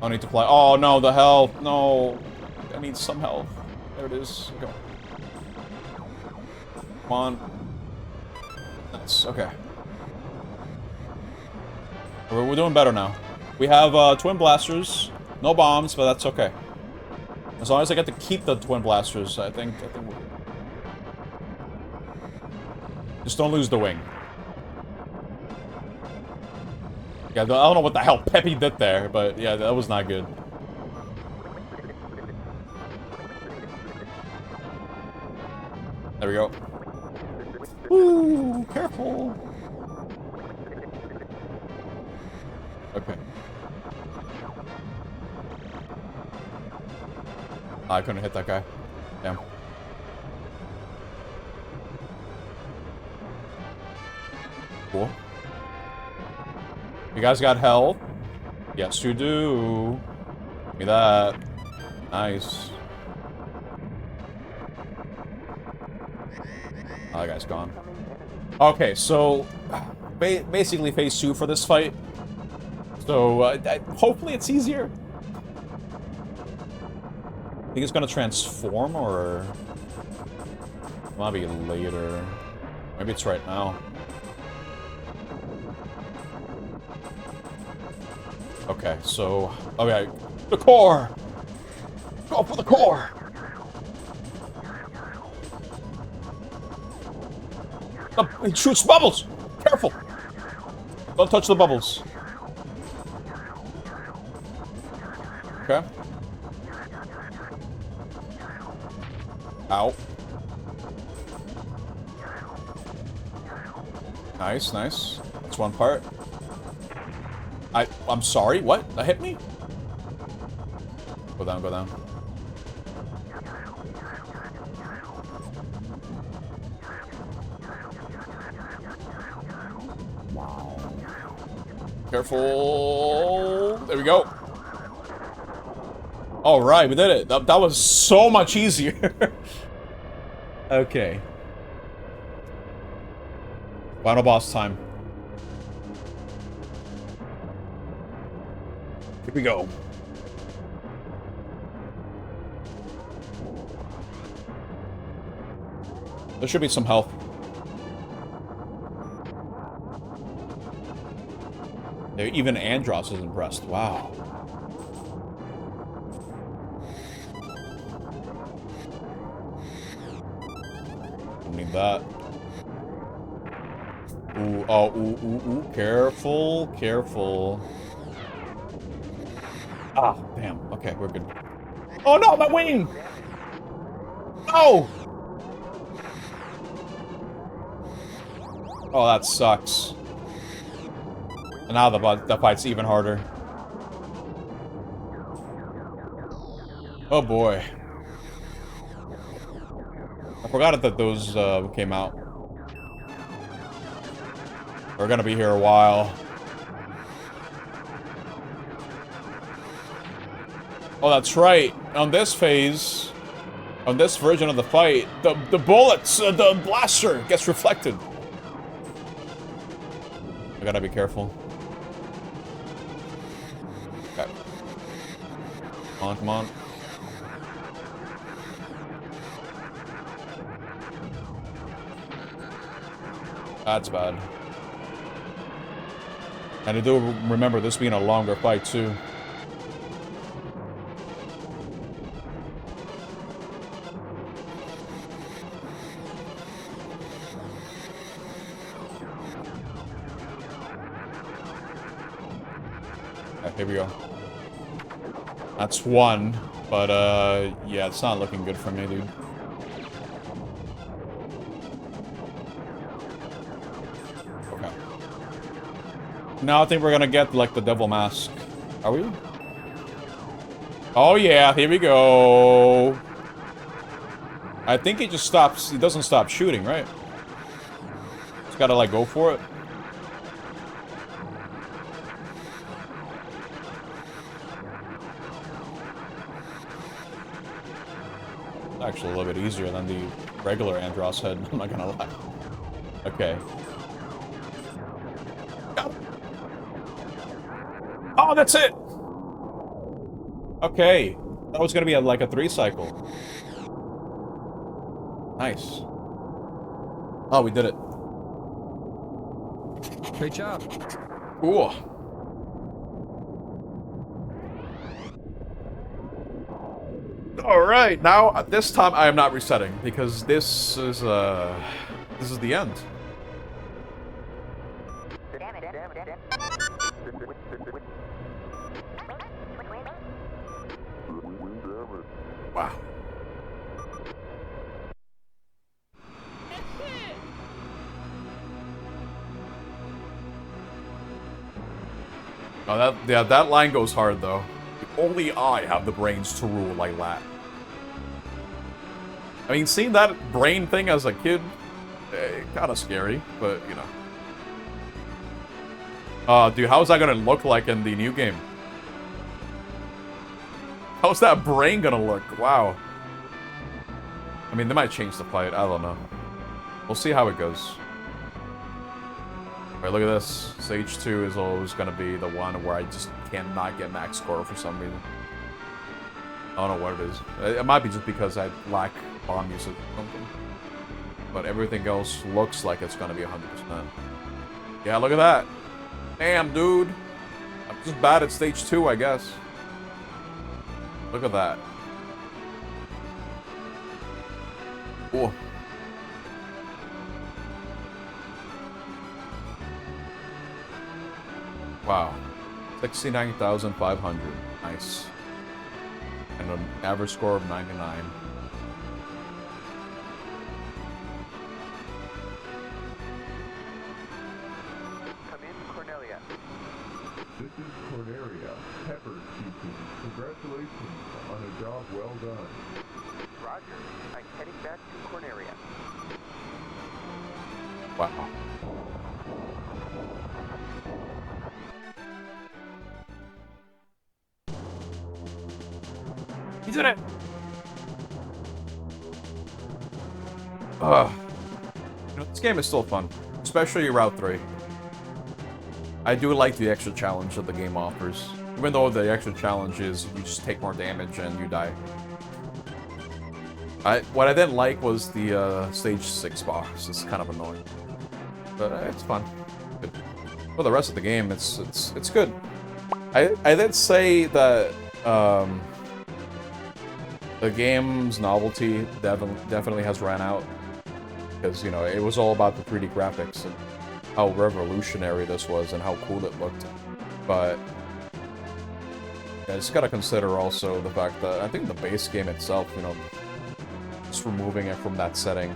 I need to fly. Oh, no, the health. No. I need some health. There it is. Go. Come on. Nice. Okay. We're doing better now. We have twin blasters. No bombs, but that's okay. As long as I get to keep the twin blasters, I think we're... Just don't lose the wing. Yeah, I don't know what the hell Peppy did there, but yeah, that was not good. There we go. Ooh, careful. Okay. I couldn't hit that guy. Damn. Cool. You guys got health? Yes, you do. Give me that. Nice. Oh, that guy's gone. Okay, so basically phase 2 for this fight. So hopefully it's easier. Think it's gonna transform, or it might be later. Maybe it's right now. Okay, so okay, the core. Go for the core. Oh, it shoots bubbles. Careful. Don't touch the bubbles. Okay. Ow. Nice, nice. That's one part. I'm sorry, what? That hit me? Go down, go down. Wow. Careful. There we go. Alright, we did it. That was so much easier. Okay. Final boss time. Here we go. There should be some health. Even Andross is impressed. Wow. Don't need that. Ooh, oh, ooh. Careful, careful. Ah, damn. Okay, we're good. Oh no, my wing! No! Oh, that sucks. And now the fight's even harder. Oh boy. I forgot that those came out. We're gonna be here a while. Oh, that's right. On this phase, on this version of the fight, the bullets, the blaster gets reflected. I gotta be careful. Okay. Come on, come on. That's bad. And I do remember this being a longer fight, too. Okay, here we go. That's one, but, yeah, it's not looking good for me, dude. Now I think we're gonna get, like, the devil mask. Are we? Oh, yeah, here we go. I think he just stops, he doesn't stop shooting, right? Just gotta, like, go for it. Actually a little bit easier than the regular Andross head, I'm not gonna lie. Okay. Oh, that's it! Okay. That was gonna be like a 3 cycle. Nice. Oh, we did it. Great job. Cool. Alright, now, this time I am not resetting, because this is the end. Wow. Oh, that line goes hard, though. Only I have the brains to rule like that. I mean, seeing that brain thing as a kid, kind of scary, but, you know. Dude, how's that gonna look like in the new game? How's that brain gonna look? Wow. I mean, they might change the fight. I don't know. We'll see how it goes. Alright, look at this. Stage 2 is always gonna be the one where I just cannot get max score for some reason. I don't know what it is. It might be just because I lack bomb usage or something. But everything else looks like it's gonna be 100%. Yeah, look at that. Damn, dude. I'm just bad at stage 2, I guess. Look at that. Cool. Wow. 69,500. Nice. And an average score of 99. Come in, Cornelia. This is Cornelia. Pepper speaking. Congratulations on a job well done. Roger. I'm heading back to Cornelia. Wow. He did it! You know, this game is still fun. Especially Route 3. I do like the extra challenge that the game offers. Even though the extra challenge is you just take more damage and you die. What I didn't like was the stage 6 boss. It's kind of annoying. But it's fun. Good. For the rest of the game, it's good. I did say that the game's novelty definitely has ran out. Because, you know, it was all about the 3D graphics and how revolutionary this was and how cool it looked. But yeah, I just gotta consider also the fact that I think the base game itself, you know, just removing it from that setting,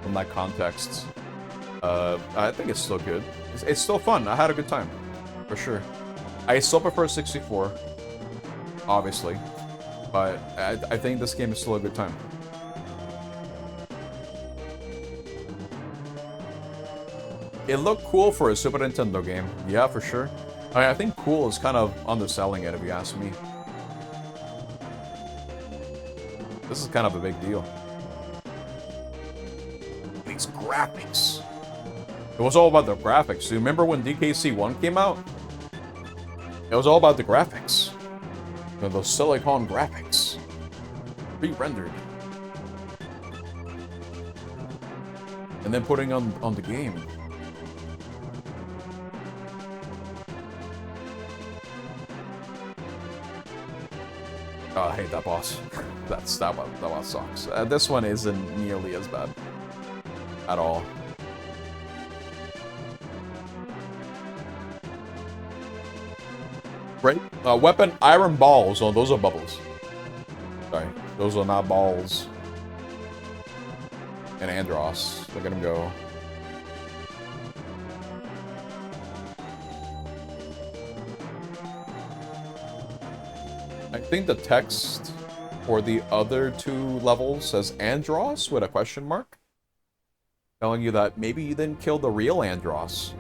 from that context, I think it's still good. It's still fun. I had a good time, for sure. I still prefer 64, obviously, but I think this game is still a good time. It looked cool for a Super Nintendo game. Yeah, for sure. I mean, I think cool is kind of underselling it, if you ask me. This is kind of a big deal. These graphics. It was all about the graphics. Do you remember when DKC 1 came out? It was all about the graphics. You know, those silicone graphics. Pre-rendered. And then putting on the game. Oh, I hate that boss. that boss sucks. This one isn't nearly as bad. At all. Right? Weapon, iron balls. Oh, those are bubbles. Sorry. Those are not balls. And Andross. Look at him go. I think the text for the other 2 levels says Andross with a question mark. Telling you that maybe you didn't kill the real Andross.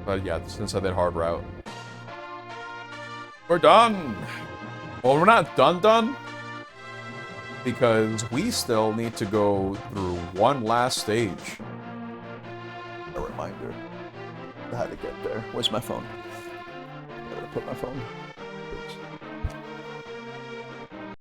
But yeah, since I did hard route. We're done! Well, we're not done. Because we still need to go through one last stage. reminder of how to get there. Where's my phone? Where did I put my phone?